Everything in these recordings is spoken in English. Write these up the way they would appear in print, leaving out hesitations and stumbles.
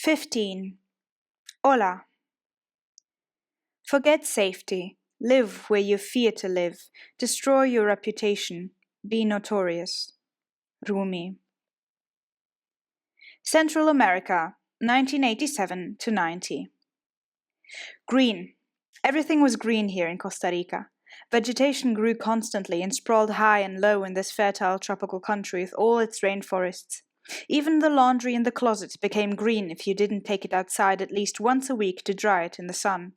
15. Hola. Forget safety. Live where you fear to live. Destroy your reputation. Be notorious. Rumi. Central America, 1987 to 90. Green. Everything was green here in Costa Rica. Vegetation grew constantly and sprawled high and low in this fertile tropical country with all its rainforests. Even the laundry in the closet became green if you didn't take it outside at least once a week to dry it in the sun.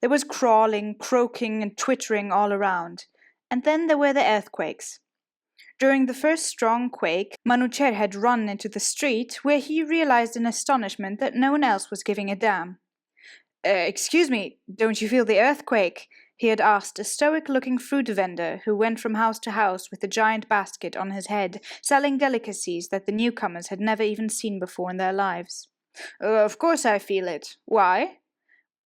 There was crawling, croaking, and twittering all around. And then there were the earthquakes. During the first strong quake, Manoocher had run into the street, where he realized in astonishment that no one else was giving a damn. Excuse me, don't you feel the earthquake? He had asked a stoic-looking fruit vendor who went from house to house with a giant basket on his head, selling delicacies that the newcomers had never even seen before in their lives. Of course I feel it. Why?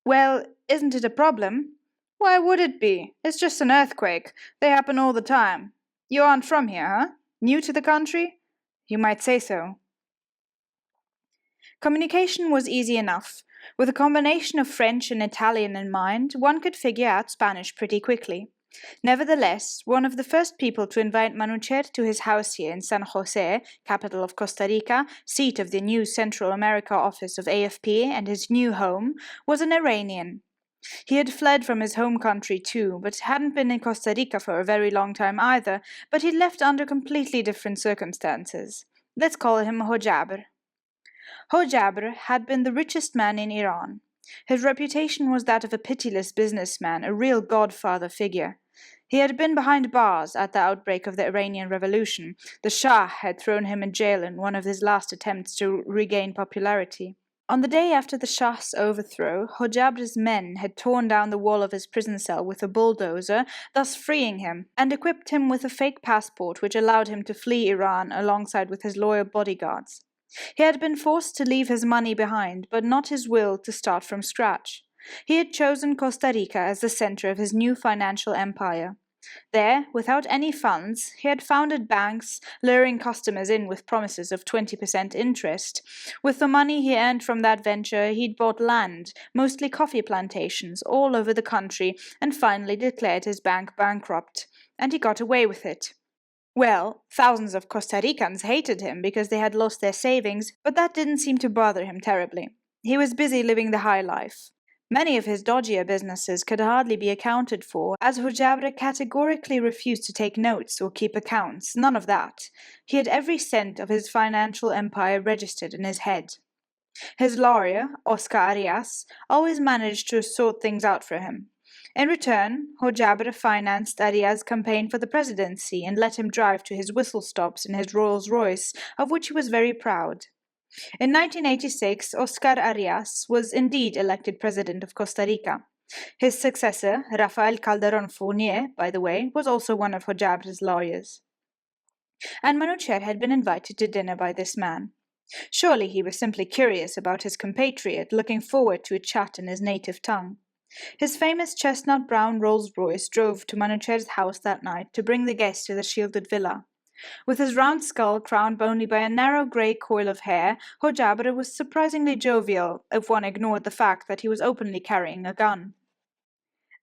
Well, isn't it a problem? Why would it be? It's just an earthquake. They happen all the time. You aren't from here, huh? New to the country? You might say so. Communication was easy enough. With a combination of French and Italian in mind, one could figure out Spanish pretty quickly. Nevertheless, one of the first people to invite Manoocher to his house here in San Jose, capital of Costa Rica, seat of the new Central America office of AFP and his new home, was an Iranian. He had fled from his home country too, but hadn't been in Costa Rica for a very long time either, but he'd left under completely different circumstances. Let's call him Hojabr. Hojabr had been the richest man in Iran. His reputation was that of a pitiless businessman, a real godfather figure. He had been behind bars at the outbreak of the Iranian Revolution. The Shah had thrown him in jail in one of his last attempts to regain popularity. On the day after the Shah's overthrow, Hojabr's men had torn down the wall of his prison cell with a bulldozer, thus freeing him, and equipped him with a fake passport which allowed him to flee Iran alongside with his loyal bodyguards. He had been forced to leave his money behind, but not his will to start from scratch. He had chosen Costa Rica as the center of his new financial empire. There, without any funds, he had founded banks, luring customers in with promises of 20% interest. With the money he earned from that venture, he'd bought land, mostly coffee plantations, all over the country, and finally declared his bank bankrupt. And he got away with it. Well, thousands of Costa Ricans hated him because they had lost their savings, but that didn't seem to bother him terribly. He was busy living the high life. Many of his dodgier businesses could hardly be accounted for, as Hojabr categorically refused to take notes or keep accounts, none of that. He had every cent of his financial empire registered in his head. His lawyer, Oscar Arias, always managed to sort things out for him. In return, Hojabr financed Arias' campaign for the presidency and let him drive to his whistle stops in his Rolls-Royce, of which he was very proud. In 1986, Oscar Arias was indeed elected president of Costa Rica. His successor, Rafael Calderón Fournier, by the way, was also one of Hojabr's lawyers. And Manoocher had been invited to dinner by this man. Surely he was simply curious about his compatriot, looking forward to a chat in his native tongue. His famous chestnut-brown Rolls-Royce drove to Manoocher's house that night to bring the guest to the shielded villa. With his round skull crowned only by a narrow grey coil of hair, Hojabr was surprisingly jovial, if one ignored the fact that he was openly carrying a gun.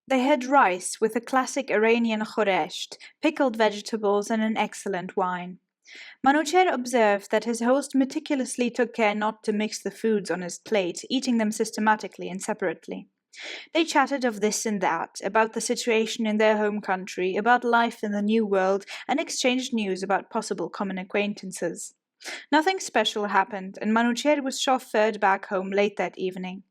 They had rice with a classic Iranian khoresht, pickled vegetables, and an excellent wine. Manoocher observed that his host meticulously took care not to mix the foods on his plate, eating them systematically and separately. They chatted of this and that, about the situation in their home country, about life in the new world, and exchanged news about possible common acquaintances. Nothing special happened, and Manoocher was chauffeured back home late that evening.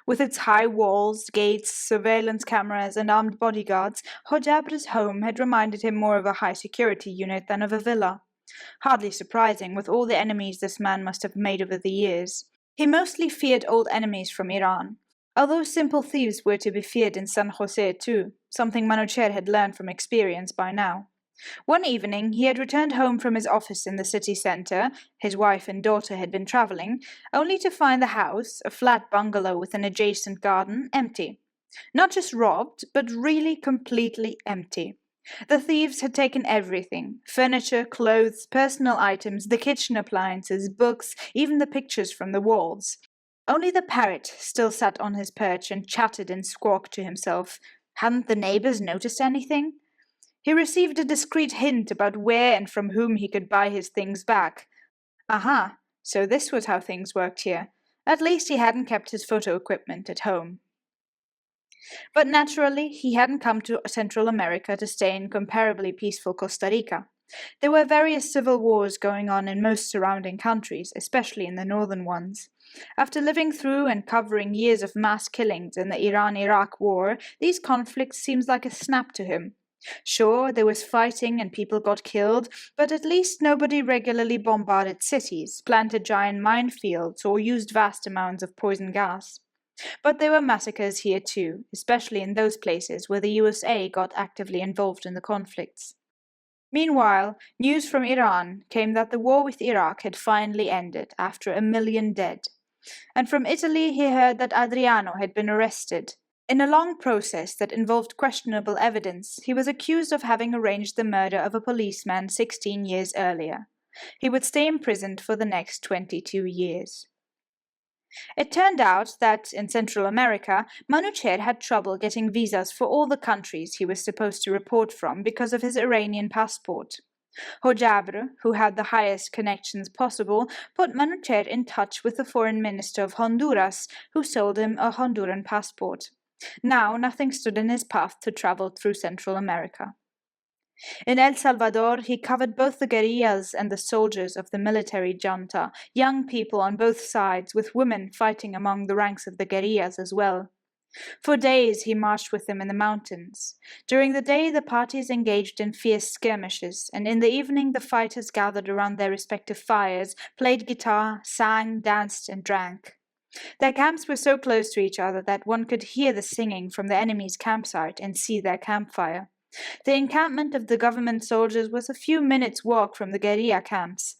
With its high walls, gates, surveillance cameras, and armed bodyguards, Hojabr's home had reminded him more of a high-security unit than of a villa. Hardly surprising, with all the enemies this man must have made over the years. He mostly feared old enemies from Iran. Although simple thieves were to be feared in San Jose too, something Manoocher had learned from experience by now. One evening he had returned home from his office in the city centre, his wife and daughter had been travelling, only to find the house, a flat bungalow with an adjacent garden, empty. Not just robbed, but really completely empty. The thieves had taken everything: furniture, clothes, personal items, the kitchen appliances, books, even the pictures from the walls. Only the parrot still sat on his perch and chattered and squawked to himself. Hadn't the neighbors noticed anything? He received a discreet hint about where and from whom he could buy his things back. Aha, so this was how things worked here. At least he hadn't kept his photo equipment at home. But naturally, he hadn't come to Central America to stay in comparably peaceful Costa Rica. There were various civil wars going on in most surrounding countries, especially in the northern ones. After living through and covering years of mass killings in the Iran-Iraq war, these conflicts seemed like a snap to him. Sure, there was fighting and people got killed, but at least nobody regularly bombarded cities, planted giant minefields, or used vast amounts of poison gas. But there were massacres here too, especially in those places where the USA got actively involved in the conflicts. Meanwhile, news from Iran came that the war with Iraq had finally ended after 1 million dead. And from Italy he heard that Adriano had been arrested. In a long process that involved questionable evidence, he was accused of having arranged the murder of a policeman 16 years earlier. He would stay imprisoned for the next 22 years. It turned out that, in Central America, Manoocher had trouble getting visas for all the countries he was supposed to report from because of his Iranian passport. Hojabr, who had the highest connections possible, put Manoocher in touch with the foreign minister of Honduras, who sold him a Honduran passport. Now nothing stood in his path to travel through Central America. In El Salvador, he covered both the guerrillas and the soldiers of the military junta, young people on both sides, with women fighting among the ranks of the guerrillas as well. For days he marched with them in the mountains. During the day the parties engaged in fierce skirmishes, and in the evening the fighters gathered around their respective fires, played guitar, sang, danced, and drank. Their camps were so close to each other that one could hear the singing from the enemy's campsite and see their campfire. The encampment of the government soldiers was a few minutes' walk from the guerrilla camps.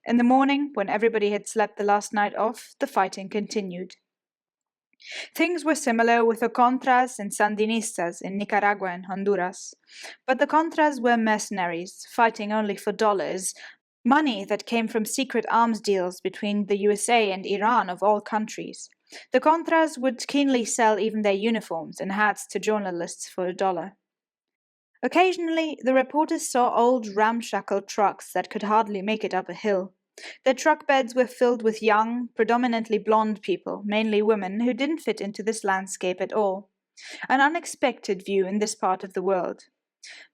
In the morning, when everybody had slept the last night off, the fighting continued. Things were similar with the Contras and Sandinistas in Nicaragua and Honduras. But the Contras were mercenaries, fighting only for dollars, money that came from secret arms deals between the USA and Iran of all countries. The Contras would keenly sell even their uniforms and hats to journalists for $1. Occasionally, the reporters saw old ramshackle trucks that could hardly make it up a hill. Their truck beds were filled with young, predominantly blonde people, mainly women, who didn't fit into this landscape at all. An unexpected view in this part of the world.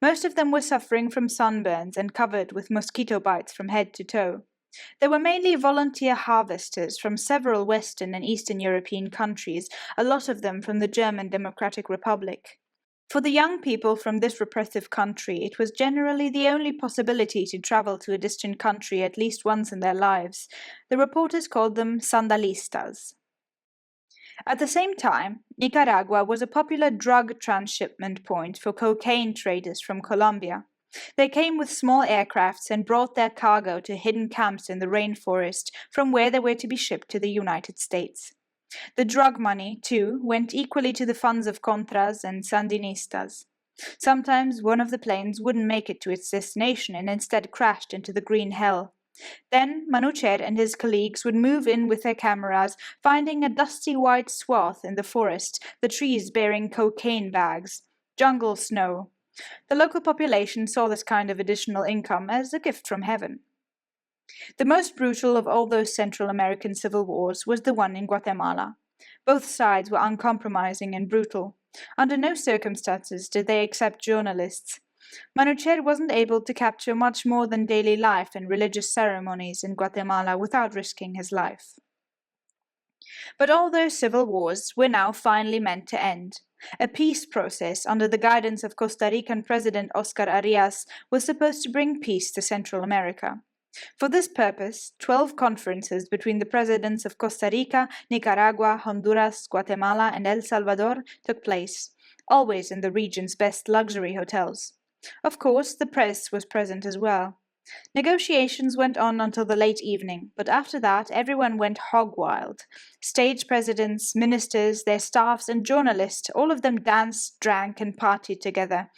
Most of them were suffering from sunburns and covered with mosquito bites from head to toe. They were mainly volunteer harvesters from several Western and Eastern European countries, a lot of them from the German Democratic Republic. For the young people from this repressive country, it was generally the only possibility to travel to a distant country at least once in their lives. The reporters called them sandalistas. At the same time, Nicaragua was a popular drug transshipment point for cocaine traders from Colombia. They came with small aircrafts and brought their cargo to hidden camps in the rainforest, from where they were to be shipped to the United States. The drug money, too, went equally to the funds of Contras and Sandinistas. Sometimes one of the planes wouldn't make it to its destination and instead crashed into the green hell. Then Manoocher and his colleagues would move in with their cameras, finding a dusty white swath in the forest, the trees bearing cocaine bags. Jungle snow. The local population saw this kind of additional income as a gift from heaven. The most brutal of all those Central American civil wars was the one in Guatemala. Both sides were uncompromising and brutal. Under no circumstances did they accept journalists. Manoocher wasn't able to capture much more than daily life and religious ceremonies in Guatemala without risking his life. But all those civil wars were now finally meant to end. A peace process under the guidance of Costa Rican President Oscar Arias was supposed to bring peace to Central America. For this purpose, 12 conferences between the presidents of Costa Rica, Nicaragua, Honduras, Guatemala, and El Salvador took place, always in the region's best luxury hotels. Of course, the press was present as well. Negotiations went on until the late evening, but after that everyone went hog-wild. State presidents, ministers, their staffs, and journalists, all of them danced, drank, and partied together.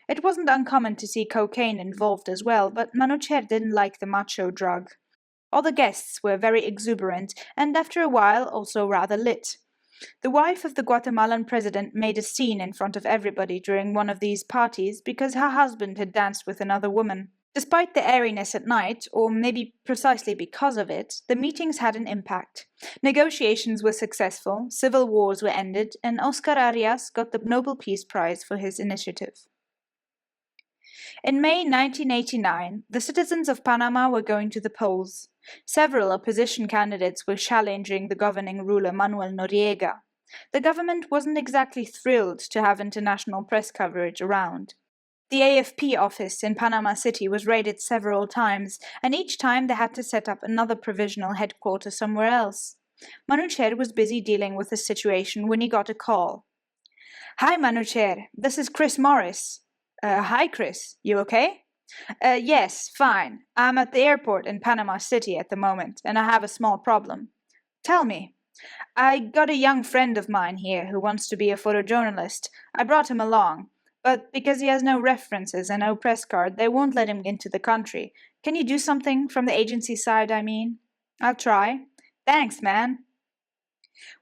It wasn't uncommon to see cocaine involved as well, but Manoocher didn't like the macho drug. All the guests were very exuberant, and after a while also rather lit. The wife of the Guatemalan president made a scene in front of everybody during one of these parties because her husband had danced with another woman. Despite the airiness at night, or maybe precisely because of it, the meetings had an impact. Negotiations were successful, civil wars were ended, and Oscar Arias got the Nobel Peace Prize for his initiative. In May 1989, the citizens of Panama were going to the polls. Several opposition candidates were challenging the governing ruler Manuel Noriega. The government wasn't exactly thrilled to have international press coverage around. The AFP office in Panama City was raided several times, and each time they had to set up another provisional headquarters somewhere else. Manoocher was busy dealing with the situation when he got a call. "Hi, Manoocher, this is Chris Morris." Hi, Chris. You okay?" Yes, fine. I'm at the airport in Panama City at the moment, and I have a small problem." "Tell me." "I got a young friend of mine here who wants to be a photojournalist. I brought him along, but because he has no references and no press card, they won't let him into the country. Can you do something from the agency side, I mean?" "I'll try." "Thanks, man."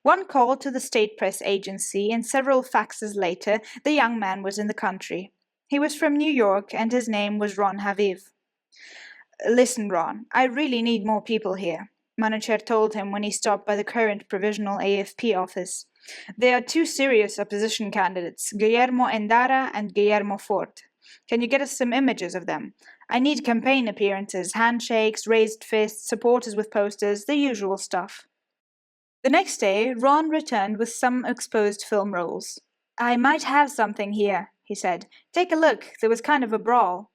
One call to the state press agency and several faxes later, the young man was in the country. He was from New York, and his name was Ron Haviv. "Listen, Ron, I really need more people here," Manoocher told him when he stopped by the current provisional AFP office. "There are two serious opposition candidates, Guillermo Endara and Guillermo Fort. Can you get us some images of them? I need campaign appearances, handshakes, raised fists, supporters with posters, the usual stuff." The next day, Ron returned with some exposed film rolls. "I might have something here," he said. "Take a look, there was kind of a brawl."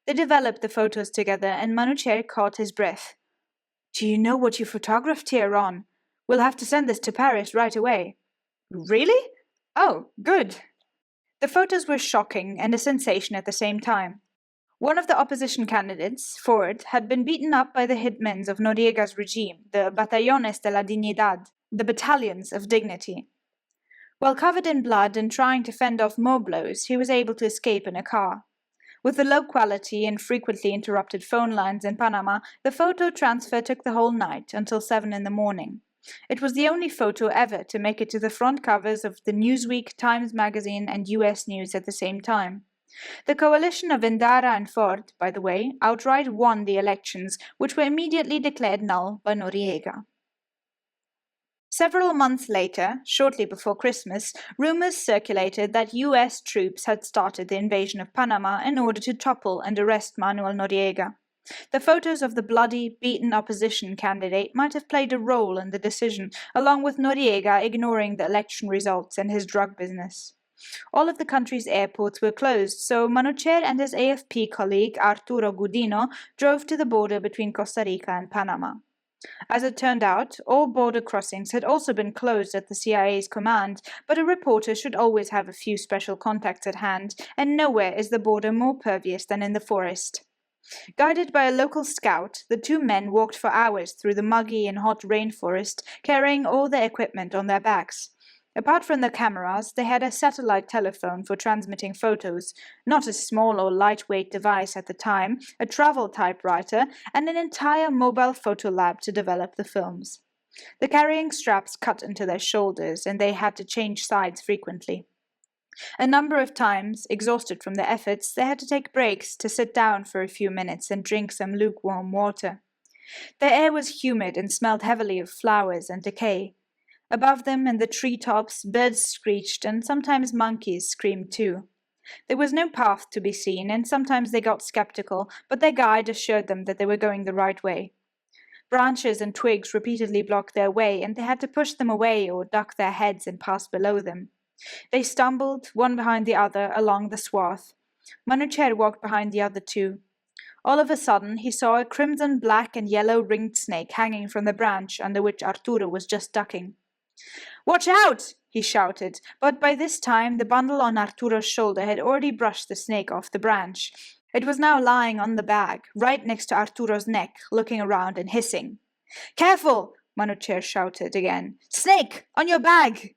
They developed the photos together, and Manoocher caught his breath. "Do you know what you photographed here, Ron? We'll have to send this to Paris right away." "Really? Oh, good." The photos were shocking and a sensation at the same time. One of the opposition candidates, Ford, had been beaten up by the hitmen of Noriega's regime, the Batallones de la Dignidad, the Battalions of Dignity. While covered in blood and trying to fend off more blows, he was able to escape in a car. With the low quality and frequently interrupted phone lines in Panama, the photo transfer took the whole night, until 7 in the morning. It was the only photo ever to make it to the front covers of the Newsweek, Times Magazine, and US News at the same time. The coalition of Endara and Ford, by the way, outright won the elections, which were immediately declared null by Noriega. Several months later, shortly before Christmas, rumors circulated that US troops had started the invasion of Panama in order to topple and arrest Manuel Noriega. The photos of the bloody, beaten opposition candidate might have played a role in the decision, along with Noriega ignoring the election results and his drug business. All of the country's airports were closed, so Manoocher and his AFP colleague Arturo Gudino drove to the border between Costa Rica and Panama. As it turned out, all border crossings had also been closed at the CIA's command, but a reporter should always have a few special contacts at hand, and nowhere is the border more pervious than in the forest. Guided by a local scout, the two men walked for hours through the muggy and hot rainforest, carrying all their equipment on their backs. Apart from the cameras, they had a satellite telephone for transmitting photos, not a small or lightweight device at the time, a travel typewriter, and an entire mobile photo lab to develop the films. The carrying straps cut into their shoulders, and they had to change sides frequently. A number of times, exhausted from their efforts, they had to take breaks to sit down for a few minutes and drink some lukewarm water. The air was humid and smelled heavily of flowers and decay. Above them, in the tree-tops, birds screeched, and sometimes monkeys screamed too. There was no path to be seen, and sometimes they got skeptical, but their guide assured them that they were going the right way. Branches and twigs repeatedly blocked their way, and they had to push them away or duck their heads and pass below them. They stumbled, one behind the other, along the swath. Manoocher walked behind the other two. All of a sudden, he saw a crimson, black, and yellow ringed snake hanging from the branch under which Arturo was just ducking. "Watch out!" he shouted, but by this time the bundle on Arturo's shoulder had already brushed the snake off the branch. It was now lying on the bag, right next to Arturo's neck, looking around and hissing. "Careful!" Manoocher shouted again. "Snake! On your bag!"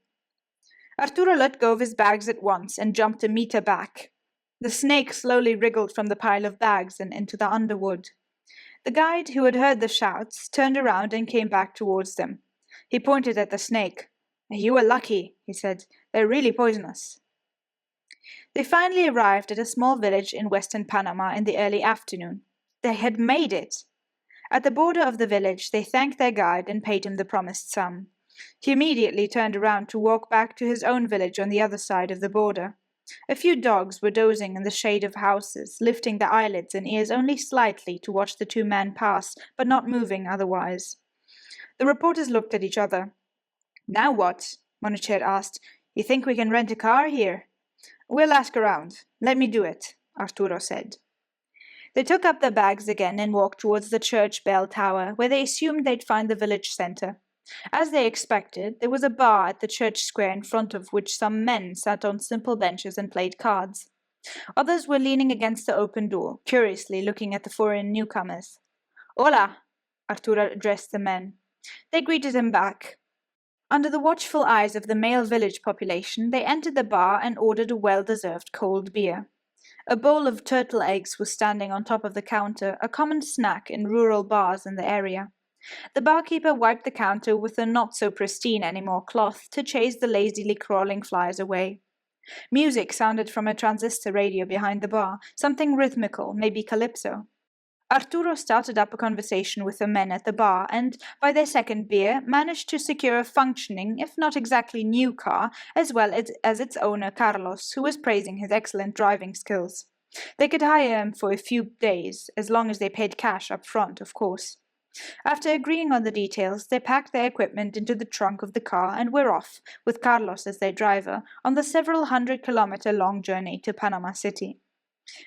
Arturo let go of his bags at once and jumped a meter back. The snake slowly wriggled from the pile of bags and into the underwood. The guide, who had heard the shouts, turned around and came back towards them. He pointed at the snake. "You were lucky," he said. "They're really poisonous." They finally arrived at a small village in western Panama in the early afternoon. They had made it! At the border of the village, they thanked their guide and paid him the promised sum. He immediately turned around to walk back to his own village on the other side of the border. A few dogs were dozing in the shade of houses, lifting their eyelids and ears only slightly to watch the two men pass, but not moving otherwise. The reporters looked at each other. "Now what?" Manoocher asked. "You think we can rent a car here?" "We'll ask around. Let me do it," Arturo said. They took up their bags again and walked towards the church bell tower, where they assumed they'd find the village centre. As they expected, there was a bar at the church square in front of which some men sat on simple benches and played cards. Others were leaning against the open door, curiously looking at the foreign newcomers. "Hola," Arturo addressed the men. They greeted him back. Under the watchful eyes of the male village population, they entered the bar and ordered a well-deserved cold beer. A bowl of turtle eggs was standing on top of the counter, a common snack in rural bars in the area. The barkeeper wiped the counter with a not-so-pristine anymore cloth to chase the lazily crawling flies away. Music sounded from a transistor radio behind the bar, something rhythmical, maybe calypso. Arturo started up a conversation with the men at the bar and, by their second beer, managed to secure a functioning, if not exactly new car, as well as its owner Carlos, who was praising his excellent driving skills. They could hire him for a few days, as long as they paid cash up front, of course. After agreeing on the details, they packed their equipment into the trunk of the car and were off, with Carlos as their driver, on the several 100-kilometer-long journey to Panama City.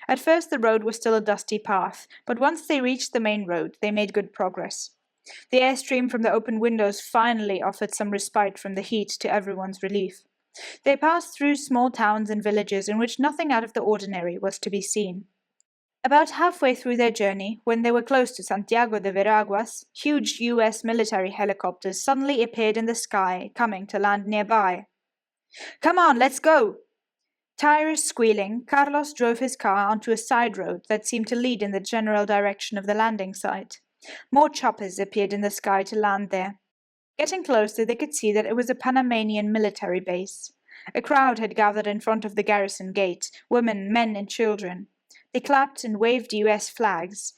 At first the road was still a dusty path, but once they reached the main road, they made good progress. The airstream from the open windows finally offered some respite from the heat to everyone's relief. They passed through small towns and villages in which nothing out of the ordinary was to be seen. About halfway through their journey, when they were close to Santiago de Veraguas, huge U.S. military helicopters suddenly appeared in the sky, coming to land nearby. "Come on, let's go!" Tires squealing, Carlos drove his car onto a side road that seemed to lead in the general direction of the landing site. More choppers appeared in the sky to land there. Getting closer, they could see that it was a Panamanian military base. A crowd had gathered in front of the garrison gate, women, men, and children. They clapped and waved U.S. flags.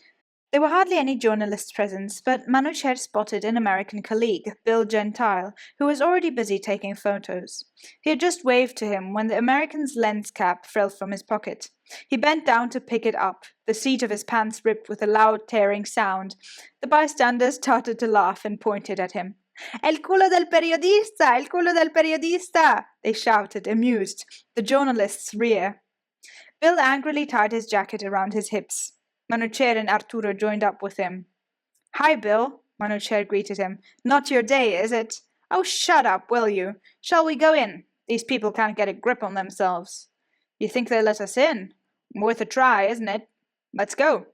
There were hardly any journalists present, but Manoocher spotted an American colleague, Bill Gentile, who was already busy taking photos. He had just waved to him when the American's lens cap fell from his pocket. He bent down to pick it up. The seat of his pants ripped with a loud tearing sound. The bystanders started to laugh and pointed at him. "El culo del periodista! El culo del periodista!" they shouted, amused. The journalist's rear. Bill angrily tied his jacket around his hips. Manoocher and Arturo joined up with him. "Hi, Bill," Manoocher greeted him. "Not your day, is it?" "Oh, shut up, will you? Shall we go in? These people can't get a grip on themselves." "You think they'll let us in? Worth a try, isn't it? Let's go."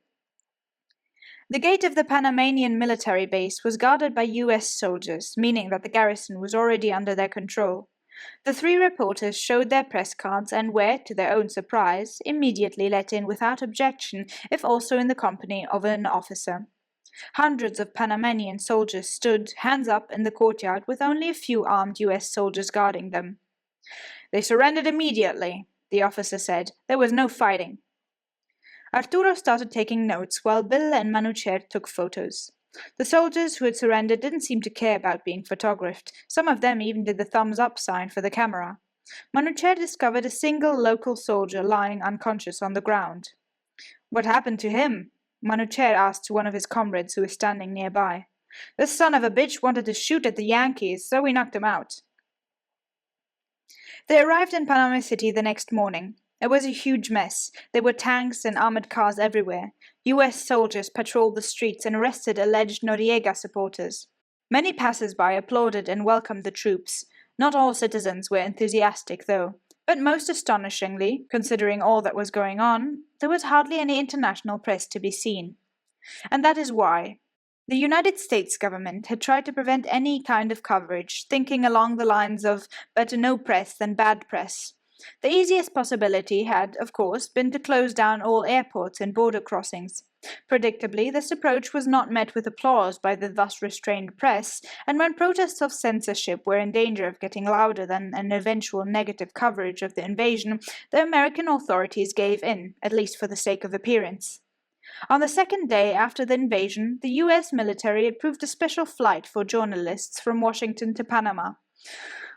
The gate of the Panamanian military base was guarded by U.S. soldiers, meaning that the garrison was already under their control. The three reporters showed their press cards and were, to their own surprise, immediately let in without objection, if also in the company of an officer. Hundreds of Panamanian soldiers stood, hands up, in the courtyard with only a few armed U.S. soldiers guarding them. "They surrendered immediately," the officer said. "There was no fighting." Arturo started taking notes while Bill and Manoocher took photos. The soldiers who had surrendered didn't seem to care about being photographed. Some of them even did the thumbs-up sign for the camera. Manoocher discovered a single local soldier lying unconscious on the ground. "What happened to him?" Manoocher asked one of his comrades who was standing nearby. "The son of a bitch wanted to shoot at the Yankees, so we knocked him out." They arrived in Panama City the next morning. It was a huge mess. There were tanks and armored cars everywhere. U.S. soldiers patrolled the streets and arrested alleged Noriega supporters. Many passers-by applauded and welcomed the troops. Not all citizens were enthusiastic, though. But most astonishingly, considering all that was going on, there was hardly any international press to be seen. And that is why. The United States government had tried to prevent any kind of coverage, thinking along the lines of better no press than bad press. The easiest possibility had, of course, been to close down all airports and border crossings. Predictably, this approach was not met with applause by the thus restrained press, and when protests of censorship were in danger of getting louder than an eventual negative coverage of the invasion, the American authorities gave in, at least for the sake of appearance. On the second day after the invasion, the U.S. military approved a special flight for journalists from Washington to Panama.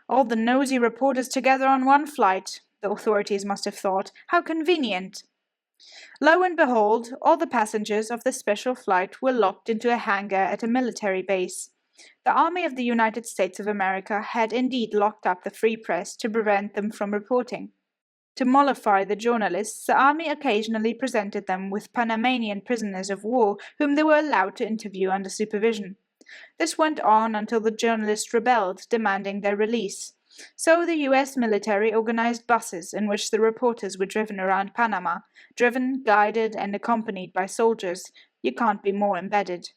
All the nosy reporters together on one flight, the authorities must have thought. How convenient! Lo and behold, all the passengers of the special flight were locked into a hangar at a military base. The Army of the United States of America had indeed locked up the free press to prevent them from reporting. To mollify the journalists, the army occasionally presented them with Panamanian prisoners of war whom they were allowed to interview under supervision. This went on until the journalists rebelled, demanding their release. So the U.S. military organized buses in which the reporters were driven around Panama, driven, guided, and accompanied by soldiers. You can't be more embedded.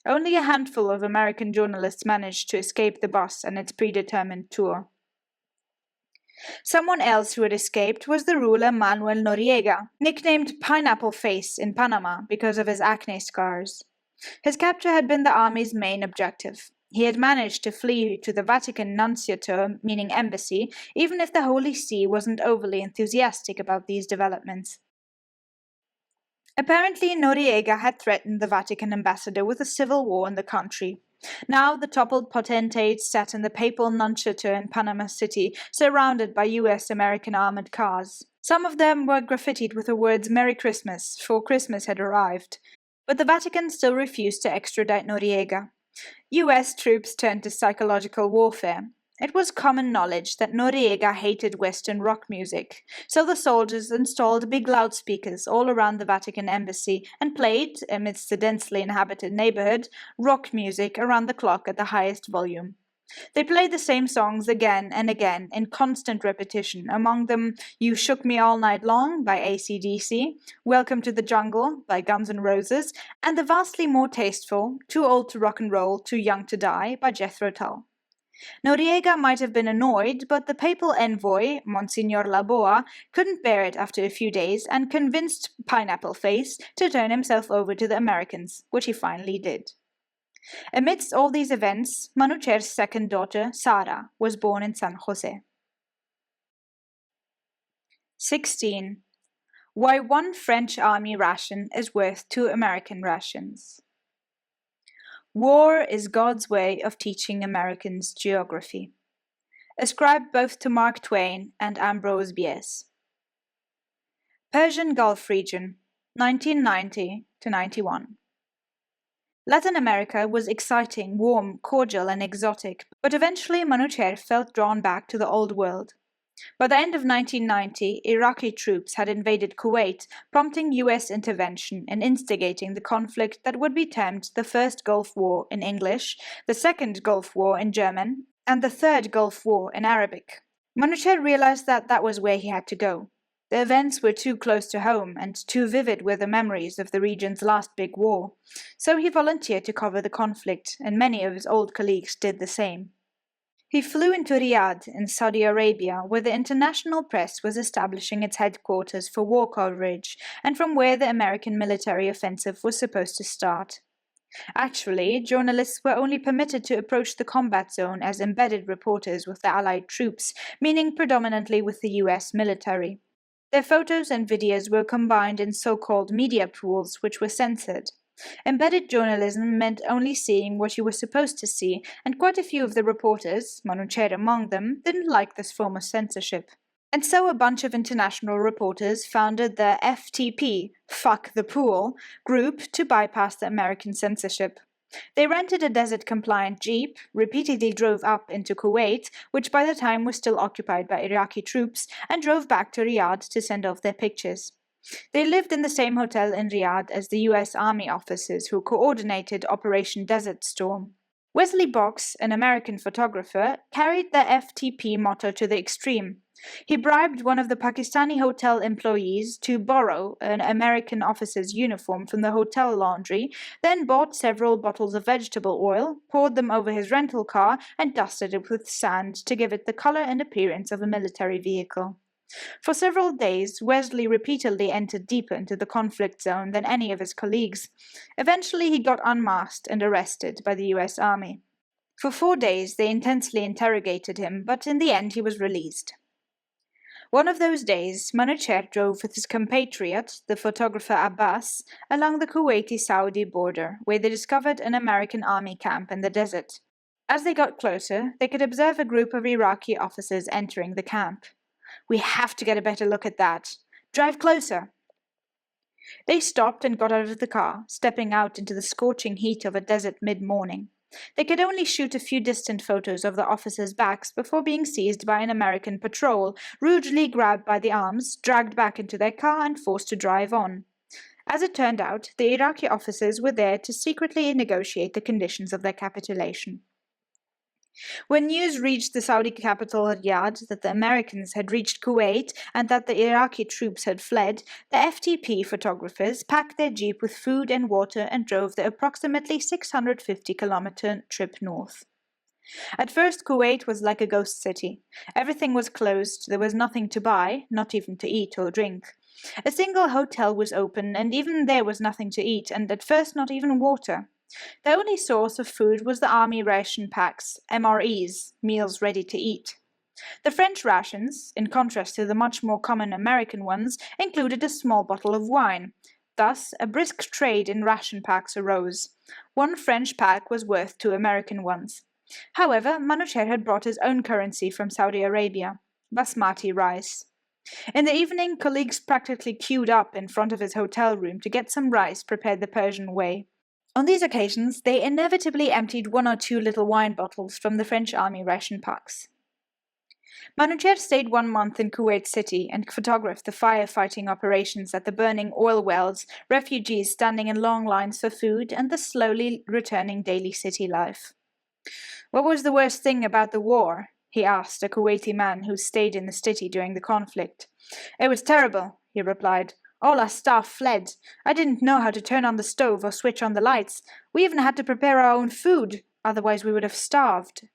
Only a handful of American journalists managed to escape the bus and its predetermined tour. Someone else who had escaped was the ruler Manuel Noriega, nicknamed Pineapple Face in Panama because of his acne scars. His capture had been the army's main objective. He had managed to flee to the Vatican nunciature, meaning embassy, even if the Holy See wasn't overly enthusiastic about these developments. Apparently, Noriega had threatened the Vatican ambassador with a civil war in the country. Now the toppled potentate sat in the papal nunciature in Panama City, surrounded by US-American armored cars. Some of them were graffitied with the words Merry Christmas, for Christmas had arrived. But the Vatican still refused to extradite Noriega. US troops turned to psychological warfare. It was common knowledge that Noriega hated Western rock music, so the soldiers installed big loudspeakers all around the Vatican embassy and played, amidst the densely inhabited neighborhood, rock music around the clock at the highest volume. They played the same songs again and again in constant repetition, among them You Shook Me All Night Long by AC/DC, Welcome to the Jungle by Guns N' Roses, and the vastly more tasteful Too Old to Rock and Roll, Too Young to Die by Jethro Tull. Noriega might have been annoyed, but the papal envoy, Monsignor Laboa, couldn't bear it after a few days and convinced Pineapple Face to turn himself over to the Americans, which he finally did. Amidst all these events, Manoocher's second daughter, Sara, was born in San Jose. 16. Why one French army ration is worth 2 American rations. War is God's way of teaching Americans geography. Ascribed both to Mark Twain and Ambrose Bierce. Persian Gulf region, 1990 to 91. Latin America was exciting, warm, cordial, and exotic, but eventually Manoocher felt drawn back to the old world. By the end of 1990, Iraqi troops had invaded Kuwait, prompting US intervention and instigating the conflict that would be termed the First Gulf War in English, the Second Gulf War in German, and the Third Gulf War in Arabic. Manoocher realized that was where he had to go. The events were too close to home, and too vivid were the memories of the region's last big war. So he volunteered to cover the conflict, and many of his old colleagues did the same. He flew into Riyadh in Saudi Arabia, where the international press was establishing its headquarters for war coverage, and from where the American military offensive was supposed to start. Actually, journalists were only permitted to approach the combat zone as embedded reporters with the Allied troops, meaning predominantly with the US military. Their photos and videos were combined in so-called media pools, which were censored. Embedded journalism meant only seeing what you were supposed to see, and quite a few of the reporters, Manoocher among them, didn't like this form of censorship. And so a bunch of international reporters founded the FTP, Fuck the Pool, group to bypass the American censorship. They rented a desert-compliant jeep, repeatedly drove up into Kuwait, which by the time was still occupied by Iraqi troops, and drove back to Riyadh to send off their pictures. They lived in the same hotel in Riyadh as the US Army officers who coordinated Operation Desert Storm. Wesley Box, an American photographer, carried the FTP motto to the extreme. He bribed one of the Pakistani hotel employees to borrow an American officer's uniform from the hotel laundry, then bought several bottles of vegetable oil, poured them over his rental car, and dusted it with sand to give it the color and appearance of a military vehicle. For several days, Wesley repeatedly entered deeper into the conflict zone than any of his colleagues. Eventually, he got unmasked and arrested by the US Army. For 4 days, they intensely interrogated him, but in the end, he was released. One of those days, Manoocher drove with his compatriot, the photographer Abbas, along the Kuwaiti-Saudi border, where they discovered an American army camp in the desert. As they got closer, they could observe a group of Iraqi officers entering the camp. "We have to get a better look at that. Drive closer." They stopped and got out of the car, stepping out into the scorching heat of a desert mid-morning. They could only shoot a few distant photos of the officers' backs before being seized by an American patrol, rudely grabbed by the arms, dragged back into their car, and forced to drive on. As it turned out, the Iraqi officers were there to secretly negotiate the conditions of their capitulation. When news reached the Saudi capital Riyadh that the Americans had reached Kuwait and that the Iraqi troops had fled, the FTP photographers packed their jeep with food and water and drove the approximately 650-kilometer trip north. At first, Kuwait was like a ghost city. Everything was closed, there was nothing to buy, not even to eat or drink. A single hotel was open, and even there was nothing to eat, and at first not even water. The only source of food was the army ration packs, MREs, meals ready to eat. The French rations, in contrast to the much more common American ones, included a small bottle of wine. Thus, a brisk trade in ration packs arose. One French pack was worth 2 American ones. However, Manoocher had brought his own currency from Saudi Arabia, basmati rice. In the evening, colleagues practically queued up in front of his hotel room to get some rice prepared the Persian way. On these occasions, they inevitably emptied 1 or 2 little wine bottles from the French army ration packs. Manoocher stayed 1 month in Kuwait City and photographed the firefighting operations at the burning oil wells, refugees standing in long lines for food, and the slowly returning daily city life. "What was the worst thing about the war?" he asked a Kuwaiti man who stayed in the city during the conflict. "It was terrible," he replied. "All our staff fled. I didn't know how to turn on the stove or switch on the lights. We even had to prepare our own food, otherwise we would have starved."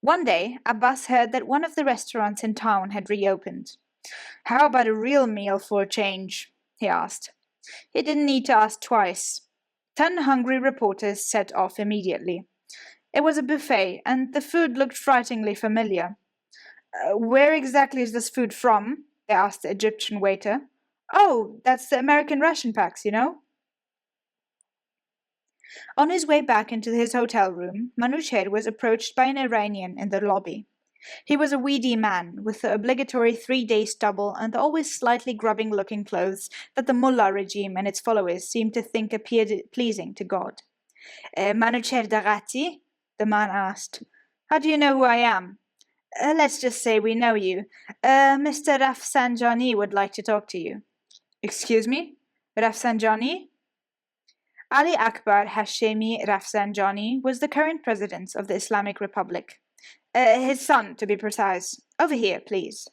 One day, Abbas heard that one of the restaurants in town had reopened. "How about a real meal for a change?" he asked. He didn't need to ask twice. 10 hungry reporters set off immediately. It was a buffet, and the food looked frighteningly familiar. "Where exactly is this food from?" they asked the Egyptian waiter. "Oh, that's the American ration packs, you know." On his way back into his hotel room, Manoocher was approached by an Iranian in the lobby. He was a weedy man, with the obligatory 3-day stubble and the always slightly grubbing-looking clothes that the mullah regime and its followers seemed to think appeared pleasing to God. "Manoocher Deghati?" the man asked. "How do you know who I am?" "Let's just say we know you. Mr. Rafsanjani would like to talk to you." "Excuse me? Rafsanjani?" Ali Akbar Hashemi Rafsanjani was the current president of the Islamic Republic. His son, to be precise. "Over here, please."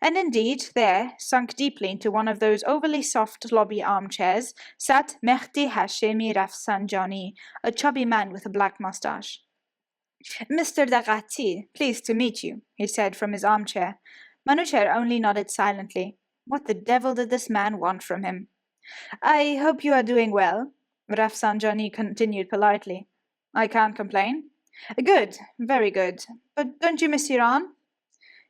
And indeed, there, sunk deeply into one of those overly soft lobby armchairs, sat Mehdi Hashemi Rafsanjani, a chubby man with a black mustache. "Mr. Deghati, pleased to meet you," he said from his armchair. Manoocher only nodded silently. What the devil did this man want from him? "I hope you are doing well," Rafsanjani continued politely. "I can't complain." "Good, very good. But don't you miss Iran?"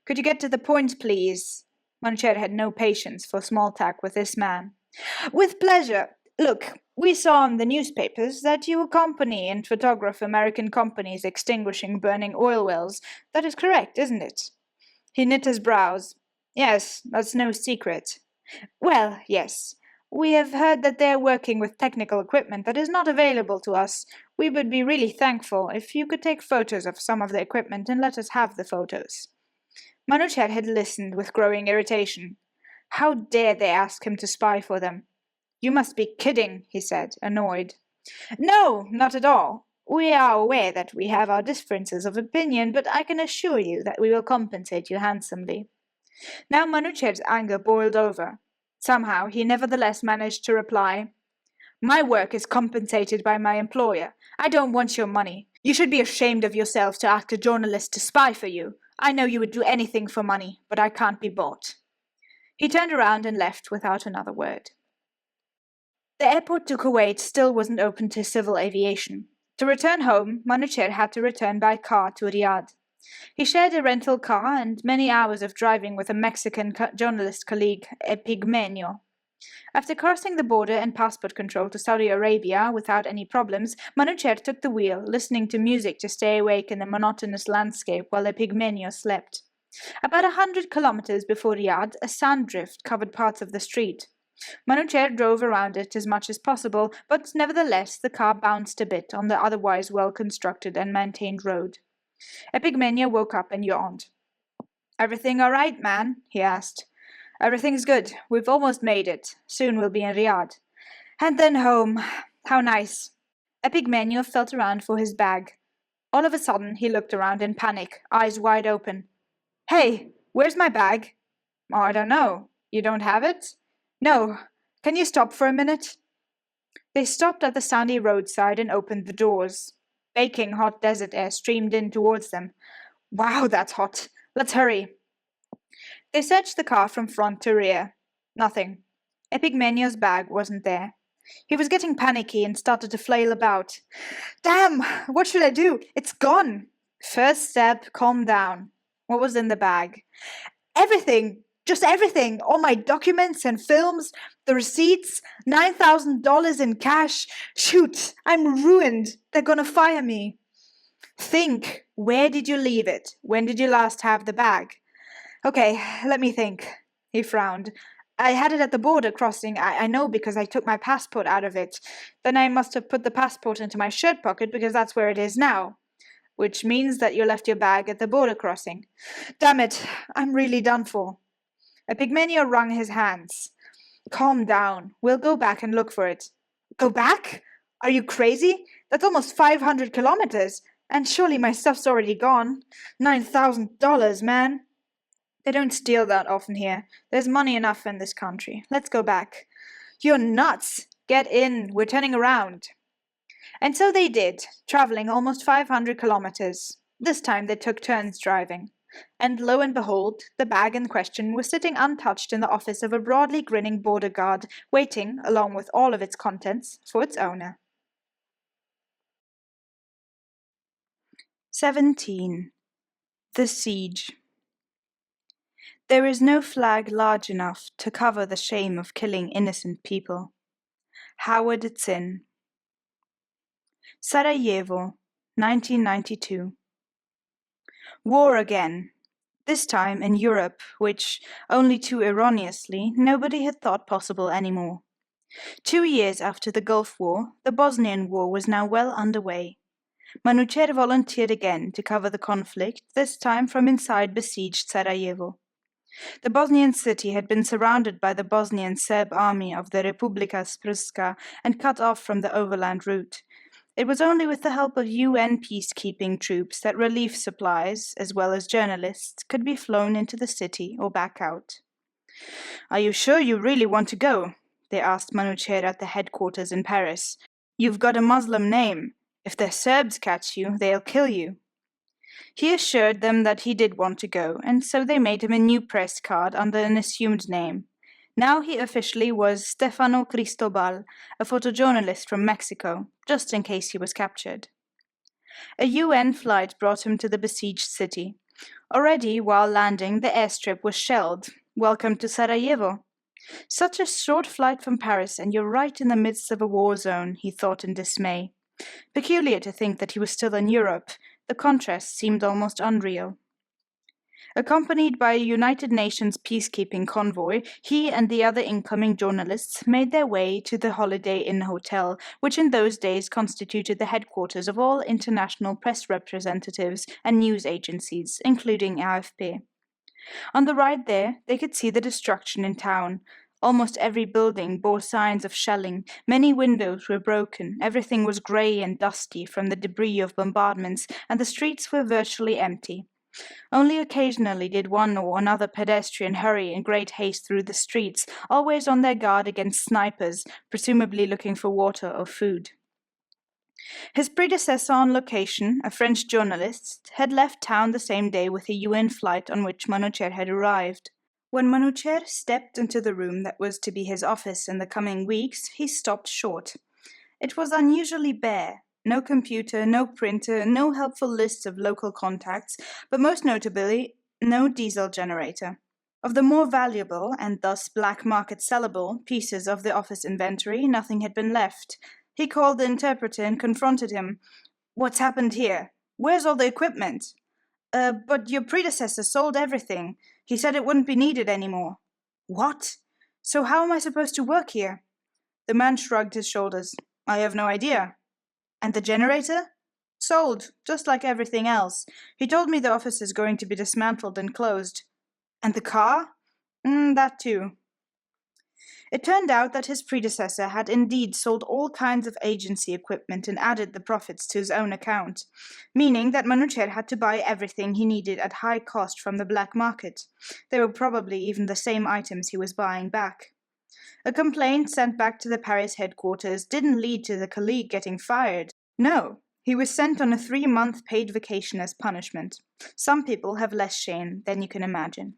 "Could you get to the point, please?" Manoocher had no patience for small talk with this man. "With pleasure. Look, we saw in the newspapers that you accompany and photograph American companies extinguishing burning oil wells. That is correct, isn't it?" He knit his brows. "Yes, that's no secret." "Well, yes. We have heard that they are working with technical equipment that is not available to us. We would be really thankful if you could take photos of some of the equipment and let us have the photos." Manoocher had listened with growing irritation. How dare they ask him to spy for them? "You must be kidding," he said, annoyed. "No, not at all. We are aware that we have our differences of opinion, but I can assure you that we will compensate you handsomely." Now Manoocher's anger boiled over. Somehow he nevertheless managed to reply, "My work is compensated by my employer. I don't want your money. You should be ashamed of yourself to ask a journalist to spy for you. I know you would do anything for money, but I can't be bought." He turned around and left without another word. The airport to Kuwait still wasn't open to civil aviation. To return home, Manoocher had to return by car to Riyadh. He shared a rental car and many hours of driving with a Mexican journalist colleague, Epigmenio. After crossing the border and passport control to Saudi Arabia without any problems, Manoocher took the wheel, listening to music to stay awake in the monotonous landscape while Epigmenio slept. About 100 kilometers before Riyadh, a sand drift covered parts of the street. Manoocher drove around it as much as possible, but nevertheless the car bounced a bit on the otherwise well-constructed and maintained road. Epigmenio woke up and yawned. "Everything all right, man?" he asked. "Everything's good. We've almost made it. Soon we'll be in Riyadh. And then home. How nice." Epigmenio felt around for his bag. All of a sudden he looked around in panic, eyes wide open. "Hey, where's my bag?" "Oh, I don't know. You don't have it?" "No. Can you stop for a minute?" They stopped at the sandy roadside and opened the doors. Baking hot desert air streamed in towards them. "Wow, that's hot. Let's hurry." They searched the car from front to rear. Nothing. Epigmenio's bag wasn't there. He was getting panicky and started to flail about. "Damn! What should I do? It's gone!" First step, calm down. What was in the bag? "Everything! Just everything! All my documents and films, the receipts, $9,000 in cash. Shoot! I'm ruined! They're gonna fire me." "Think! Where did you leave it? When did you last have the bag?" "Okay, let me think." He frowned. "I had it at the border crossing. I know because I took my passport out of it. Then I must have put the passport into my shirt pocket because that's where it is now." "Which means that you left your bag at the border crossing." "Damn it, I'm really done for." Epigmenio wrung his hands. "Calm down. We'll go back and look for it." "Go back? Are you crazy? That's almost 500 kilometers. And surely my stuff's already gone. $9,000, man." "They don't steal that often here. There's money enough in this country. Let's go back." "You're nuts. Get in. We're turning around." And so they did, traveling almost 500 kilometers. This time they took turns driving. And lo and behold, the bag in question was sitting untouched in the office of a broadly grinning border guard, waiting, along with all of its contents, for its owner. 17. The Siege. There is no flag large enough to cover the shame of killing innocent people. Howard Zinn. Sarajevo, 1992. War again. This time in Europe, which, only too erroneously, nobody had thought possible anymore. 2 years after the Gulf War, the Bosnian War was now well underway. Manoocher volunteered again to cover the conflict, this time from inside besieged Sarajevo. The Bosnian city had been surrounded by the Bosnian Serb army of the Republika Srpska and cut off from the overland route. It was only with the help of UN peacekeeping troops that relief supplies, as well as journalists, could be flown into the city or back out. "Are you sure you really want to go?" they asked Manoocher at the headquarters in Paris. "You've got a Muslim name. If the Serbs catch you, they'll kill you." He assured them that he did want to go, and so they made him a new press card under an assumed name. Now he officially was Stefano Cristobal, a photojournalist from Mexico, just in case he was captured. A UN flight brought him to the besieged city. Already, while landing, the airstrip was shelled. Welcome to Sarajevo. Such a short flight from Paris, and you're right in the midst of a war zone, he thought in dismay. Peculiar to think that he was still in Europe. The contrast seemed almost unreal. Accompanied by a United Nations peacekeeping convoy, he and the other incoming journalists made their way to the Holiday Inn Hotel, which in those days constituted the headquarters of all international press representatives and news agencies, including AFP. On the ride there, they could see the destruction in town. Almost every building bore signs of shelling, many windows were broken, everything was grey and dusty from the debris of bombardments, and the streets were virtually empty. Only occasionally did one or another pedestrian hurry in great haste through the streets, always on their guard against snipers, presumably looking for water or food. His predecessor on location, a French journalist, had left town the same day with a UN flight on which Manoocher had arrived. When Manoocher stepped into the room that was to be his office in the coming weeks, he stopped short. It was unusually bare. No computer, no printer, no helpful lists of local contacts, but most notably, no diesel generator. Of the more valuable, and thus black market sellable, pieces of the office inventory, nothing had been left. He called the interpreter and confronted him. "What's happened here? Where's all the equipment?" But your predecessor sold everything. He said it wouldn't be needed anymore." "What? So how am I supposed to work here?" The man shrugged his shoulders. "I have no idea." "And the generator?" "Sold, just like everything else. He told me the office is going to be dismantled and closed." "And the car?" That too." It turned out that his predecessor had indeed sold all kinds of agency equipment and added the profits to his own account, meaning that Manoocher had to buy everything he needed at high cost from the black market. They were probably even the same items he was buying back. A complaint sent back to the Paris headquarters didn't lead to the colleague getting fired. No, he was sent on a 3-month paid vacation as punishment. Some people have less shame than you can imagine.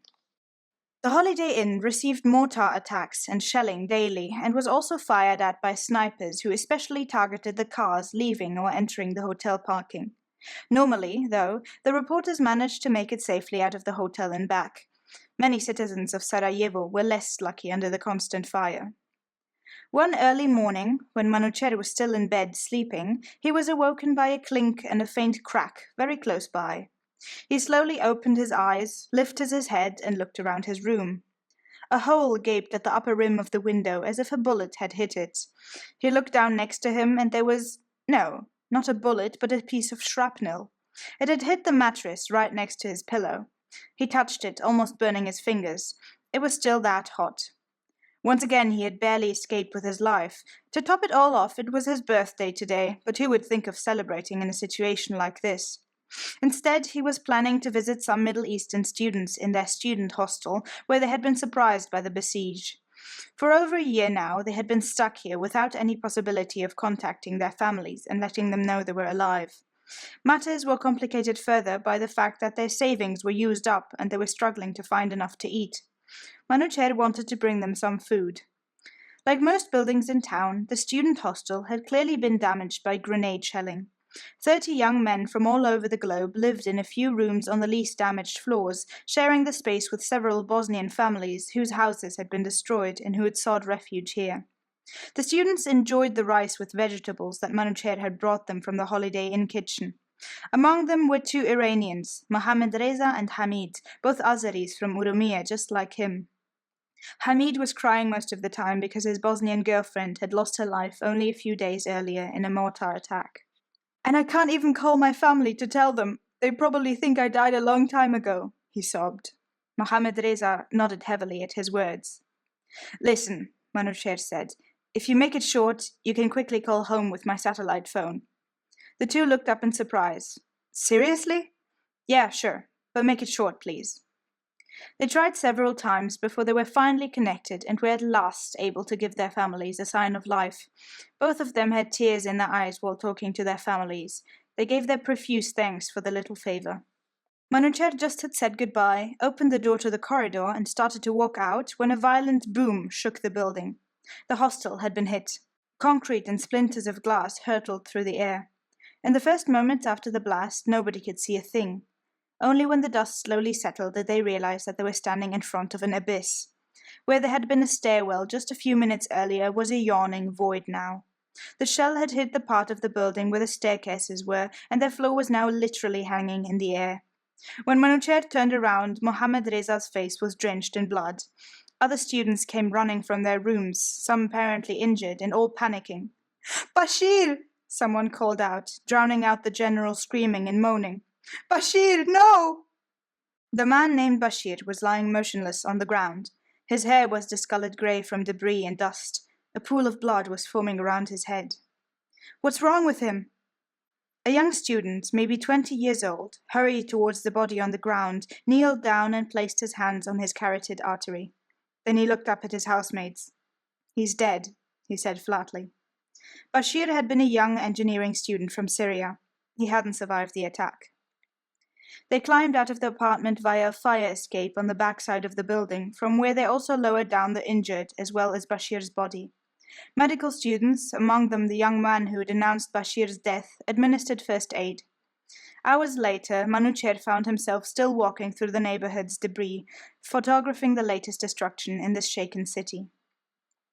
The Holiday Inn received mortar attacks and shelling daily, and was also fired at by snipers who especially targeted the cars leaving or entering the hotel parking. Normally, though, the reporters managed to make it safely out of the hotel and back. Many citizens of Sarajevo were less lucky under the constant fire. One early morning, when Manoocher was still in bed sleeping, he was awoken by a clink and a faint crack very close by. He slowly opened his eyes, lifted his head, and looked around his room. A hole gaped at the upper rim of the window as if a bullet had hit it. He looked down next to him, and there was, no, not a bullet, but a piece of shrapnel. It had hit the mattress right next to his pillow. He touched it, almost burning his fingers. It was still that hot. Once again he had barely escaped with his life. To top it all off, it was his birthday today, but who would think of celebrating in a situation like this? Instead, he was planning to visit some Middle Eastern students in their student hostel, where they had been surprised by the besiege. For over a year now, they had been stuck here without any possibility of contacting their families and letting them know they were alive. Matters were complicated further by the fact that their savings were used up and they were struggling to find enough to eat. Manoocher wanted to bring them some food. Like most buildings in town, the student hostel had clearly been damaged by grenade shelling. 30 young men from all over the globe lived in a few rooms on the least damaged floors, sharing the space with several Bosnian families whose houses had been destroyed and who had sought refuge here. The students enjoyed the rice with vegetables that Manoocher had brought them from the Holiday Inn kitchen. Among them were 2 Iranians, Mohammad Reza and Hamid, both Azeris from Urumia, just like him. Hamid was crying most of the time because his Bosnian girlfriend had lost her life only a few days earlier in a mortar attack. "And I can't even call my family to tell them. They probably think I died a long time ago," he sobbed. Mohammad Reza nodded heavily at his words. "Listen," Manoocher said, "if you make it short, you can quickly call home with my satellite phone." The two looked up in surprise. "Seriously?" "Yeah, sure, but make it short, please." They tried several times before they were finally connected and were at last able to give their families a sign of life. Both of them had tears in their eyes while talking to their families. They gave their profuse thanks for the little favor. Manoocher just had said goodbye, opened the door to the corridor, and started to walk out when a violent boom shook the building. The hostel had been hit. Concrete and splinters of glass hurtled through the air. In the first moments after the blast, nobody could see a thing. Only when the dust slowly settled did they realize that they were standing in front of an abyss. Where there had been a stairwell just a few minutes earlier was a yawning void now. The shell had hit the part of the building where the staircases were, and their floor was now literally hanging in the air. When Manoocher turned around, Mohammad Reza's face was drenched in blood. Other students came running from their rooms, some apparently injured and all panicking. "Bashir!" someone called out, drowning out the general screaming and moaning. "Bashir, no!" The man named Bashir was lying motionless on the ground. His hair was discolored grey from debris and dust. A pool of blood was forming around his head. "What's wrong with him?" A young student, maybe 20 years old, hurried towards the body on the ground, kneeled down and placed his hands on his carotid artery. Then he looked up at his housemates. "He's dead," he said flatly. Bashir had been a young engineering student from Syria. He hadn't survived the attack. They climbed out of the apartment via a fire escape on the backside of the building, from where they also lowered down the injured as well as Bashir's body. Medical students, among them the young man who had announced Bashir's death, administered first aid. Hours later, Manoocher found himself still walking through the neighborhood's debris, photographing the latest destruction in this shaken city.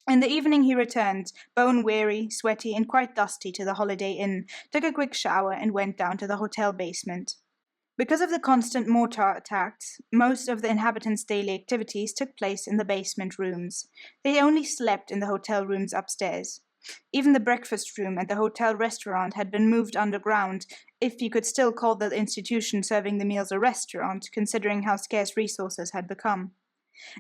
In the evening he returned, bone-weary, sweaty, and quite dusty to the Holiday Inn, took a quick shower, and went down to the hotel basement. Because of the constant mortar attacks, most of the inhabitants' daily activities took place in the basement rooms. They only slept in the hotel rooms upstairs. Even the breakfast room at the hotel restaurant had been moved underground, if you could still call the institution serving the meals a restaurant, considering how scarce resources had become.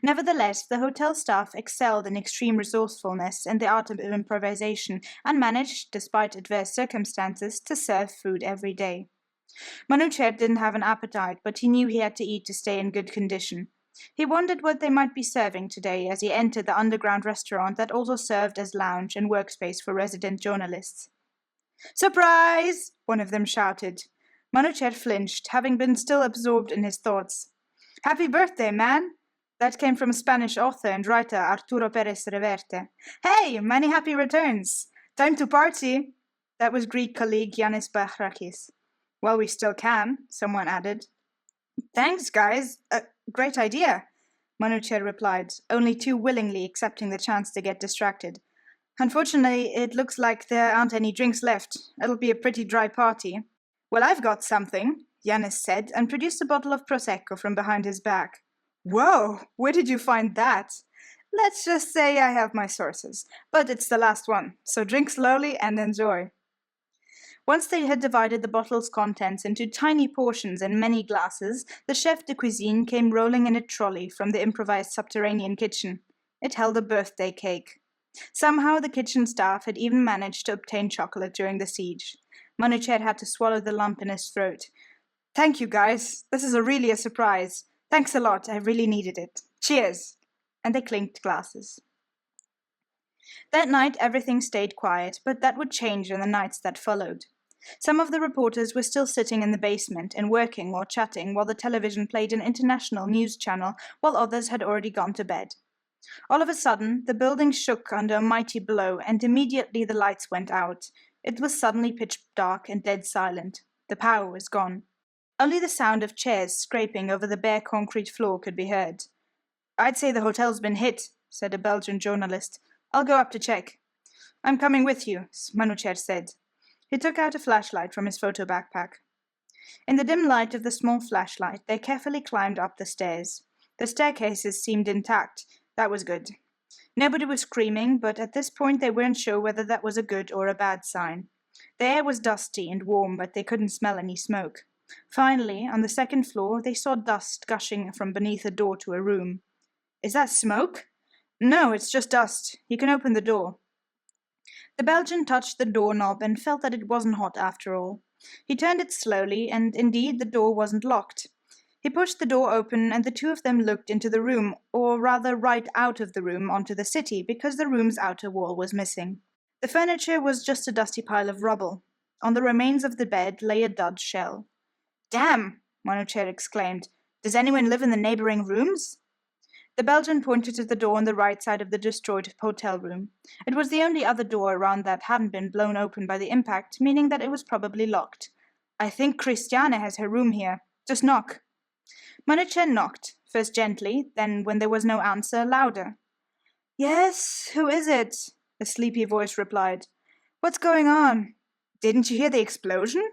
Nevertheless, the hotel staff excelled in extreme resourcefulness and the art of improvisation, and managed, despite adverse circumstances, to serve food every day. Manoocher didn't have an appetite, but he knew he had to eat to stay in good condition. He wondered what they might be serving today as he entered the underground restaurant that also served as lounge and workspace for resident journalists. "Surprise!" one of them shouted. Manoocher flinched, having been still absorbed in his thoughts. "Happy birthday, man!" That came from Spanish author and writer Arturo Pérez Reverte. "Hey, many happy returns! Time to party!" That was Greek colleague Yanis Bachrakis. "Well, we still can," someone added. "Thanks, guys. Great idea," Manoocher replied, only too willingly accepting the chance to get distracted. "Unfortunately, it looks like there aren't any drinks left. It'll be a pretty dry party." "Well, I've got something," Yanis said, and produced a bottle of Prosecco from behind his back. "Whoa, where did you find that?" "Let's just say I have my sources, but it's the last one, so drink slowly and enjoy." Once they had divided the bottle's contents into tiny portions in many glasses, the chef de cuisine came rolling in a trolley from the improvised subterranean kitchen. It held a birthday cake. Somehow the kitchen staff had even managed to obtain chocolate during the siege. Manoocher had to swallow the lump in his throat. "Thank you, guys. This is really a surprise. Thanks a lot. I really needed it. Cheers!" And they clinked glasses. That night everything stayed quiet, but that would change in the nights that followed. Some of the reporters were still sitting in the basement and working or chatting while the television played an international news channel, while others had already gone to bed. All of a sudden, the building shook under a mighty blow, and immediately the lights went out. It was suddenly pitch dark and dead silent. The power was gone. Only the sound of chairs scraping over the bare concrete floor could be heard. "I'd say the hotel's been hit," said a Belgian journalist. "I'll go up to check." "I'm coming with you," Manoocher said. He took out a flashlight from his photo backpack. In the dim light of the small flashlight, they carefully climbed up the stairs. The staircases seemed intact. That was good. Nobody was screaming, but at this point they weren't sure whether that was a good or a bad sign. The air was dusty and warm, but they couldn't smell any smoke. Finally, on the second floor, they saw dust gushing from beneath a door to a room. "Is that smoke?" "No, it's just dust. You can open the door." The Belgian touched the doorknob and felt that it wasn't hot after all. He turned it slowly, and indeed the door wasn't locked. He pushed the door open, and the two of them looked into the room, or rather right out of the room onto the city, because the room's outer wall was missing. The furniture was just a dusty pile of rubble. On the remains of the bed lay a dud shell. "Damn!" Manoocher exclaimed. "Does anyone live in the neighboring rooms?" The Belgian pointed to the door on the right side of the destroyed hotel room. It was the only other door around that hadn't been blown open by the impact, meaning that it was probably locked. "I think Christiane has her room here. Just knock." Manoocher knocked, first gently, then, when there was no answer, louder. "Yes, who is it?" a sleepy voice replied. "What's going on? Didn't you hear the explosion?"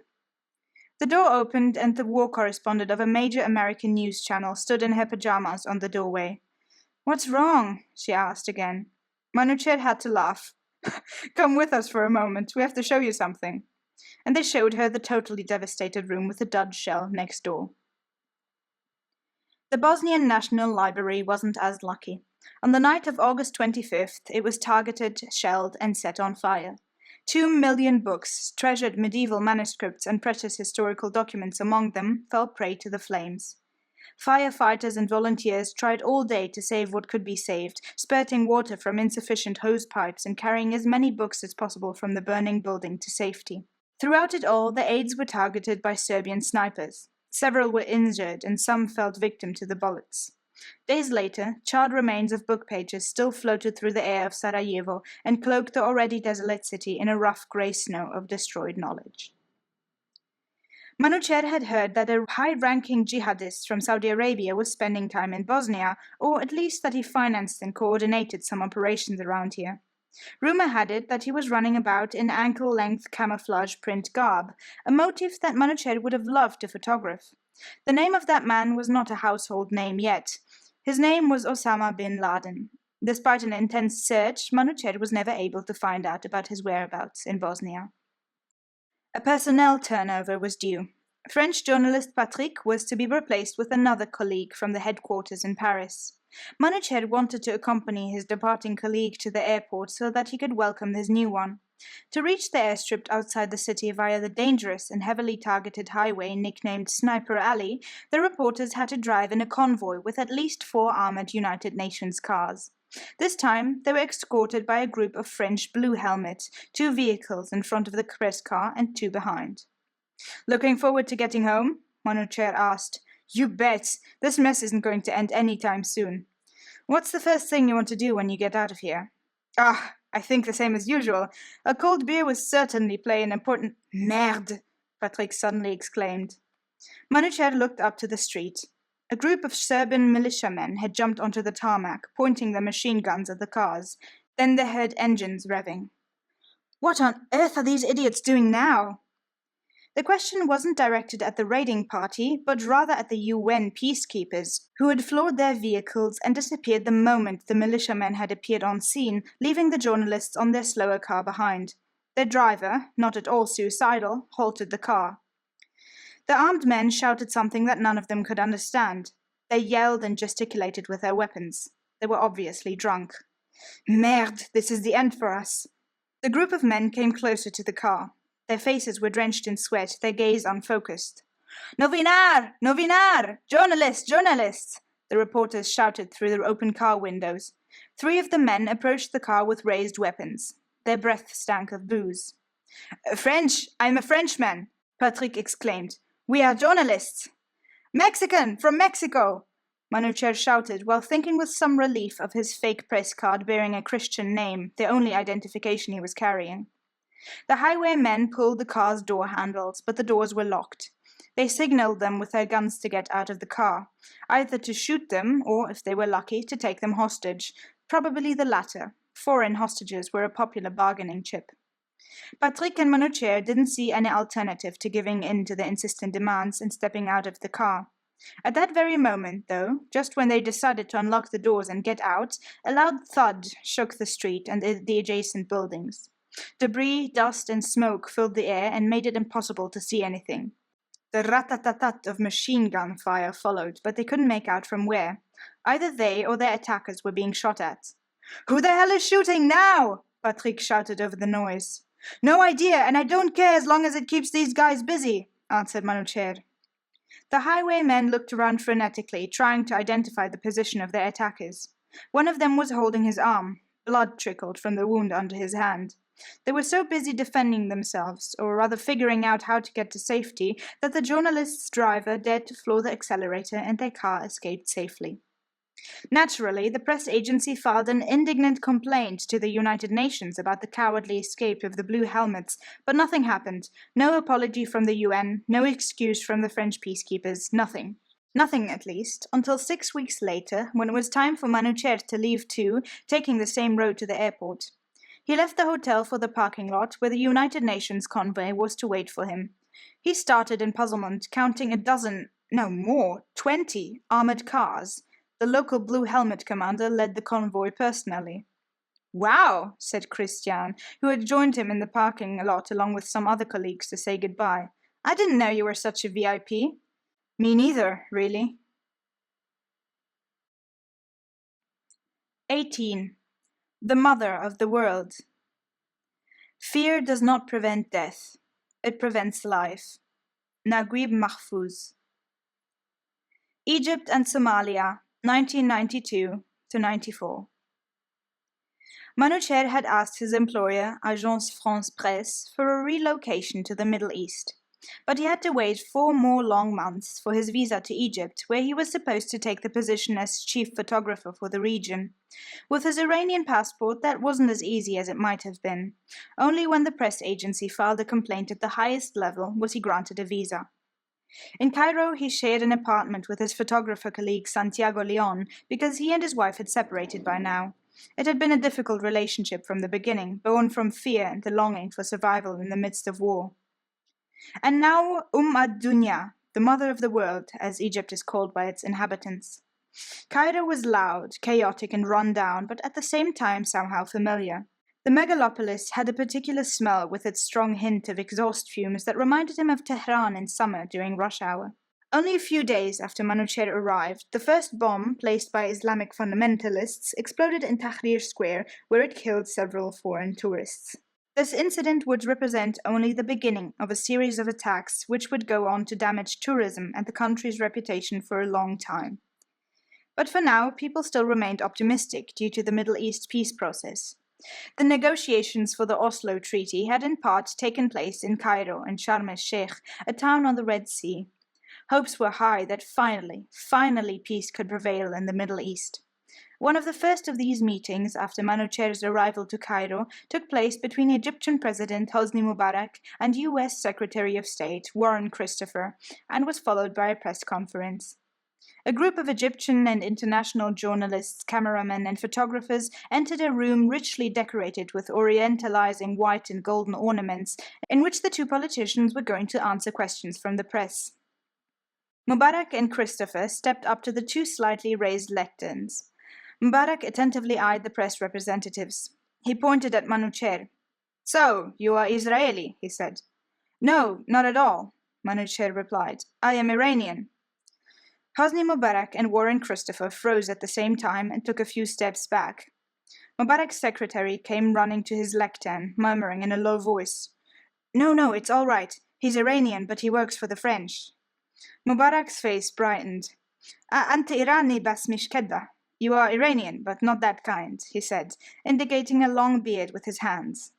The door opened, and the war correspondent of a major American news channel stood in her pajamas on the doorway. "What's wrong?" she asked again. Manoocher had to laugh. "Come with us for a moment. We have to show you something." And they showed her the totally devastated room with the dud shell next door. The Bosnian National Library wasn't as lucky. On the night of August 25th, it was targeted, shelled, and set on fire. 2 million books, treasured medieval manuscripts and precious historical documents among them, fell prey to the flames. Firefighters and volunteers tried all day to save what could be saved, spurting water from insufficient hose pipes and carrying as many books as possible from the burning building to safety. Throughout it all, the aides were targeted by Serbian snipers. Several were injured and some fell victim to the bullets. Days later, charred remains of book pages still floated through the air of Sarajevo and cloaked the already desolate city in a rough grey snow of destroyed knowledge. Manoocher had heard that a high-ranking jihadist from Saudi Arabia was spending time in Bosnia, or at least that he financed and coordinated some operations around here. Rumor had it that he was running about in ankle-length camouflage print garb, a motif that Manoocher would have loved to photograph. The name of that man was not a household name yet. His name was Osama bin Laden. Despite an intense search, Manoocher was never able to find out about his whereabouts in Bosnia. A personnel turnover was due. French journalist Patrick was to be replaced with another colleague from the headquarters in Paris. Manoocher wanted to accompany his departing colleague to the airport so that he could welcome his new one. To reach the airstrip outside the city via the dangerous and heavily targeted highway nicknamed Sniper Alley, the reporters had to drive in a convoy with at least 4 armored United Nations cars. This time, they were escorted by a group of French blue helmets, 2 vehicles in front of the press car and 2 behind. "Looking forward to getting home?" Manoocher asked. "You bet! This mess isn't going to end any time soon. What's the first thing you want to do when you get out of here?" "Ah, I think the same as usual. A cold beer will certainly play an important—" "Merde!" Patrick suddenly exclaimed. Manoocher looked up to the street. A group of Serbian militiamen had jumped onto the tarmac, pointing their machine guns at the cars. Then they heard engines revving. "What on earth are these idiots doing now?" The question wasn't directed at the raiding party, but rather at the UN peacekeepers, who had floored their vehicles and disappeared the moment the militiamen had appeared on scene, leaving the journalists on their slower car behind. Their driver, not at all suicidal, halted the car. The armed men shouted something that none of them could understand. They yelled and gesticulated with their weapons. They were obviously drunk. "Merde, this is the end for us." The group of men came closer to the car. Their faces were drenched in sweat, their gaze unfocused. "Novinar! Novinar! Journalists! Journalists!" the reporters shouted through the open car windows. 3 of the men approached the car with raised weapons. Their breath stank of booze. "French! I'm a Frenchman!" Patrick exclaimed. "We are journalists!" "Mexican! From Mexico!" Manoocher shouted, while thinking with some relief of his fake press card bearing a Christian name, the only identification he was carrying. The highwaymen pulled the car's door handles, but the doors were locked. They signaled them with their guns to get out of the car, either to shoot them or, if they were lucky, to take them hostage. Probably the latter. Foreign hostages were a popular bargaining chip. Patrick and Manoocher didn't see any alternative to giving in to the insistent demands and stepping out of the car. At that very moment, though, just when they decided to unlock the doors and get out, a loud thud shook the street and the adjacent buildings. Debris, dust, and smoke filled the air and made it impossible to see anything. The rat-tat-tat of machine gun fire followed, but they couldn't make out from where. Either they or their attackers were being shot at. "Who the hell is shooting now?" Patrick shouted over the noise. "No idea, and I don't care as long as it keeps these guys busy," answered Manoocher. The highwaymen looked around frenetically, trying to identify the position of their attackers. One of them was holding his arm. Blood trickled from the wound under his hand. They were so busy defending themselves, or rather figuring out how to get to safety, that the journalist's driver dared to floor the accelerator and their car escaped safely. Naturally, the press agency filed an indignant complaint to the United Nations about the cowardly escape of the blue helmets, but nothing happened. No apology from the UN, no excuse from the French peacekeepers, nothing. Nothing, at least, until 6 weeks later, when it was time for Manoocher to leave too, taking the same road to the airport. He left the hotel for the parking lot where the United Nations convoy was to wait for him. He started in puzzlement, counting 20 armored cars. The local blue helmet commander led the convoy personally. "Wow," said Christian, who had joined him in the parking lot along with some other colleagues to say goodbye. "I didn't know you were such a VIP." "Me neither, really." 18. The Mother of the World. Fear does not prevent death. It prevents life. Naguib Mahfouz. Egypt and Somalia, 1992-94. Manoocher had asked his employer, Agence France Presse, for a relocation to the Middle East. But he had to wait 4 more long months for his visa to Egypt, where he was supposed to take the position as chief photographer for the region. With his Iranian passport, that wasn't as easy as it might have been. Only when the press agency filed a complaint at the highest level was he granted a visa. In Cairo, he shared an apartment with his photographer colleague Santiago Leon because he and his wife had separated by now. It had been a difficult relationship from the beginning, born from fear and the longing for survival in the midst of war. And now ad-Dunya, the mother of the world, as Egypt is called by its inhabitants. Cairo was loud, chaotic, and run down, but at the same time somehow familiar. The megalopolis had a particular smell with its strong hint of exhaust fumes that reminded him of Tehran in summer during rush hour. Only a few days after Manoocher arrived, the first bomb, placed by Islamic fundamentalists, exploded in Tahrir Square, where it killed several foreign tourists. This incident would represent only the beginning of a series of attacks which would go on to damage tourism and the country's reputation for a long time. But for now, people still remained optimistic due to the Middle East peace process. The negotiations for the Oslo Treaty had in part taken place in Cairo and Sharm el-Sheikh, a town on the Red Sea. Hopes were high that finally peace could prevail in the Middle East. One of the first of these meetings after Manoocher's arrival to Cairo took place between Egyptian President Hosni Mubarak and U.S. Secretary of State Warren Christopher, and was followed by a press conference. A group of Egyptian and international journalists, cameramen, and photographers entered a room richly decorated with orientalizing white and golden ornaments, in which the two politicians were going to answer questions from the press. Mubarak and Christopher stepped up to the 2 slightly raised lecterns. Mubarak attentively eyed the press representatives. He pointed at Manoocher. "So, you are Israeli," he said. "No, not at all," Manoocher replied. "I am Iranian." Hosni Mubarak and Warren Christopher froze at the same time and took a few steps back. Mubarak's secretary came running to his lectern, murmuring in a low voice, No, it's all right. He's Iranian, but he works for the French." Mubarak's face brightened. "Anta Irani bas mish kedda. You are Iranian, but not that kind," he said, indicating a long beard with his hands.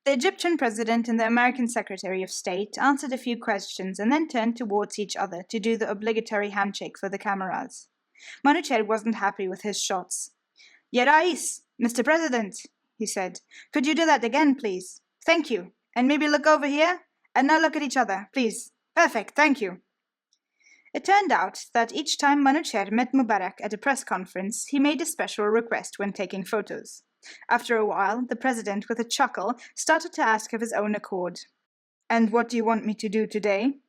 The Egyptian president and the American Secretary of State answered a few questions and then turned towards each other to do the obligatory handshake for the cameras. Manoocher wasn't happy with his shots. "Ya Rais, Mr. President," he said. "Could you do that again, please? Thank you. And maybe look over here? And now look at each other, please. Perfect, thank you." It turned out that each time Manoocher met Mubarak at a press conference, he made a special request when taking photos. After a while, the president, with a chuckle, started to ask of his own accord, "And what do you want me to do today?"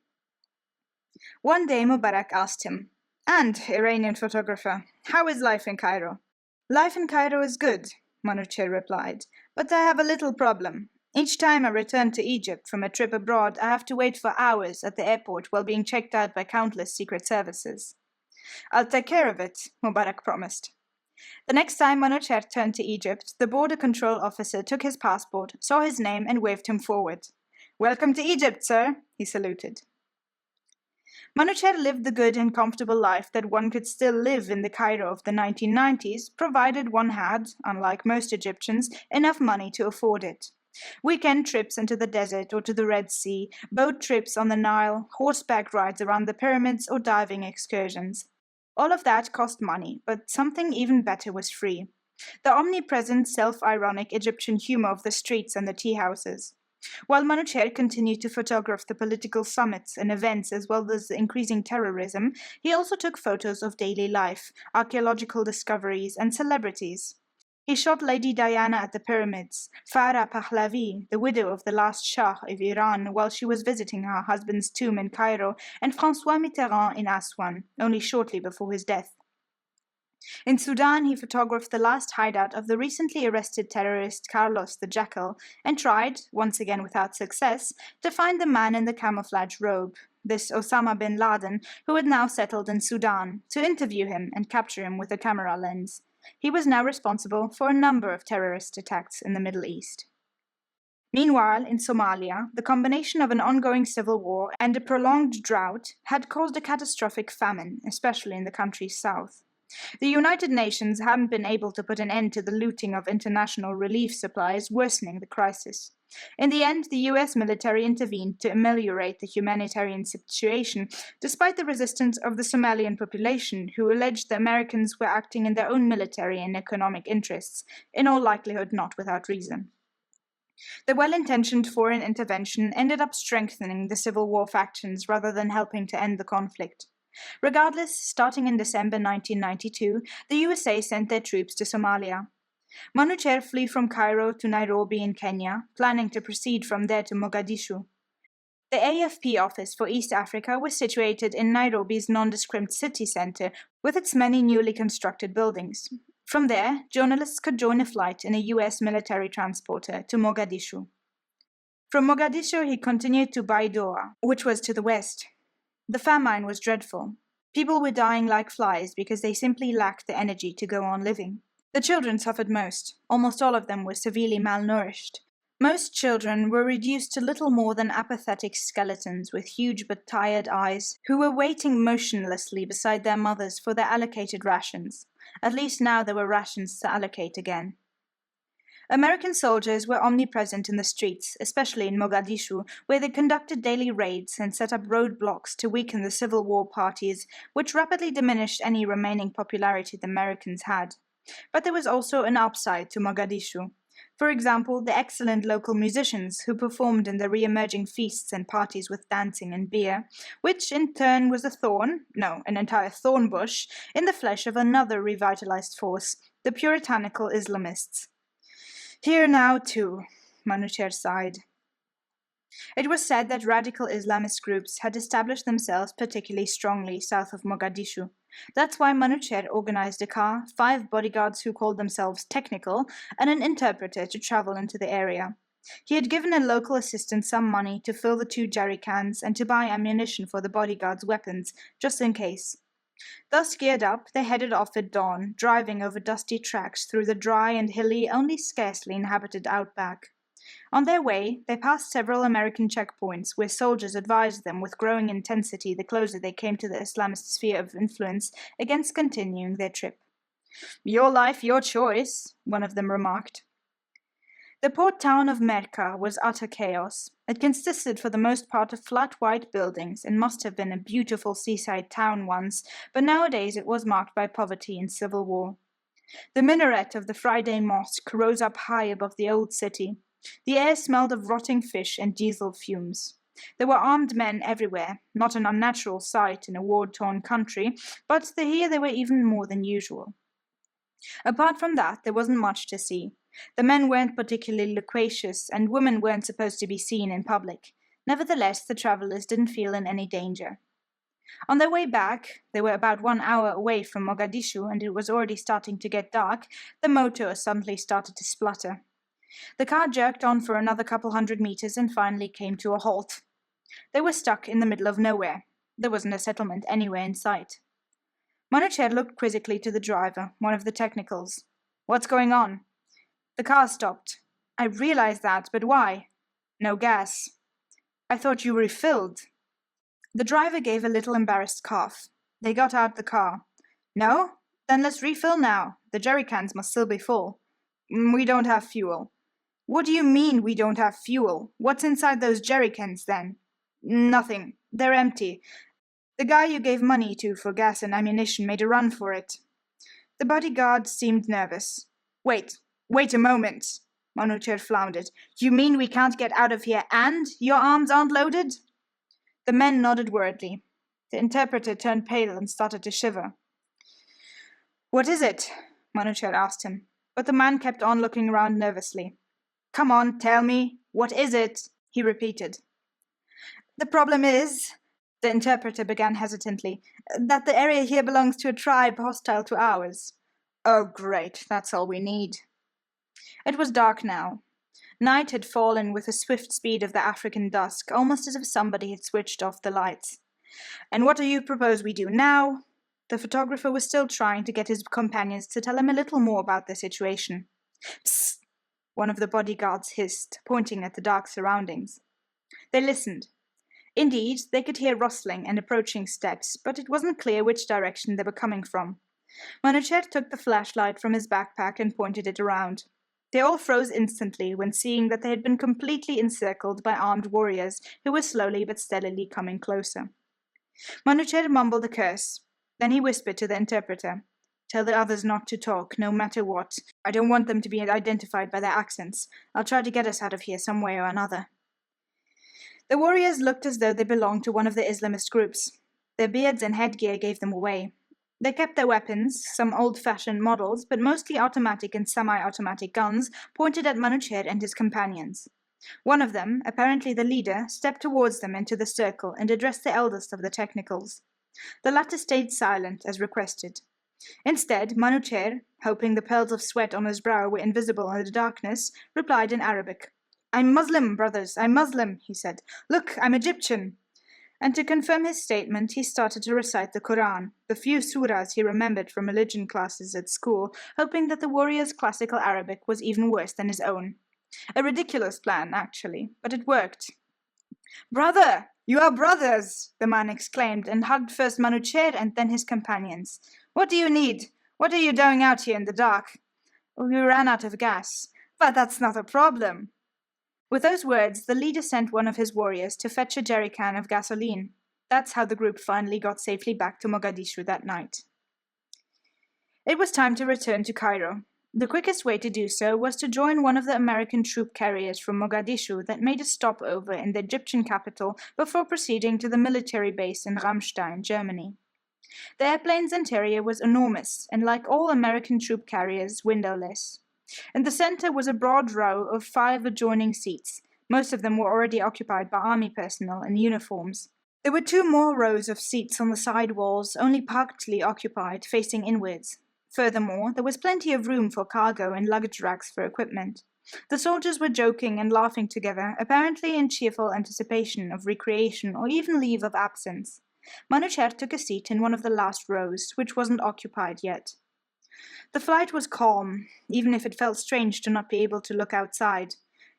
One day Mubarak asked him, "And, Iranian photographer, how is life in Cairo?" "Life in Cairo is good," Manoocher replied, "but I have a little problem. Each time I return to Egypt from a trip abroad, I have to wait for hours at the airport while being checked out by countless secret services." "I'll take care of it," Mubarak promised. The next time Manoocher turned to Egypt, the border control officer took his passport, saw his name, and waved him forward. "Welcome to Egypt, sir," he saluted. Manoocher lived the good and comfortable life that one could still live in the Cairo of the 1990s, provided one had, unlike most Egyptians, enough money to afford it. Weekend trips into the desert or to the Red Sea, boat trips on the Nile, horseback rides around the pyramids, or diving excursions. All of that cost money, but something even better was free. The omnipresent, self-ironic Egyptian humor of the streets and the tea houses. While Manoocher continued to photograph the political summits and events as well as the increasing terrorism, he also took photos of daily life, archaeological discoveries, and celebrities. He shot Lady Diana at the pyramids, Farah Pahlavi, the widow of the last Shah of Iran, while she was visiting her husband's tomb in Cairo, and François Mitterrand in Aswan, only shortly before his death. In Sudan, he photographed the last hideout of the recently arrested terrorist Carlos the Jackal, and tried, once again without success, to find the man in the camouflage robe, this Osama bin Laden, who had now settled in Sudan, to interview him and capture him with a camera lens. He was now responsible for a number of terrorist attacks in the Middle East. Meanwhile, in Somalia, the combination of an ongoing civil war and a prolonged drought had caused a catastrophic famine, especially in the country's south. The United Nations hadn't been able to put an end to the looting of international relief supplies, worsening the crisis. In the end, the US military intervened to ameliorate the humanitarian situation, despite the resistance of the Somalian population, who alleged the Americans were acting in their own military and economic interests, in all likelihood not without reason. The well-intentioned foreign intervention ended up strengthening the civil war factions rather than helping to end the conflict. Regardless, starting in December 1992, the USA sent their troops to Somalia. Manoocher flew from Cairo to Nairobi in Kenya, planning to proceed from there to Mogadishu. The AFP office for East Africa was situated in Nairobi's nondescript city centre, with its many newly constructed buildings. From there, journalists could join a flight in a US military transporter to Mogadishu. From Mogadishu, he continued to Baidoa, which was to the west. The famine was dreadful. People were dying like flies because they simply lacked the energy to go on living. The children suffered most. Almost all of them were severely malnourished. Most children were reduced to little more than apathetic skeletons with huge but tired eyes, who were waiting motionlessly beside their mothers for their allocated rations. At least now there were rations to allocate again. American soldiers were omnipresent in the streets, especially in Mogadishu, where they conducted daily raids and set up roadblocks to weaken the civil war parties, which rapidly diminished any remaining popularity the Americans had. But there was also an upside to Mogadishu. For example, the excellent local musicians who performed in the re-emerging feasts and parties with dancing and beer, which in turn was an entire thorn bush, in the flesh of another revitalized force, the puritanical Islamists. Here now, too, Manoocher sighed. It was said that radical Islamist groups had established themselves particularly strongly south of Mogadishu. That's why Manoocher organized a car, 5 bodyguards who called themselves technical, and an interpreter to travel into the area. He had given a local assistant some money to fill the 2 jerry cans and to buy ammunition for the bodyguards' weapons, just in case. Thus geared up, they headed off at dawn, driving over dusty tracks through the dry and hilly, only scarcely inhabited outback. On their way, they passed several American checkpoints where soldiers advised them with growing intensity the closer they came to the Islamist sphere of influence against continuing their trip. "Your life, your choice," one of them remarked. The port town of Merka was utter chaos. It consisted for the most part of flat white buildings and must have been a beautiful seaside town once, but nowadays it was marked by poverty and civil war. The minaret of the Friday mosque rose up high above the old city. The air smelled of rotting fish and diesel fumes. There were armed men everywhere, not an unnatural sight in a war-torn country, but here they were even more than usual. Apart from that, there wasn't much to see. The men weren't particularly loquacious, and women weren't supposed to be seen in public. Nevertheless, the travelers didn't feel in any danger. On their way back, they were about 1 hour away from Mogadishu, and it was already starting to get dark, the motor suddenly started to splutter. The car jerked on for another couple hundred meters and finally came to a halt. They were stuck in the middle of nowhere. There wasn't a settlement anywhere in sight. Manoocher looked quizzically to the driver, one of the technicals. "What's going on?" "The car stopped." "I realize that, but why?" "No gas." "I thought you refilled." The driver gave a little embarrassed cough. They got out the car. "No? Then let's refill now. The jerry cans must still be full." "We don't have fuel." "What do you mean we don't have fuel? What's inside those jerry cans then?" "Nothing. They're empty. The guy you gave money to for gas and ammunition made a run for it." The bodyguard seemed nervous. Wait a moment," Manoocher floundered. "You mean we can't get out of here and your arms aren't loaded?" The men nodded worriedly. The interpreter turned pale and started to shiver. "What is it?" Manoocher asked him, but the man kept on looking around nervously. "Come on, tell me. What is it?" he repeated. "The problem is," the interpreter began hesitantly, "that the area here belongs to a tribe hostile to ours." "Oh, great. That's all we need." It was dark now. Night had fallen with the swift speed of the African dusk, almost as if somebody had switched off the lights. "And what do you propose we do now?" The photographer was still trying to get his companions to tell him a little more about the situation. "Psst!" one of the bodyguards hissed, pointing at the dark surroundings. They listened. Indeed, they could hear rustling and approaching steps, but it wasn't clear which direction they were coming from. Manoocher took the flashlight from his backpack and pointed it around. They all froze instantly when seeing that they had been completely encircled by armed warriors who were slowly but steadily coming closer. Manoocher mumbled a curse. Then he whispered to the interpreter, "Tell the others not to talk, no matter what. I don't want them to be identified by their accents. I'll try to get us out of here some way or another." The warriors looked as though they belonged to one of the Islamist groups. Their beards and headgear gave them away. They kept their weapons, some old-fashioned models, but mostly automatic and semi-automatic guns, pointed at Manoocher and his companions. One of them, apparently the leader, stepped towards them into the circle and addressed the eldest of the technicals. The latter stayed silent, as requested. Instead, Manoocher, hoping the pearls of sweat on his brow were invisible in the darkness, replied in Arabic. "I'm Muslim, brothers, I'm Muslim," he said. "Look, I'm Egyptian." And to confirm his statement, he started to recite the Quran, the few surahs he remembered from religion classes at school, hoping that the warrior's classical Arabic was even worse than his own. A ridiculous plan, actually, but it worked. "Brother! You are brothers!" the man exclaimed, and hugged first Manoocher and then his companions. "What do you need? What are you doing out here in the dark?" "We ran out of gas." "But that's not a problem." With those words, the leader sent one of his warriors to fetch a jerrycan of gasoline. That's how the group finally got safely back to Mogadishu that night. It was time to return to Cairo. The quickest way to do so was to join one of the American troop carriers from Mogadishu that made a stopover in the Egyptian capital before proceeding to the military base in Ramstein, Germany. The airplane's interior was enormous, and like all American troop carriers, windowless. In the center was a broad row of 5 adjoining seats. Most of them were already occupied by army personnel in uniforms. There were 2 more rows of seats on the side walls, only partly occupied, facing inwards. Furthermore, there was plenty of room for cargo and luggage racks for equipment. The soldiers were joking and laughing together, apparently in cheerful anticipation of recreation or even leave of absence. Manoocher took a seat in one of the last rows, which wasn't occupied yet. The flight was calm, even if it felt strange to not be able to look outside.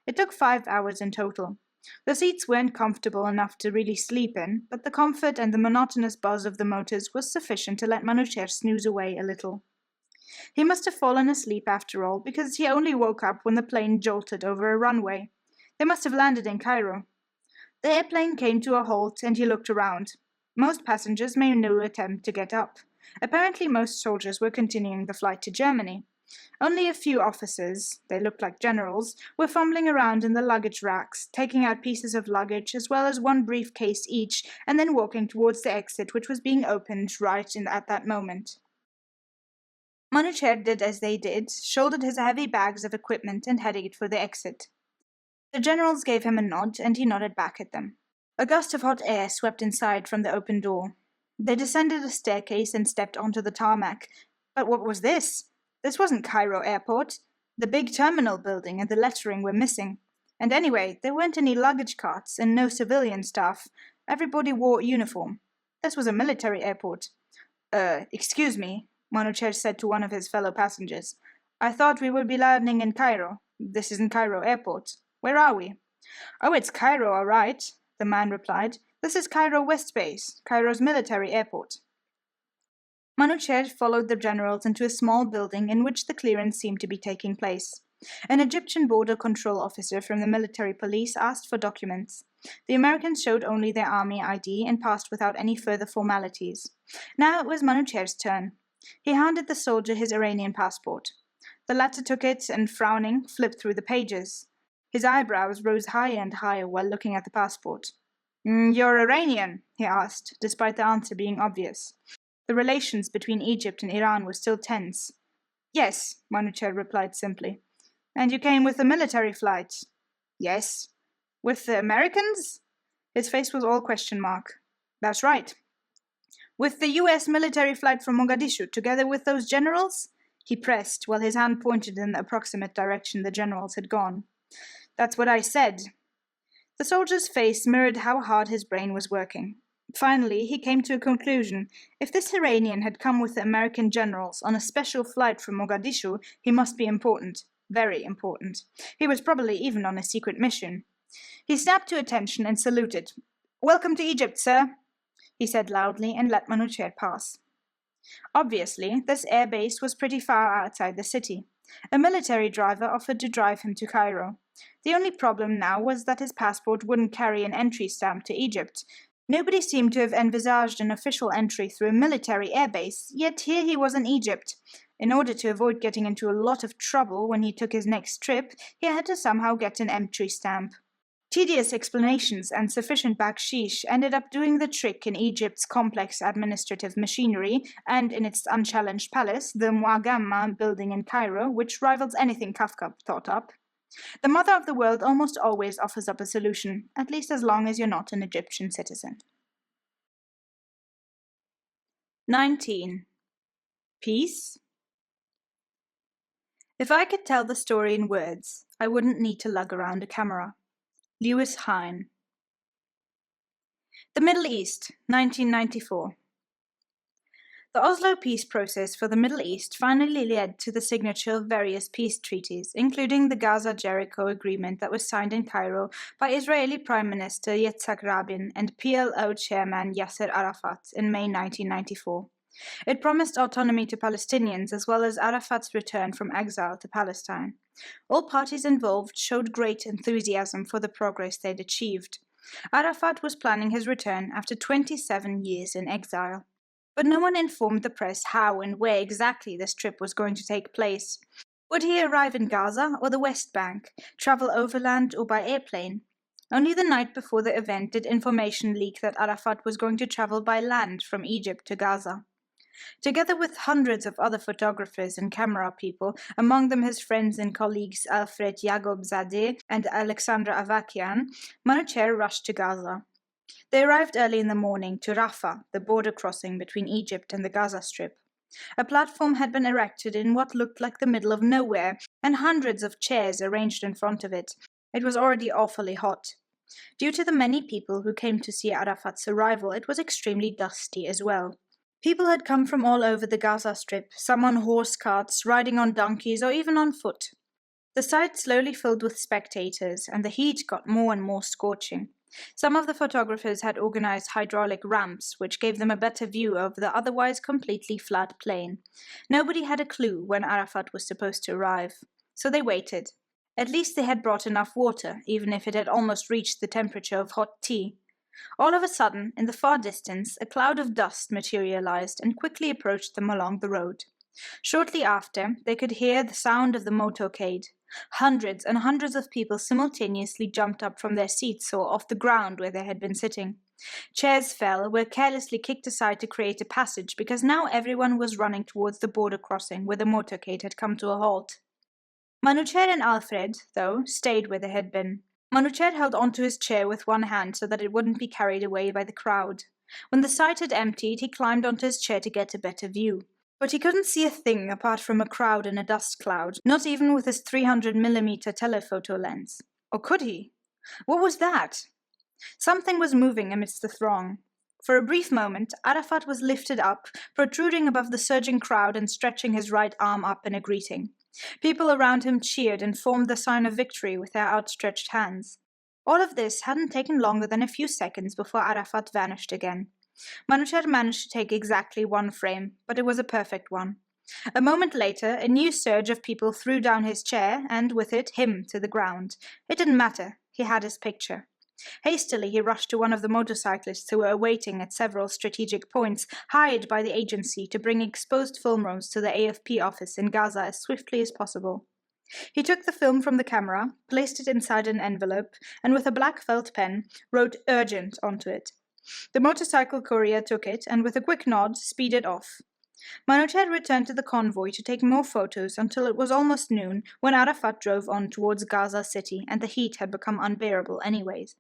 It took 5 hours in total. The seats weren't comfortable enough to really sleep in, but the comfort and the monotonous buzz of the motors was sufficient to let Manoocher snooze away a little. He must have fallen asleep after all, because he only woke up when the plane jolted over a runway. They must have landed in Cairo. The airplane came to a halt, and he looked around. Most passengers made no attempt to get up. Apparently most soldiers were continuing the flight to Germany. Only a few officers, they looked like generals, were fumbling around in the luggage racks, taking out pieces of luggage as well as 1 briefcase each, and then walking towards the exit, which was being opened at that moment. Manoocher did as they did, shouldered his heavy bags of equipment and headed for the exit. The generals gave him a nod, and he nodded back at them. A gust of hot air swept inside from the open door. They descended a staircase and stepped onto the tarmac. But what was this? This wasn't Cairo Airport. The big terminal building and the lettering were missing. And anyway, there weren't any luggage carts and no civilian staff. Everybody wore uniform. This was a military airport. Excuse me, Manoocher said to one of his fellow passengers. I thought we would be landing in Cairo. This isn't Cairo Airport. Where are we? Oh, it's Cairo, all right, the man replied. This is Cairo West Base, Cairo's military airport. Manoocher followed the generals into a small building in which the clearance seemed to be taking place. An Egyptian border control officer from the military police asked for documents. The Americans showed only their army ID and passed without any further formalities. Now it was Manoocher's turn. He handed the soldier his Iranian passport. The latter took it and, frowning, flipped through the pages. His eyebrows rose higher and higher while looking at the passport. You're Iranian? He asked, despite the answer being obvious. The relations between Egypt and Iran were still tense. Yes, Manoocher replied simply. And you came with a military flight? Yes. With the Americans? His face was all question mark. That's right. With the U.S. military flight from Mogadishu, together with those generals? He pressed, while his hand pointed in the approximate direction the generals had gone. That's what I said. The soldier's face mirrored how hard his brain was working. Finally, he came to a conclusion. If this Iranian had come with the American generals on a special flight from Mogadishu, he must be important. Very important. He was probably even on a secret mission. He snapped to attention and saluted. "Welcome to Egypt, sir," he said loudly and let Manoocher pass. Obviously, this air base was pretty far outside the city. A military driver offered to drive him to Cairo. The only problem now was that his passport wouldn't carry an entry stamp to Egypt. Nobody seemed to have envisaged an official entry through a military airbase, yet here he was in Egypt. In order to avoid getting into a lot of trouble when he took his next trip, he had to somehow get an entry stamp. Tedious explanations and sufficient baksheesh ended up doing the trick in Egypt's complex administrative machinery and in its unchallenged palace, the Muagamma building in Cairo, which rivals anything Kafka thought up. The mother of the world almost always offers up a solution, at least as long as you're not an Egyptian citizen. 19. Peace? If I could tell the story in words, I wouldn't need to lug around a camera. Lewis Hine. The Middle East, 1994. The Oslo peace process for the Middle East finally led to the signature of various peace treaties, including the Gaza-Jericho Agreement that was signed in Cairo by Israeli Prime Minister Yitzhak Rabin and PLO chairman Yasser Arafat in May 1994. It promised autonomy to Palestinians as well as Arafat's return from exile to Palestine. All parties involved showed great enthusiasm for the progress they'd achieved. Arafat was planning his return after 27 years in exile. But no one informed the press how and where exactly this trip was going to take place. Would he arrive in Gaza or the West Bank, travel overland or by airplane? Only the night before the event did information leak that Arafat was going to travel by land from Egypt to Gaza. Together with hundreds of other photographers and camera people, among them his friends and colleagues Alfred Yagobzadeh and Alexandra Avakian, Manoocher rushed to Gaza. They arrived early in the morning to Rafah, the border crossing between Egypt and the Gaza Strip. A platform had been erected in what looked like the middle of nowhere, and hundreds of chairs arranged in front of it. It was already awfully hot. Due to the many people who came to see Arafat's arrival, it was extremely dusty as well. People had come from all over the Gaza Strip, some on horse carts, riding on donkeys, or even on foot. The site slowly filled with spectators, and the heat got more and more scorching. Some of the photographers had organized hydraulic ramps, which gave them a better view of the otherwise completely flat plain. Nobody had a clue when Arafat was supposed to arrive, so they waited. At least they had brought enough water, even if it had almost reached the temperature of hot tea. All of a sudden, in the far distance, a cloud of dust materialized and quickly approached them along the road. Shortly after, they could hear the sound of the motorcade. Hundreds and hundreds of people simultaneously jumped up from their seats or off the ground where they had been sitting. Chairs fell, were carelessly kicked aside to create a passage because now everyone was running towards the border crossing where the motorcade had come to a halt. Manoocher and Alfred, though, stayed where they had been. Manoocher held onto his chair with one hand so that it wouldn't be carried away by the crowd. When the site had emptied, he climbed onto his chair to get a better view. But he couldn't see a thing apart from a crowd and a dust cloud, not even with his 300mm telephoto lens. Or could he? What was that? Something was moving amidst the throng. For a brief moment, Arafat was lifted up, protruding above the surging crowd and stretching his right arm up in a greeting. People around him cheered and formed the sign of victory with their outstretched hands. All of this hadn't taken longer than a few seconds before Arafat vanished again. Manoocher managed to take exactly one frame, but it was a perfect one. A moment later, a new surge of people threw down his chair, and with it, him to the ground. It didn't matter. He had his picture. Hastily, he rushed to one of the motorcyclists who were awaiting at several strategic points, hired by the agency to bring exposed film rolls to the AFP office in Gaza as swiftly as possible. He took the film from the camera, placed it inside an envelope, and with a black felt pen, wrote "Urgent" onto it. The motorcycle courier took it, and with a quick nod, speeded off. Manoocher returned to the convoy to take more photos until it was almost noon, when Arafat drove on towards Gaza City, and the heat had become unbearable anyways.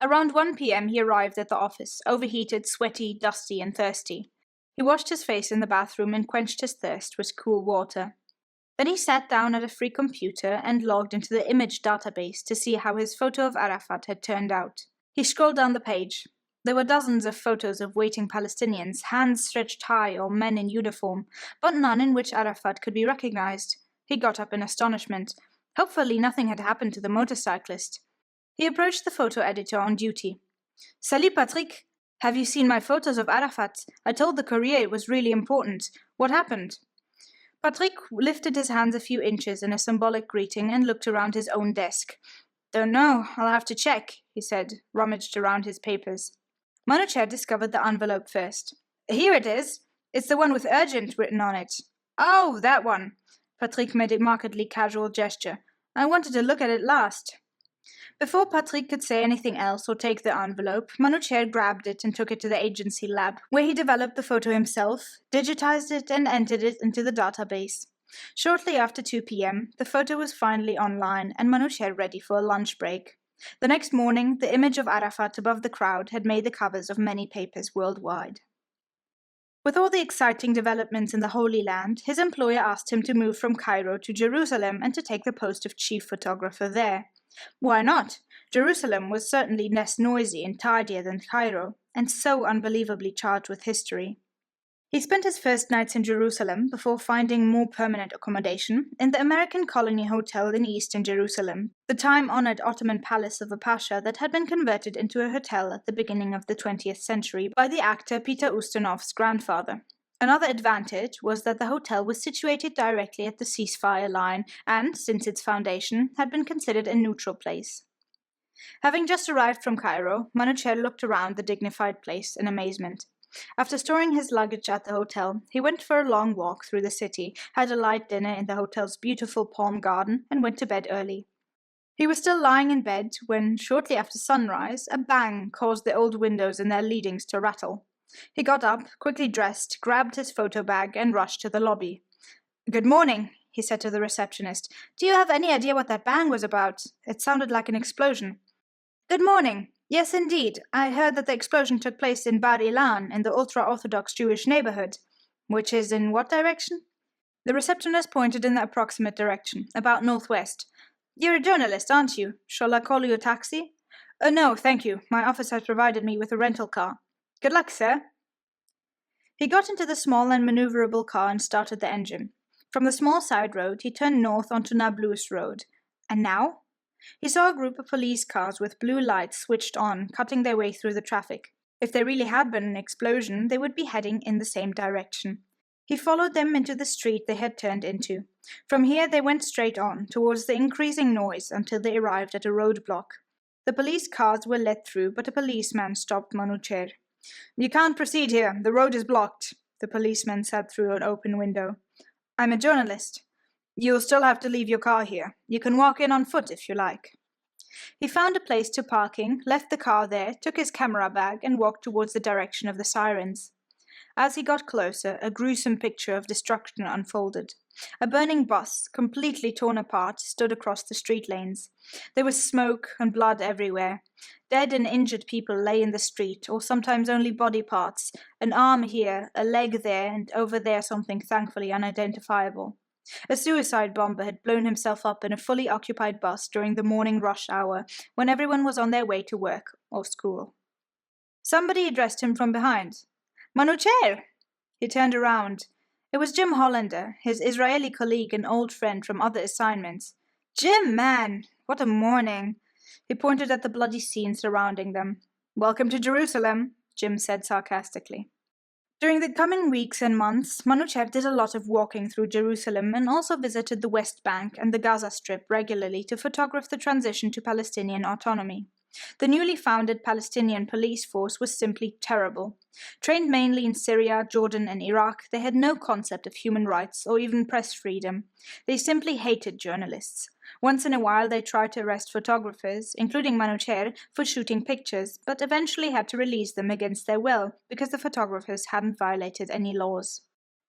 Around 1 p.m. he arrived at the office, overheated, sweaty, dusty, and thirsty. He washed his face in the bathroom and quenched his thirst with cool water. Then he sat down at a free computer and logged into the image database to see how his photo of Arafat had turned out. He scrolled down the page. There were dozens of photos of waiting Palestinians, hands stretched high or men in uniform, but none in which Arafat could be recognized. He got up in astonishment. Hopefully nothing had happened to the motorcyclist. He approached the photo editor on duty. Salut, Patrick. Have you seen my photos of Arafat? I told the courier it was really important. What happened? Patrick lifted his hands a few inches in a symbolic greeting and looked around his own desk. Don't know. I'll have to check, he said, rummaged around his papers. Manoocher discovered the envelope first. Here it is. It's the one with urgent written on it. Oh, that one. Patrick made a markedly casual gesture. I wanted to look at it last. Before Patrick could say anything else or take the envelope, Manoocher grabbed it and took it to the agency lab, where he developed the photo himself, digitized it, and entered it into the database. Shortly after 2 p.m., the photo was finally online and Manoocher ready for a lunch break. The next morning, the image of Arafat above the crowd had made the covers of many papers worldwide. With all the exciting developments in the Holy Land, his employer asked him to move from Cairo to Jerusalem and to take the post of chief photographer there. Why not? Jerusalem was certainly less noisy and tidier than Cairo, and so unbelievably charged with history. He spent his first nights in Jerusalem before finding more permanent accommodation in the American Colony Hotel in eastern Jerusalem, the time-honored Ottoman palace of a pasha that had been converted into a hotel at the beginning of the 20th century by the actor Peter Ustinov's grandfather. Another advantage was that the hotel was situated directly at the ceasefire line and, since its foundation, had been considered a neutral place. Having just arrived from Cairo, Manoocher looked around the dignified place in amazement. After storing his luggage at the hotel, he went for a long walk through the city, had a light dinner in the hotel's beautiful palm garden, and went to bed early. He was still lying in bed when, shortly after sunrise, a bang caused the old windows in their leadings to rattle. He got up, quickly dressed, grabbed his photo bag, and rushed to the lobby. "Good morning," he said to the receptionist. "Do you have any idea what that bang was about? It sounded like an explosion." "Good morning. Yes, indeed. I heard that the explosion took place in Bar Ilan, in the ultra-Orthodox Jewish neighborhood." "Which is in what direction?" The receptionist pointed in the approximate direction, about northwest. "You're a journalist, aren't you? Shall I call you a taxi?" No, thank you. My office has provided me with a rental car." "Good luck, sir." He got into the small and maneuverable car and started the engine. From the small side road, he turned north onto Nablus Road. And now? He saw a group of police cars with blue lights switched on, cutting their way through the traffic. If there really had been an explosion, they would be heading in the same direction. He followed them into the street they had turned into. From here they went straight on, towards the increasing noise, until they arrived at a roadblock. The police cars were let through, but a policeman stopped Manoocher. "You can't proceed here. The road is blocked," the policeman said through an open window. "I'm a journalist." "You'll still have to leave your car here. You can walk in on foot if you like." He found a place to parking, left the car there, took his camera bag, and walked towards the direction of the sirens. As he got closer, a gruesome picture of destruction unfolded. A burning bus, completely torn apart, stood across the street lanes. There was smoke and blood everywhere. Dead and injured people lay in the street, or sometimes only body parts, an arm here, a leg there, and over there something thankfully unidentifiable. A suicide bomber had blown himself up in a fully occupied bus during the morning rush hour, when everyone was on their way to work or school. Somebody addressed him from behind. "Manoocher!" He turned around. It was Jim Hollander, his Israeli colleague and old friend from other assignments. "Jim, man, what a morning!" He pointed at the bloody scene surrounding them. "Welcome to Jerusalem," Jim said sarcastically. During the coming weeks and months, Manoocher did a lot of walking through Jerusalem and also visited the West Bank and the Gaza Strip regularly to photograph the transition to Palestinian autonomy. The newly founded Palestinian police force was simply terrible. Trained mainly in Syria, Jordan, and Iraq, they had no concept of human rights or even press freedom. They simply hated journalists. Once in a while they tried to arrest photographers, including Manoocher, for shooting pictures, but eventually had to release them against their will because the photographers hadn't violated any laws.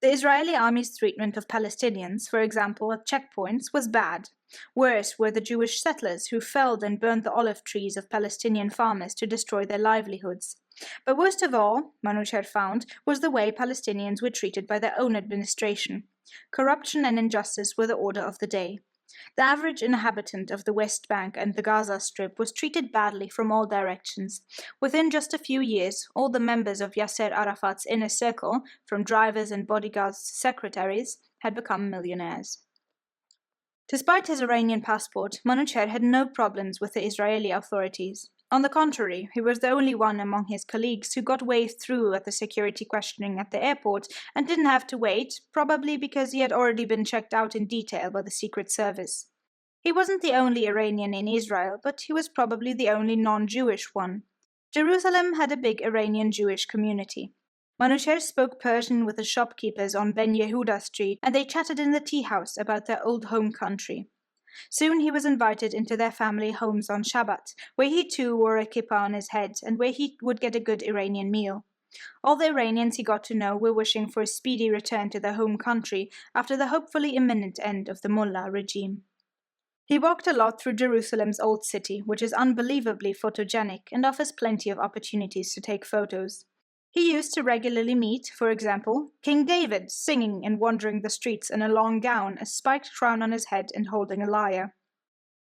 The Israeli army's treatment of Palestinians, for example, at checkpoints, was bad. Worse were the Jewish settlers who felled and burned the olive trees of Palestinian farmers to destroy their livelihoods. But worst of all, Manoocher found, was the way Palestinians were treated by their own administration. Corruption and injustice were the order of the day. The average inhabitant of the West Bank and the Gaza Strip was treated badly from all directions. Within just a few years, all the members of Yasser Arafat's inner circle, from drivers and bodyguards to secretaries, had become millionaires. Despite his Iranian passport, Manoocher had no problems with the Israeli authorities. On the contrary, he was the only one among his colleagues who got waved through at the security questioning at the airport and didn't have to wait, probably because he had already been checked out in detail by the Secret Service. He wasn't the only Iranian in Israel, but he was probably the only non-Jewish one. Jerusalem had a big Iranian Jewish community. Manoocher spoke Persian with the shopkeepers on Ben Yehuda Street, and they chatted in the tea house about their old home country. Soon he was invited into their family homes on Shabbat, where he too wore a kippah on his head and where he would get a good Iranian meal. All the Iranians he got to know were wishing for a speedy return to their home country after the hopefully imminent end of the mullah regime. He walked a lot through Jerusalem's old city, which is unbelievably photogenic and offers plenty of opportunities to take photos. He used to regularly meet, for example, King David singing and wandering the streets in a long gown, a spiked crown on his head and holding a lyre.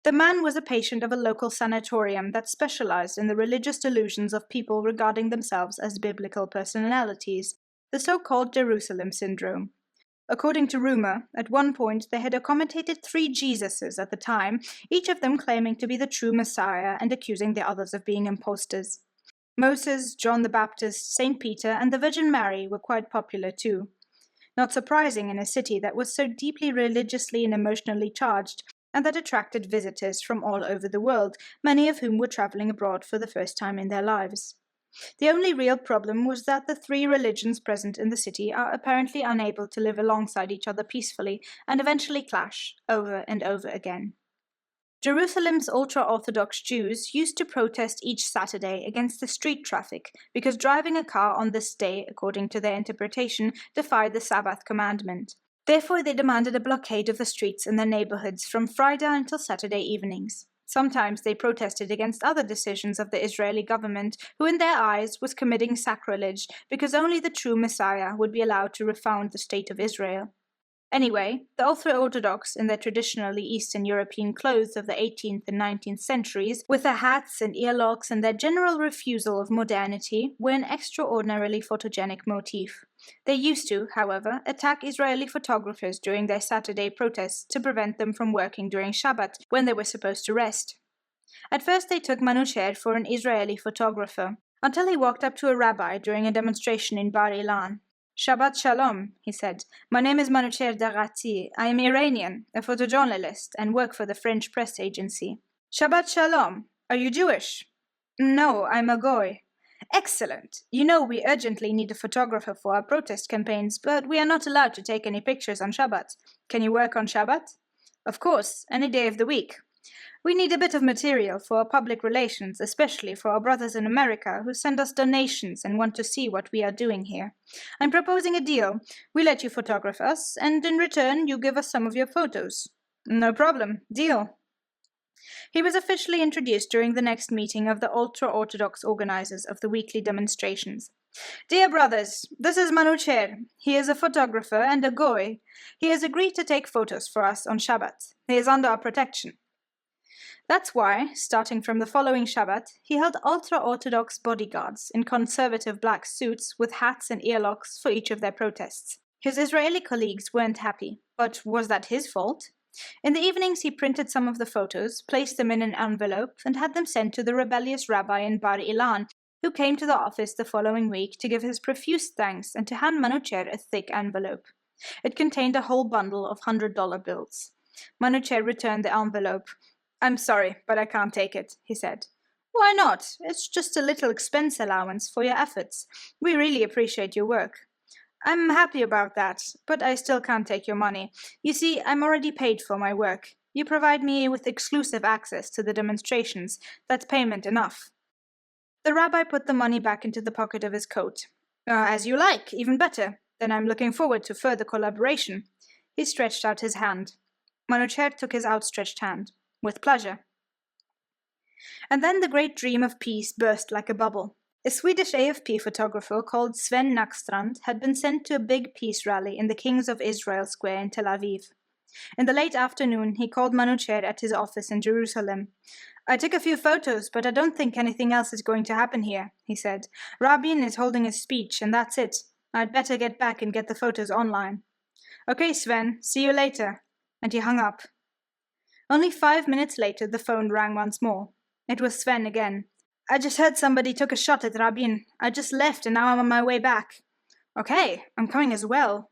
The man was a patient of a local sanatorium that specialized in the religious delusions of people regarding themselves as biblical personalities, the so-called Jerusalem syndrome. According to rumor, at one point they had accommodated 3 Jesuses at the time, each of them claiming to be the true Messiah and accusing the others of being impostors. Moses, John the Baptist, St. Peter, and the Virgin Mary were quite popular too. Not surprising in a city that was so deeply religiously and emotionally charged, and that attracted visitors from all over the world, many of whom were traveling abroad for the first time in their lives. The only real problem was that the 3 religions present in the city are apparently unable to live alongside each other peacefully and eventually clash over and over again. Jerusalem's ultra-Orthodox Jews used to protest each Saturday against the street traffic because driving a car on this day, according to their interpretation, defied the Sabbath commandment. Therefore, they demanded a blockade of the streets in their neighborhoods from Friday until Saturday evenings. Sometimes they protested against other decisions of the Israeli government, who in their eyes was committing sacrilege because only the true Messiah would be allowed to refound the state of Israel. Anyway, the ultra-Orthodox, in their traditionally Eastern European clothes of the 18th and 19th centuries, with their hats and earlocks and their general refusal of modernity, were an extraordinarily photogenic motif. They used to, however, attack Israeli photographers during their Saturday protests to prevent them from working during Shabbat, when they were supposed to rest. At first they took Manoocher for an Israeli photographer, until he walked up to a rabbi during a demonstration in Bar Ilan. Shabbat Shalom, he said. My name is Manoocher Deghati. I am Iranian, a photojournalist, and work for the French press agency. Shabbat Shalom. Are you Jewish? No, I'm a Goy. Excellent. You know we urgently need a photographer for our protest campaigns, but we are not allowed to take any pictures on Shabbat. Can you work on Shabbat? Of course, any day of the week. We need a bit of material for our public relations, especially for our brothers in America who send us donations and want to see what we are doing here. I'm proposing a deal. We let you photograph us, and in return you give us some of your photos. No problem. Deal. He was officially introduced during the next meeting of the ultra-Orthodox organizers of the weekly demonstrations. Dear brothers, this is Manoocher. He is a photographer and a Goy. He has agreed to take photos for us on Shabbat. He is under our protection. That's why, starting from the following Shabbat, he held ultra-Orthodox bodyguards in conservative black suits with hats and earlocks for each of their protests. His Israeli colleagues weren't happy, but was that his fault? In the evenings he printed some of the photos, placed them in an envelope, and had them sent to the rebellious rabbi in Bar Ilan, who came to the office the following week to give his profuse thanks and to hand Manoocher a thick envelope. It contained a whole bundle of $100 bills. Manoocher returned the envelope. I'm sorry, but I can't take it, he said. Why not? It's just a little expense allowance for your efforts. We really appreciate your work. I'm happy about that, but I still can't take your money. You see, I'm already paid for my work. You provide me with exclusive access to the demonstrations. That's payment enough. The rabbi put the money back into the pocket of his coat. As you like, even better. Then I'm looking forward to further collaboration. He stretched out his hand. Manoocher took his outstretched hand. With pleasure. And then the great dream of peace burst like a bubble. A Swedish AFP photographer called Sven Nackstrand had been sent to a big peace rally in the Kings of Israel Square in Tel Aviv. In the late afternoon, he called Manoocher at his office in Jerusalem. I took a few photos, but I don't think anything else is going to happen here, he said. Rabin is holding a speech, and that's it. I'd better get back and get the photos online. Okay, Sven, see you later. And he hung up. Only 5 minutes later, the phone rang once more. It was Sven again. "I just heard somebody took a shot at Rabin. I just left and now I'm on my way back." "Okay, I'm coming as well."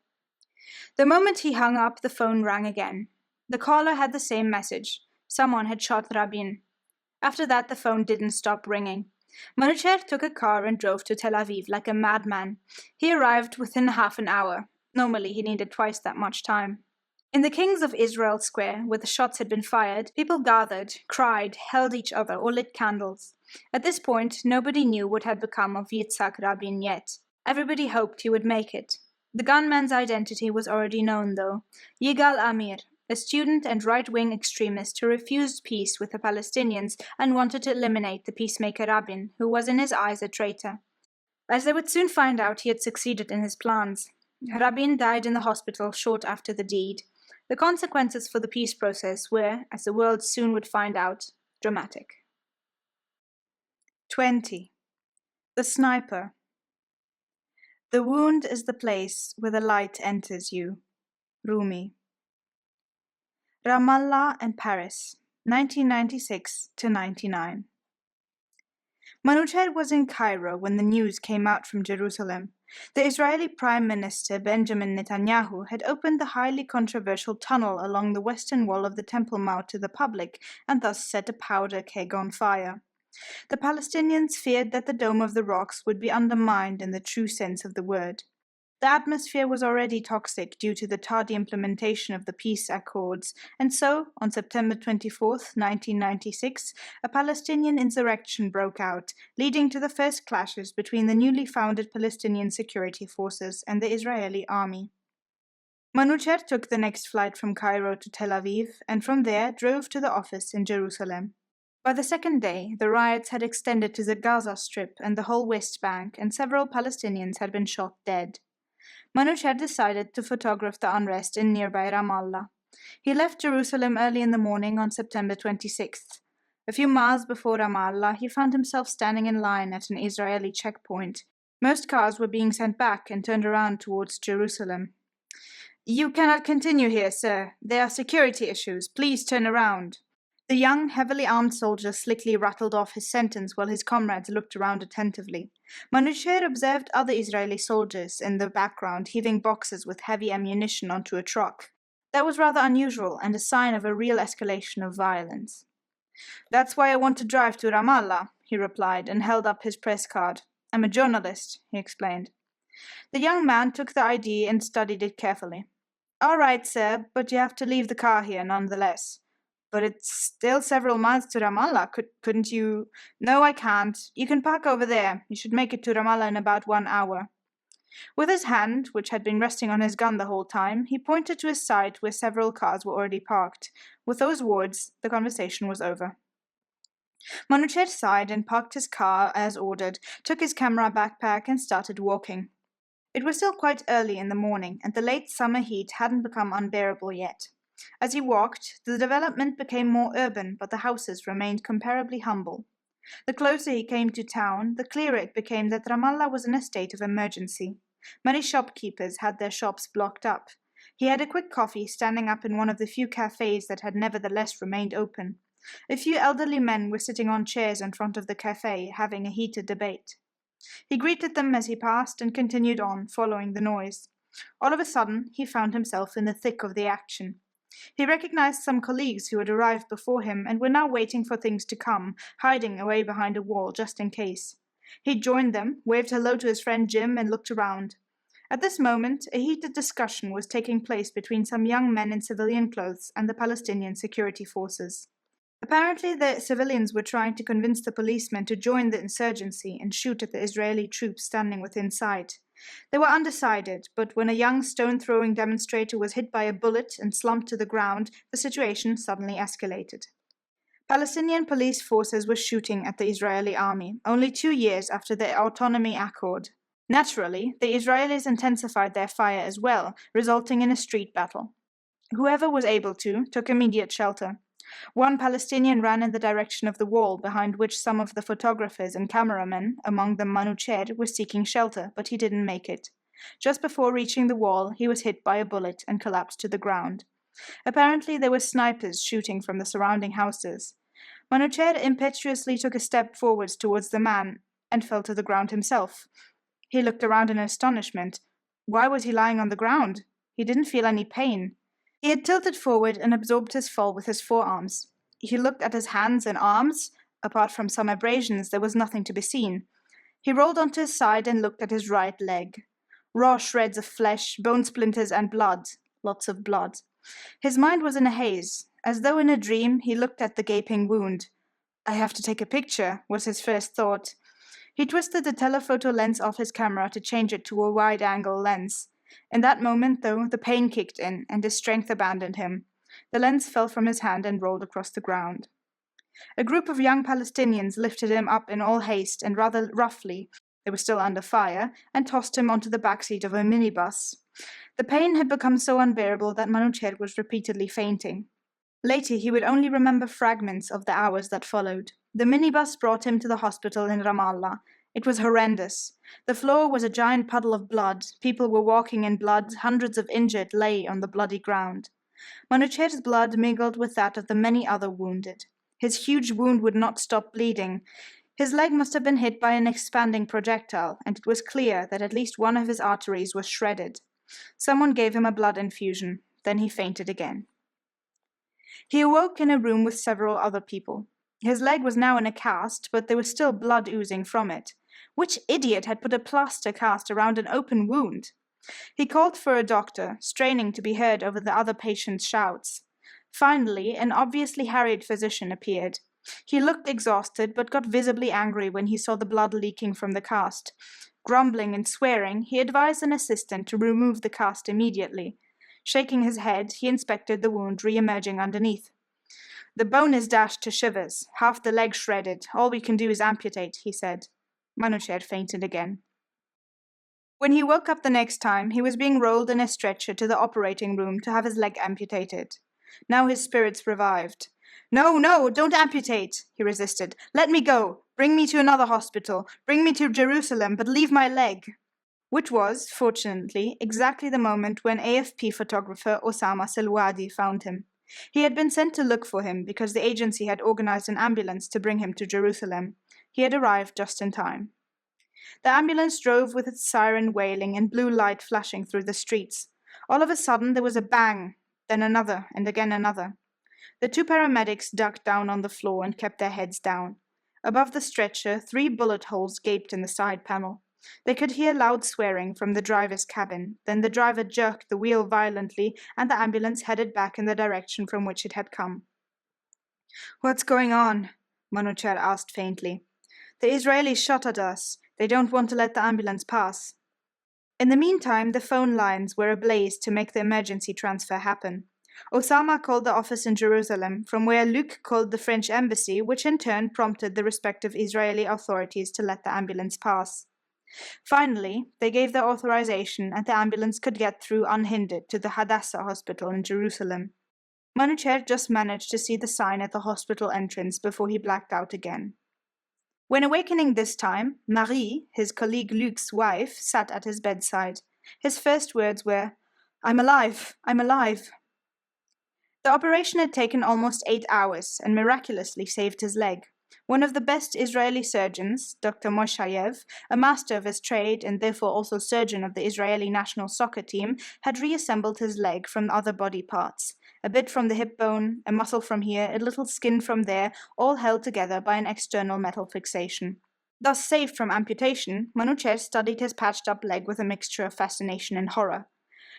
The moment he hung up, the phone rang again. The caller had the same message. Someone had shot Rabin. After that, the phone didn't stop ringing. Manoocher took a car and drove to Tel Aviv like a madman. He arrived within half an hour. Normally, he needed twice that much time. In the Kings of Israel Square, where the shots had been fired, people gathered, cried, held each other, or lit candles. At this point, nobody knew what had become of Yitzhak Rabin yet. Everybody hoped he would make it. The gunman's identity was already known, though. Yigal Amir, a student and right-wing extremist who refused peace with the Palestinians and wanted to eliminate the peacemaker Rabin, who was in his eyes a traitor. As they would soon find out, he had succeeded in his plans. Rabin died in the hospital short after the deed. The consequences for the peace process were, as the world soon would find out, dramatic. 20. The Sniper. The wound is the place where the light enters you. Rumi. Ramallah and Paris, 1996 to 99. Manoocher was in Cairo when the news came out from Jerusalem. The Israeli Prime Minister Benjamin Netanyahu had opened the highly controversial tunnel along the western wall of the Temple Mount to the public and thus set a powder keg on fire. The Palestinians feared that the Dome of the Rocks would be undermined in the true sense of the word. The atmosphere was already toxic due to the tardy implementation of the peace accords, and so, on September 24, 1996, a Palestinian insurrection broke out, leading to the first clashes between the newly founded Palestinian security forces and the Israeli army. Manoocher took the next flight from Cairo to Tel Aviv, and from there drove to the office in Jerusalem. By the second day, the riots had extended to the Gaza Strip and the whole West Bank, and several Palestinians had been shot dead. Manoocher decided to photograph the unrest in nearby Ramallah. He left Jerusalem early in the morning on September 26th. A few miles before Ramallah, he found himself standing in line at an Israeli checkpoint. Most cars were being sent back and turned around towards Jerusalem. "You cannot continue here, sir. There are security issues. Please turn around." The young, heavily armed soldier slickly rattled off his sentence while his comrades looked around attentively. Manoocher observed other Israeli soldiers in the background heaving boxes with heavy ammunition onto a truck. That was rather unusual and a sign of a real escalation of violence. "That's why I want to drive to Ramallah," he replied and held up his press card. "I'm a journalist," he explained. The young man took the ID and studied it carefully. "All right, sir, but you have to leave the car here nonetheless." "But it's still several miles to Ramallah. Couldn't you—" "No, I can't. You can park over there. You should make it to Ramallah in about 1 hour." With his hand, which had been resting on his gun the whole time, he pointed to his side where several cars were already parked. With those words, the conversation was over. Manoocher sighed and parked his car as ordered, took his camera backpack and started walking. It was still quite early in the morning, and the late summer heat hadn't become unbearable yet. As he walked, the development became more urban, but the houses remained comparably humble. The closer he came to town, the clearer it became that Ramallah was in a state of emergency. Many shopkeepers had their shops blocked up. He had a quick coffee standing up in one of the few cafes that had nevertheless remained open. A few elderly men were sitting on chairs in front of the cafe, having a heated debate. He greeted them as he passed and continued on, following the noise. All of a sudden, he found himself in the thick of the action. He recognized some colleagues who had arrived before him and were now waiting for things to come, hiding away behind a wall just in case. He joined them, waved hello to his friend Jim, and looked around. At this moment, a heated discussion was taking place between some young men in civilian clothes and the Palestinian security forces. Apparently, the civilians were trying to convince the policemen to join the insurgency and shoot at the Israeli troops standing within sight. They were undecided, but when a young stone-throwing demonstrator was hit by a bullet and slumped to the ground, the situation suddenly escalated. Palestinian police forces were shooting at the Israeli army, only 2 years after the autonomy accord. Naturally, the Israelis intensified their fire as well, resulting in a street battle. Whoever was able to took immediate shelter. One Palestinian ran in the direction of the wall, behind which some of the photographers and cameramen, among them Manoocher, were seeking shelter, but he didn't make it. Just before reaching the wall, he was hit by a bullet and collapsed to the ground. Apparently there were snipers shooting from the surrounding houses. Manoocher impetuously took a step forwards towards the man and fell to the ground himself. He looked around in astonishment. Why was he lying on the ground? He didn't feel any pain. He had tilted forward and absorbed his fall with his forearms. He looked at his hands and arms. Apart from some abrasions, there was nothing to be seen. He rolled onto his side and looked at his right leg. Raw shreds of flesh, bone splinters, and blood. Lots of blood. His mind was in a haze. As though in a dream, he looked at the gaping wound. I have to take a picture, was his first thought. He twisted the telephoto lens off his camera to change it to a wide-angle lens. In that moment, though, the pain kicked in, and his strength abandoned him. The lens fell from his hand and rolled across the ground. A group of young Palestinians lifted him up in all haste and rather roughly, they were still under fire, and tossed him onto the back seat of a minibus. The pain had become so unbearable that Manoocher was repeatedly fainting. Later, he would only remember fragments of the hours that followed. The minibus brought him to the hospital in Ramallah. It was horrendous. The floor was a giant puddle of blood. People were walking in blood. Hundreds of injured lay on the bloody ground. Manoocher's blood mingled with that of the many other wounded. His huge wound would not stop bleeding. His leg must have been hit by an expanding projectile, and it was clear that at least one of his arteries was shredded. Someone gave him a blood infusion. Then he fainted again. He awoke in a room with several other people. His leg was now in a cast, but there was still blood oozing from it. Which idiot had put a plaster cast around an open wound? He called for a doctor, straining to be heard over the other patients' shouts. Finally, an obviously harried physician appeared. He looked exhausted, but got visibly angry when he saw the blood leaking from the cast. Grumbling and swearing, he advised an assistant to remove the cast immediately. Shaking his head, he inspected the wound re-emerging underneath. The bone is dashed to shivers, half the leg shredded. All we can do is amputate, he said. Manoocher fainted again. When he woke up the next time, he was being rolled in a stretcher to the operating room to have his leg amputated. Now his spirits revived. No, don't amputate, he resisted. Let me go. Bring me to another hospital. Bring me to Jerusalem, but leave my leg. Which was, fortunately, exactly the moment when AFP photographer Osama Selwadi found him. He had been sent to look for him because the agency had organized an ambulance to bring him to Jerusalem. He had arrived just in time. The ambulance drove with its siren wailing and blue light flashing through the streets. All of a sudden there was a bang, then another, and again another. The two paramedics ducked down on the floor and kept their heads down. Above the stretcher, 3 bullet holes gaped in the side panel. They could hear loud swearing from the driver's cabin. Then the driver jerked the wheel violently, and the ambulance headed back in the direction from which it had come. What's going on? Manoocher asked faintly. The Israelis shot at us. They don't want to let the ambulance pass. In the meantime, the phone lines were ablaze to make the emergency transfer happen. Osama called the office in Jerusalem, from where Luc called the French embassy, which in turn prompted the respective Israeli authorities to let the ambulance pass. Finally, they gave their authorization, and the ambulance could get through unhindered to the Hadassah hospital in Jerusalem. Manoocher just managed to see the sign at the hospital entrance before he blacked out again. When awakening this time, Marie, his colleague Luc's wife, sat at his bedside. His first words were, I'm alive. The operation had taken almost 8 hours and miraculously saved his leg. One of the best Israeli surgeons, Dr. Moshayev, a master of his trade and therefore also surgeon of the Israeli national soccer team, had reassembled his leg from other body parts. A bit from the hip bone, a muscle from here, a little skin from there, all held together by an external metal fixation. Thus saved from amputation, Manoocher studied his patched-up leg with a mixture of fascination and horror.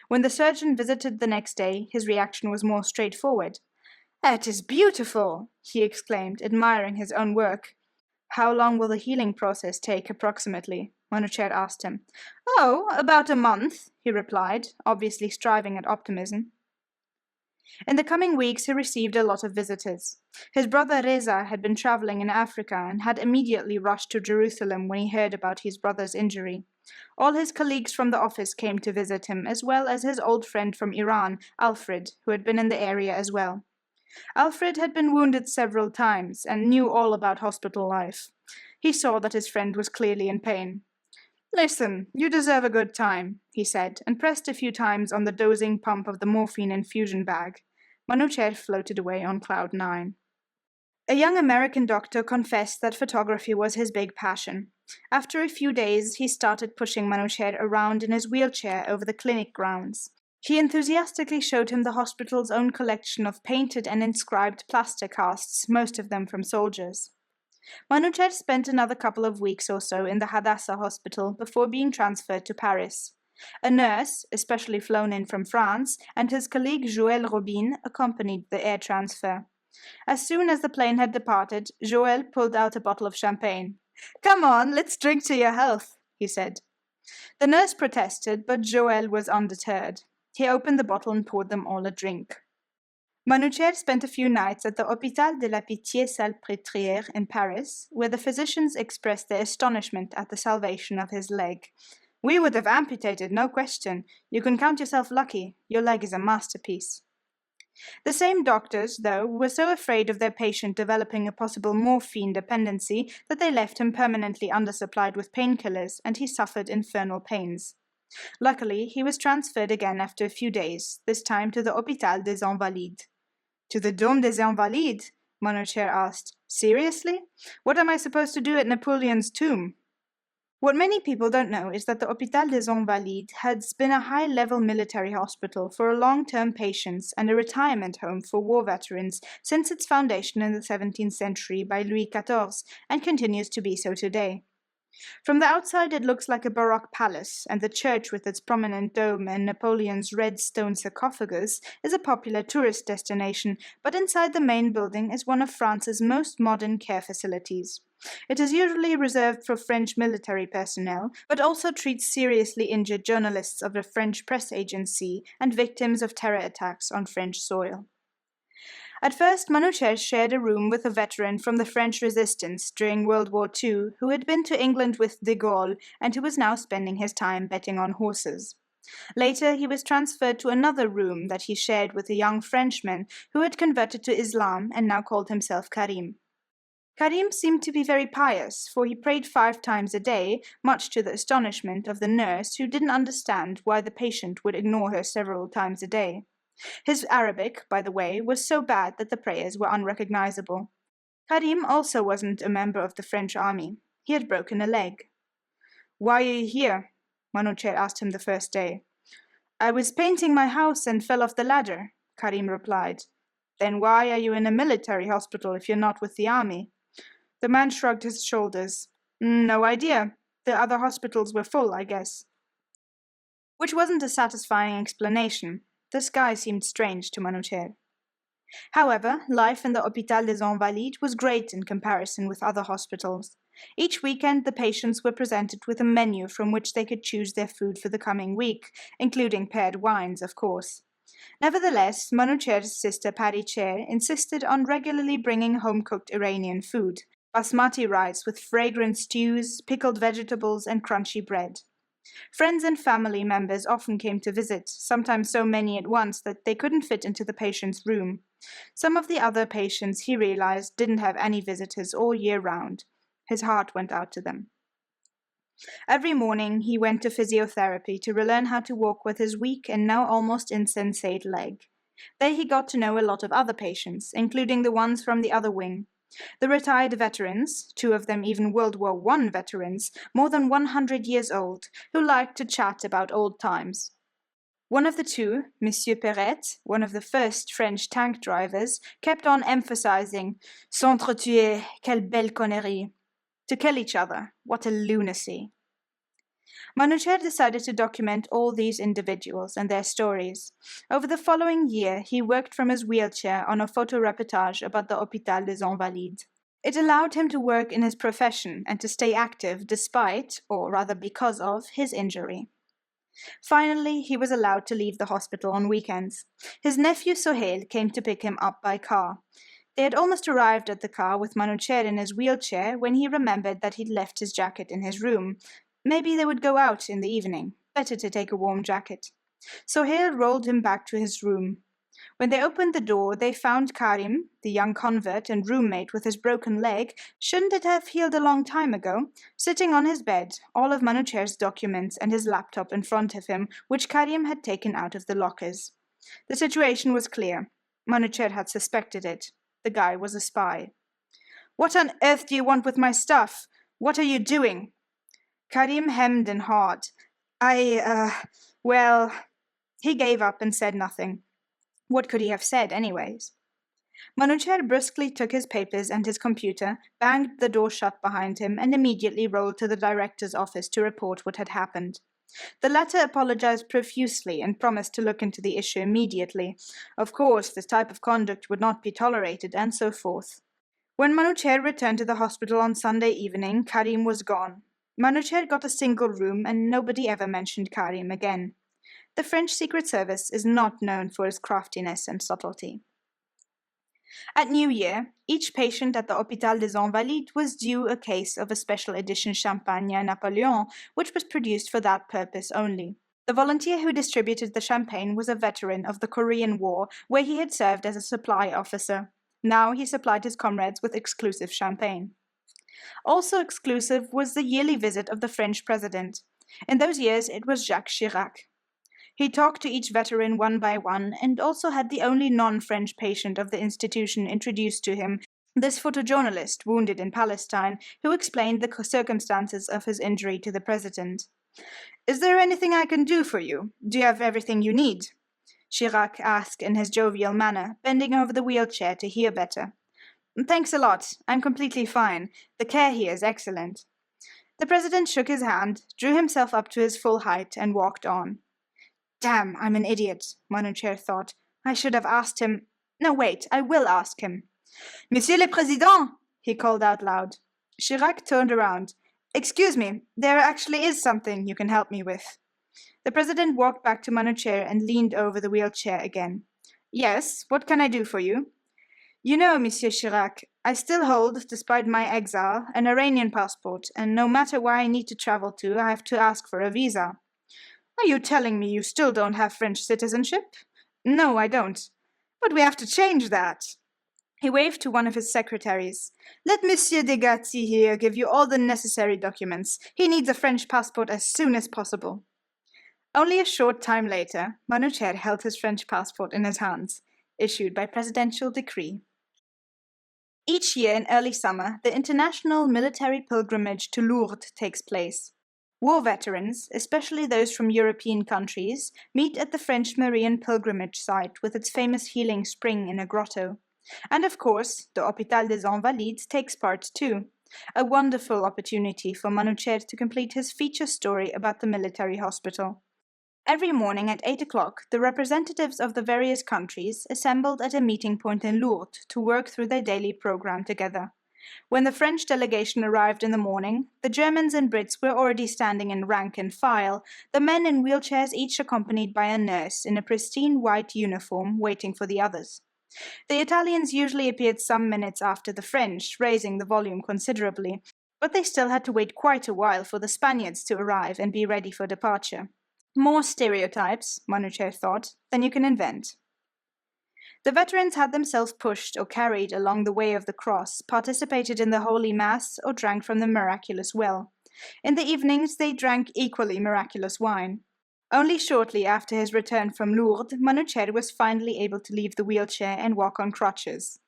When the surgeon visited the next day, his reaction was more straightforward. It is beautiful, he exclaimed, admiring his own work. How long will the healing process take, approximately? Manoocher asked him. Oh, about a month, he replied, obviously striving at optimism. In the coming weeks, he received a lot of visitors. His brother Reza had been traveling in Africa and had immediately rushed to Jerusalem when he heard about his brother's injury. All his colleagues from the office came to visit him, as well as his old friend from Iran, Alfred, who had been in the area as well. Alfred had been wounded several times and knew all about hospital life. He saw that his friend was clearly in pain. Listen, you deserve a good time, he said, and pressed a few times on the dozing pump of the morphine infusion bag. Manoocher floated away on cloud 9. A young American doctor confessed that photography was his big passion. After a few days, he started pushing Manoocher around in his wheelchair over the clinic grounds. He enthusiastically showed him the hospital's own collection of painted and inscribed plaster casts, most of them from soldiers. Manoocher spent another couple of weeks or so in the Hadassah hospital before being transferred to Paris. A nurse, especially flown in from France, and his colleague Joël Robin accompanied the air transfer. As soon as the plane had departed, Joël pulled out a bottle of champagne. "Come on, let's drink to your health," he said. The nurse protested, but Joël was undeterred. He opened the bottle and poured them all a drink. Manoocher spent a few nights at the Hôpital de la Pitié-Salpêtrière in Paris, where the physicians expressed their astonishment at the salvation of his leg. "We would have amputated, no question. You can count yourself lucky. Your leg is a masterpiece." The same doctors, though, were so afraid of their patient developing a possible morphine dependency that they left him permanently undersupplied with painkillers, and he suffered infernal pains. Luckily, he was transferred again after a few days, this time to the Hôpital des Invalides. "To the Dôme des Invalides?" Manoocher asked. "Seriously? What am I supposed to do at Napoleon's tomb?" What many people don't know is that the Hôpital des Invalides has been a high-level military hospital for long-term patients and a retirement home for war veterans since its foundation in the 17th century by Louis XIV, and continues to be so today. From the outside it looks like a Baroque palace, and the church with its prominent dome and Napoleon's red stone sarcophagus is a popular tourist destination, but inside the main building is one of France's most modern care facilities. It is usually reserved for French military personnel, but also treats seriously injured journalists of the French press agency and victims of terror attacks on French soil. At first, Manoocher shared a room with a veteran from the French resistance during World War II who had been to England with de Gaulle and who was now spending his time betting on horses. Later, he was transferred to another room that he shared with a young Frenchman who had converted to Islam and now called himself Karim. Karim seemed to be very pious, for he prayed 5 times a day, much to the astonishment of the nurse, who didn't understand why the patient would ignore her several times a day. His Arabic, by the way, was so bad that the prayers were unrecognizable. Karim also wasn't a member of the French army. He had broken a leg. "Why are you here?" Manoocher asked him the first day. "I was painting my house and fell off the ladder," Karim replied. "Then why are you in a military hospital if you're not with the army?" The man shrugged his shoulders. "No idea. The other hospitals were full, I guess." Which wasn't a satisfying explanation. This guy seemed strange to Manoocher. However, life in the Hôpital des Invalides was great in comparison with other hospitals. Each weekend, the patients were presented with a menu from which they could choose their food for the coming week, including paired wines, of course. Nevertheless, Manoocher's sister Patty Chair insisted on regularly bringing home-cooked Iranian food, basmati rice with fragrant stews, pickled vegetables, and crunchy bread. Friends and family members often came to visit, sometimes so many at once that they couldn't fit into the patient's room. Some of the other patients, he realized, didn't have any visitors all year round. His heart went out to them. Every morning he went to physiotherapy to relearn how to walk with his weak and now almost insensate leg. There he got to know a lot of other patients, including the ones from the other wing. The retired veterans, 2 of them even World War I veterans, more than 100 years old, who liked to chat about old times. One of the 2, Monsieur Perret, one of the first French tank drivers, kept on emphasizing "s'entretuer, quelle belle connerie." To kill each other, what a lunacy. Manoocher decided to document all these individuals and their stories. Over the following year, he worked from his wheelchair on a photoreportage about the Hôpital des Invalides. It allowed him to work in his profession and to stay active despite, or rather because of, his injury. Finally, he was allowed to leave the hospital on weekends. His nephew Sohail came to pick him up by car. They had almost arrived at the car with Manoocher in his wheelchair when he remembered that he'd left his jacket in his room. Maybe they would go out in the evening. Better to take a warm jacket. Sohail rolled him back to his room. When they opened the door, they found Karim, the young convert and roommate with his broken leg, shouldn't it have healed a long time ago, sitting on his bed, all of Manoocher's documents and his laptop in front of him, which Karim had taken out of the lockers. The situation was clear. Manoocher had suspected it. The guy was a spy. "What on earth do you want with my stuff? What are you doing?" Karim hemmed and hawed. Well, he gave up and said nothing. What could he have said, anyways? Manoocher brusquely took his papers and his computer, banged the door shut behind him, and immediately rolled to the director's office to report what had happened. The latter apologized profusely and promised to look into the issue immediately. Of course, this type of conduct would not be tolerated, and so forth. When Manoocher returned to the hospital on Sunday evening, Karim was gone. Manoocher got a single room, and nobody ever mentioned Karim again. The French Secret Service is not known for its craftiness and subtlety. At New Year, each patient at the Hôpital des Invalides was due a case of a special edition Champagne Napoleon, which was produced for that purpose only. The volunteer who distributed the champagne was a veteran of the Korean War, where he had served as a supply officer. Now he supplied his comrades with exclusive champagne. Also exclusive was the yearly visit of the French president. In those years, it was Jacques Chirac. He talked to each veteran one by one, and also had the only non-French patient of the institution introduced to him, this photojournalist wounded in Palestine, who explained the circumstances of his injury to the president. "Is there anything I can do for you? Do you have everything you need?" Chirac asked in his jovial manner, bending over the wheelchair to hear better. "Thanks a lot. I'm completely fine. The care here is excellent." The president shook his hand, drew himself up to his full height, and walked on. "Damn, I'm an idiot," Manoocher thought. "I should have asked him. No, wait, I will ask him." "Monsieur le Président!" he called out loud. Chirac turned around. "Excuse me, there actually is something you can help me with." The president walked back to Manoocher and leaned over the wheelchair again. "Yes, what can I do for you?" "You know, Monsieur Chirac, I still hold, despite my exile, an Iranian passport, and no matter where I need to travel to, I have to ask for a visa." "Are you telling me you still don't have French citizenship?" "No, I don't." "But we have to change that." He waved to one of his secretaries. "Let Monsieur Deghati here give you all the necessary documents. He needs a French passport as soon as possible." Only a short time later, Manoocher held his French passport in his hands, issued by presidential decree. Each year in early summer, the international military pilgrimage to Lourdes takes place. War veterans, especially those from European countries, meet at the French Marian pilgrimage site with its famous healing spring in a grotto. And of course, the Hôpital des Invalides takes part too. A wonderful opportunity for Manoocher to complete his feature story about the military hospital. Every morning at 8 o'clock, the representatives of the various countries assembled at a meeting point in Lourdes to work through their daily program together. When the French delegation arrived in the morning, the Germans and Brits were already standing in rank and file, the men in wheelchairs each accompanied by a nurse in a pristine white uniform waiting for the others. The Italians usually appeared some minutes after the French, raising the volume considerably, but they still had to wait quite a while for the Spaniards to arrive and be ready for departure. More stereotypes, Manoocher thought, than you can invent. The veterans had themselves pushed or carried along the way of the cross, participated in the Holy Mass, or drank from the miraculous well. In the evenings they drank equally miraculous wine. Only shortly after his return from Lourdes, Manoocher was finally able to leave the wheelchair and walk on crutches.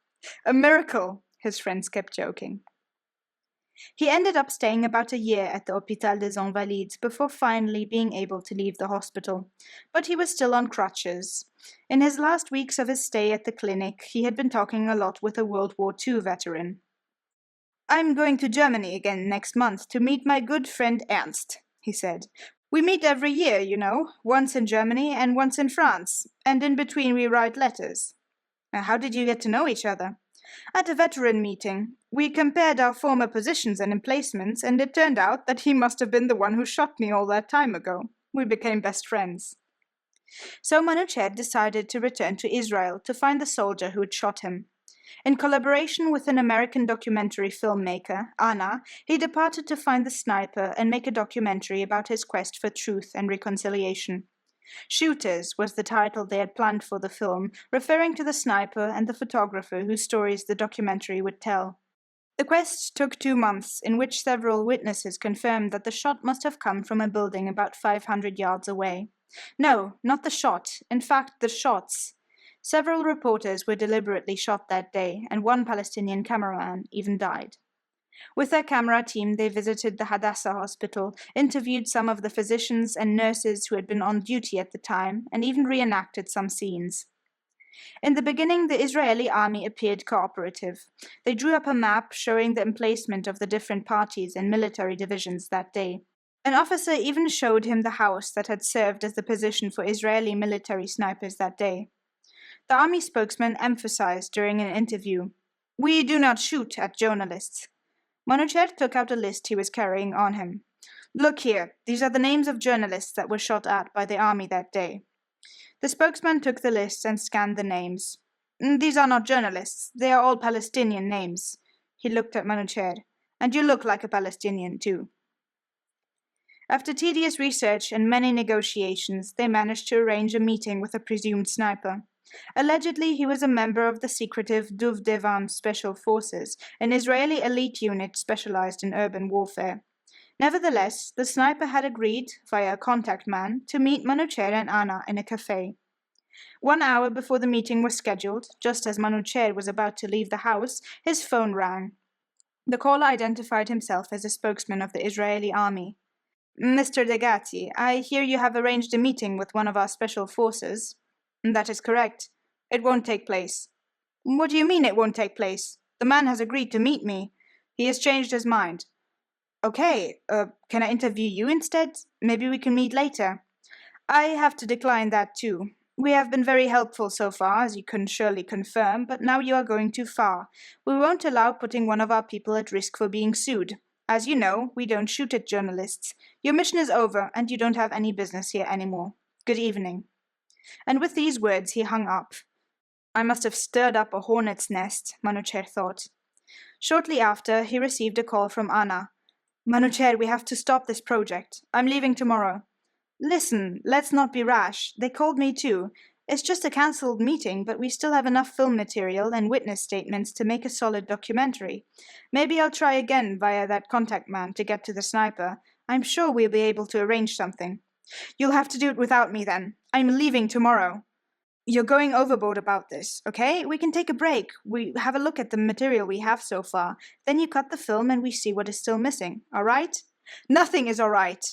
"A miracle," his friends kept joking. He ended up staying about a year at the Hôpital des Invalides before finally being able to leave the hospital. But he was still on crutches. In his last weeks of his stay at the clinic, he had been talking a lot with a World War II veteran. "I'm going to Germany again next month to meet my good friend Ernst," he said. "We meet every year, you know, once in Germany and once in France, and in between we write letters." "How did you get to know each other?" "At a veteran meeting. We compared our former positions and emplacements, and it turned out that he must have been the one who shot me all that time ago. We became best friends." So Manoocher decided to return to Israel to find the soldier who had shot him. In collaboration with an American documentary filmmaker, Anna, he departed to find the sniper and make a documentary about his quest for truth and reconciliation. Shooters was the title they had planned for the film, referring to the sniper and the photographer whose stories the documentary would tell. The quest took 2 months, in which several witnesses confirmed that the shot must have come from a building about 500 yards away. No, not the shot, in fact, the shots. Several reporters were deliberately shot that day, and one Palestinian cameraman even died. With their camera team, they visited the Hadassah hospital, interviewed some of the physicians and nurses who had been on duty at the time, and even reenacted some scenes. In the beginning, the Israeli army appeared cooperative. They drew up a map showing the emplacement of the different parties and military divisions that day. An officer even showed him the house that had served as the position for Israeli military snipers that day. The army spokesman emphasized during an interview, "We do not shoot at journalists." Manoocher took out a list he was carrying on him. "Look here, these are the names of journalists that were shot at by the army that day." The spokesman took the list and scanned the names. "These are not journalists, they are all Palestinian names." He looked at Manoocher. "And you look like a Palestinian too." After tedious research and many negotiations, they managed to arrange a meeting with a presumed sniper. Allegedly, he was a member of the secretive Duvdevan Special Forces, an Israeli elite unit specialized in urban warfare. Nevertheless, the sniper had agreed, via a contact man, to meet Manoocher and Anna in a cafe. 1 hour before the meeting was scheduled, just as Manoocher was about to leave the house, his phone rang. The caller identified himself as a spokesman of the Israeli army. "Mr. Deghati, I hear you have arranged a meeting with one of our special forces." "That is correct. It won't take place." "What do you mean it won't take place? The man has agreed to meet me. He has changed his mind." "Okay, can I interview you instead? Maybe we can meet later." "I have to decline that too. We have been very helpful so far, as you can surely confirm, but now you are going too far. We won't allow putting one of our people at risk for being sued. As you know, we don't shoot at journalists. Your mission is over, and you don't have any business here anymore. Good evening." And with these words he hung up. I must have stirred up a hornet's nest, Manoocher thought. Shortly after, he received a call from Anna. "Manoocher, we have to stop this project. I'm leaving tomorrow." "Listen, let's not be rash. They called me too. It's just a cancelled meeting, but we still have enough film material and witness statements to make a solid documentary. Maybe I'll try again via that contact man to get to the sniper. I'm sure we'll be able to arrange something." "You'll have to do it without me then. I'm leaving tomorrow." "You're going overboard about this, okay? We can take a break. We have a look at the material we have so far. Then you cut the film and we see what is still missing, all right?" "Nothing is all right."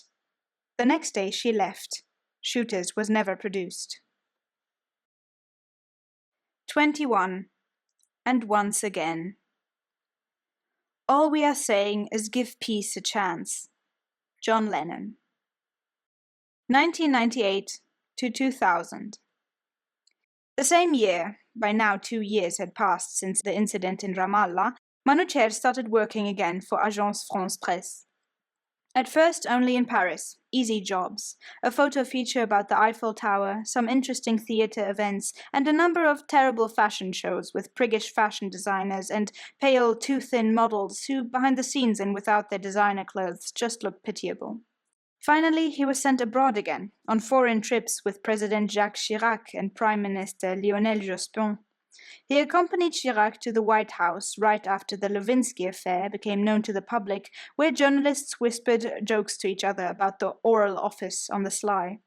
The next day she left. Shooters was never produced. 21. And once again. All we are saying is give peace a chance. John Lennon. 1998 to 2000. The same year, by now 2 years had passed since the incident in Ramallah, Manoocher started working again for Agence France Presse. At first only in Paris, easy jobs, a photo feature about the Eiffel Tower, some interesting theatre events, and a number of terrible fashion shows with priggish fashion designers and pale, too-thin models who, behind the scenes and without their designer clothes, just looked pitiable. Finally, he was sent abroad again, on foreign trips with President Jacques Chirac and Prime Minister Lionel Jospin. He accompanied Chirac to the White House right after the Lewinsky affair became known to the public, where journalists whispered jokes to each other about the Oral Office on the sly.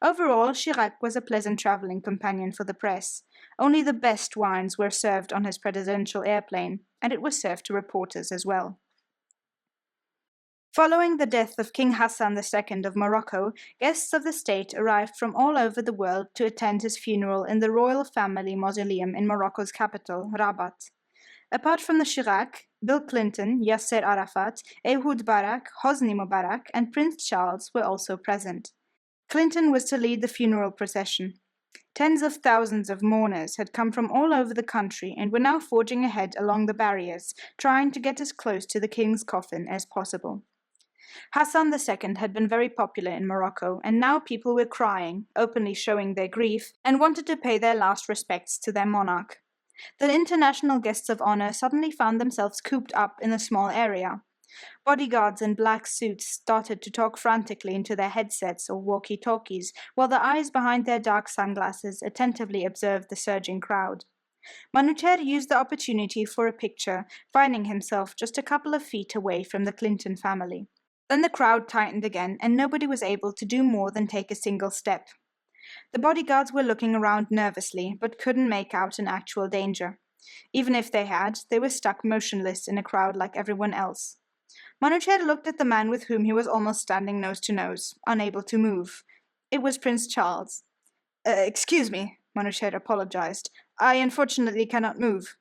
Overall, Chirac was a pleasant traveling companion for the press. Only the best wines were served on his presidential airplane, and it was served to reporters as well. Following the death of King Hassan II of Morocco, guests of the state arrived from all over the world to attend his funeral in the royal family mausoleum in Morocco's capital, Rabat. Apart from the Chirac, Bill Clinton, Yasser Arafat, Ehud Barak, Hosni Mubarak, and Prince Charles were also present. Clinton was to lead the funeral procession. Tens of thousands of mourners had come from all over the country and were now forging ahead along the barriers, trying to get as close to the king's coffin as possible. Hassan II had been very popular in Morocco, and now people were crying, openly showing their grief, and wanted to pay their last respects to their monarch. The international guests of honor suddenly found themselves cooped up in a small area. Bodyguards in black suits started to talk frantically into their headsets or walkie-talkies, while the eyes behind their dark sunglasses attentively observed the surging crowd. Manoocher used the opportunity for a picture, finding himself just a couple of feet away from the Clinton family. Then the crowd tightened again, and nobody was able to do more than take a single step. The bodyguards were looking around nervously, but couldn't make out an actual danger. Even if they had, they were stuck motionless in a crowd like everyone else. Manoocher looked at the man with whom he was almost standing nose to nose, unable to move. It was Prince Charles. Excuse me, Manoocher apologized. I unfortunately cannot move.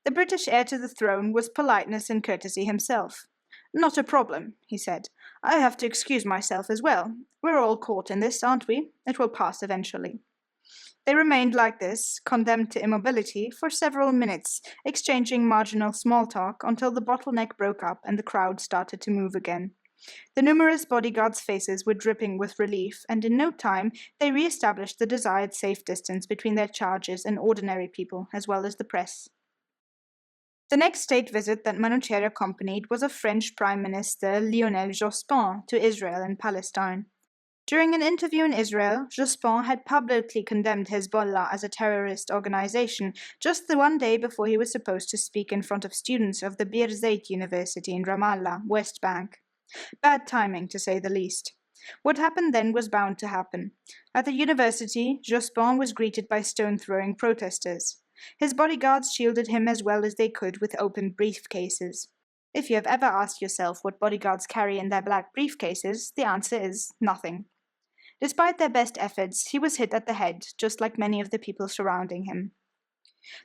The British heir to the throne was politeness and courtesy himself. Not a problem, he said. I have to excuse myself as well. We're all caught in this, aren't we? It will pass eventually. They remained like this, condemned to immobility, for several minutes, exchanging marginal small talk until the bottleneck broke up and the crowd started to move again. The numerous bodyguards' faces were dripping with relief, and in no time they re-established the desired safe distance between their charges and ordinary people, as well as the press. The next state visit that Manoocher accompanied was of French Prime Minister Lionel Jospin to Israel and Palestine. During an interview in Israel, Jospin had publicly condemned Hezbollah as a terrorist organization just the one day before he was supposed to speak in front of students of the Bir Zayt University in Ramallah, West Bank. Bad timing, to say the least. What happened then was bound to happen. At the university, Jospin was greeted by stone-throwing protesters. His bodyguards shielded him as well as they could with open briefcases. If you have ever asked yourself what bodyguards carry in their black briefcases, the answer is nothing. Despite their best efforts, he was hit at the head, just like many of the people surrounding him.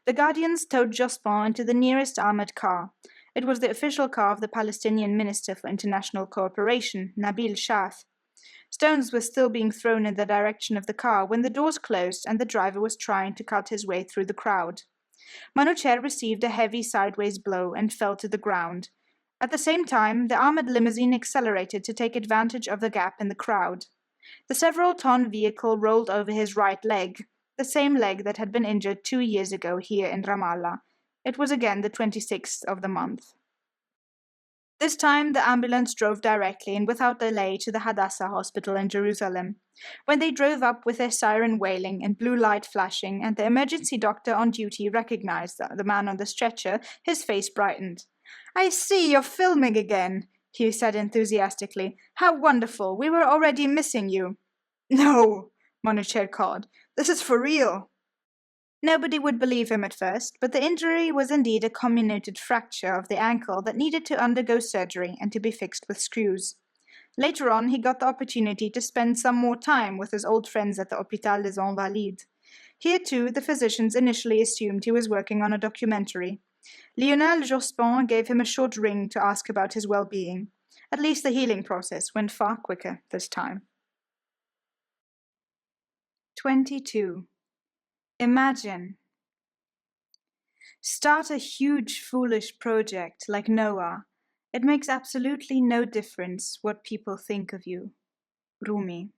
The guardians towed Jospin into the nearest armored car. It was the official car of the Palestinian Minister for International Cooperation, Nabil Shaath. Stones were still being thrown in the direction of the car when the doors closed and the driver was trying to cut his way through the crowd. Manoocher received a heavy sideways blow and fell to the ground. At the same time, the armored limousine accelerated to take advantage of the gap in the crowd. The several-ton vehicle rolled over his right leg, the same leg that had been injured 2 years ago here in Ramallah. It was again the 26th of the month. This time the ambulance drove directly and without delay to the Hadassah hospital in Jerusalem. When they drove up with their siren wailing and blue light flashing and the emergency doctor on duty recognized the man on the stretcher, his face brightened. "I see you're filming again," he said enthusiastically. "How wonderful! We were already missing you." "No," Manoocher called. "This is for real." Nobody would believe him at first, but the injury was indeed a comminuted fracture of the ankle that needed to undergo surgery and to be fixed with screws. Later on, he got the opportunity to spend some more time with his old friends at the Hôpital des Invalides. Here, too, the physicians initially assumed he was working on a documentary. Lionel Jospin gave him a short ring to ask about his well-being. At least the healing process went far quicker this time. 22. Imagine. Start a huge, foolish project like Noah. It makes absolutely no difference what people think of you. Rumi.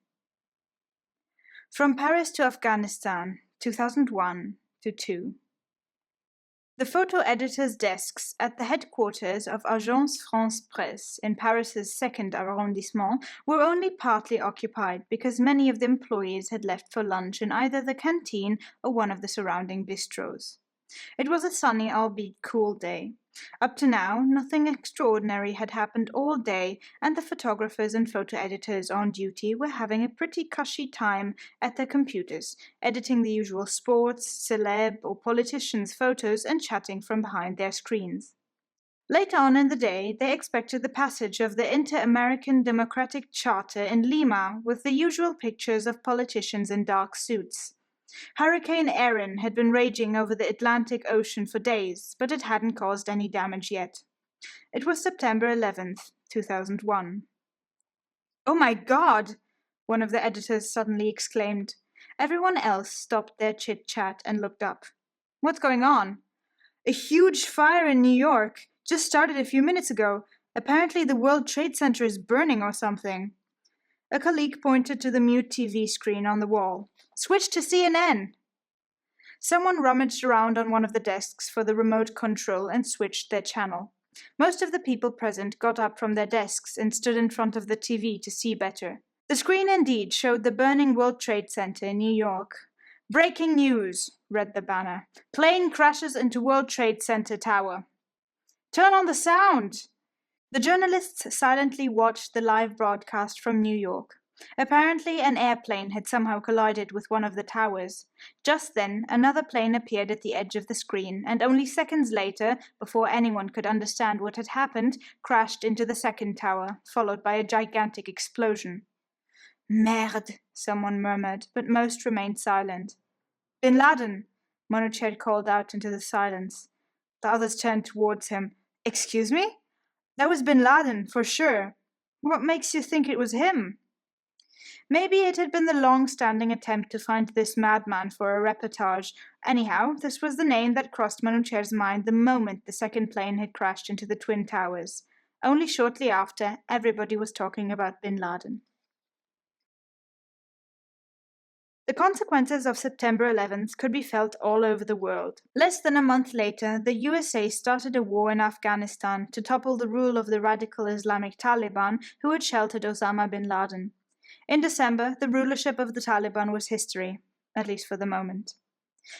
From Paris to Afghanistan, 2001-2. The photo editor's desks at the headquarters of Agence France-Presse in Paris's 2nd arrondissement were only partly occupied because many of the employees had left for lunch in either the canteen or one of the surrounding bistros. It was a sunny, albeit cool day. Up to now, nothing extraordinary had happened all day, and the photographers and photo editors on duty were having a pretty cushy time at their computers, editing the usual sports, celeb, or politicians' photos and chatting from behind their screens. Later on in the day, they expected the passage of the Inter-American Democratic Charter in Lima with the usual pictures of politicians in dark suits. Hurricane Erin had been raging over the Atlantic Ocean for days, but it hadn't caused any damage yet. It was September 11th, 2001. "Oh my God!" one of the editors suddenly exclaimed. Everyone else stopped their chit-chat and looked up. "What's going on?" "A huge fire in New York. Just started a few minutes ago. Apparently the World Trade Center is burning or something." A colleague pointed to the mute TV screen on the wall. "Switch to CNN!" Someone rummaged around on one of the desks for the remote control and switched their channel. Most of the people present got up from their desks and stood in front of the TV to see better. The screen indeed showed the burning World Trade Center in New York. "Breaking news," read the banner. "Plane crashes into World Trade Center tower." "Turn on the sound!" The journalists silently watched the live broadcast from New York. Apparently, an airplane had somehow collided with one of the towers. Just then, another plane appeared at the edge of the screen, and only seconds later, before anyone could understand what had happened, crashed into the second tower, followed by a gigantic explosion. "Merde," someone murmured, but most remained silent. "Bin Laden," Manoocher called out into the silence. The others turned towards him. "Excuse me? That was Bin Laden, for sure. What makes you think it was him?" Maybe it had been the long-standing attempt to find this madman for a reportage. Anyhow, this was the name that crossed Manoocher's mind the moment the second plane had crashed into the Twin Towers. Only shortly after, everybody was talking about Bin Laden. The consequences of September 11th could be felt all over the world. Less than a month later, the USA started a war in Afghanistan to topple the rule of the radical Islamic Taliban who had sheltered Osama bin Laden. In December, the rulership of the Taliban was history, at least for the moment.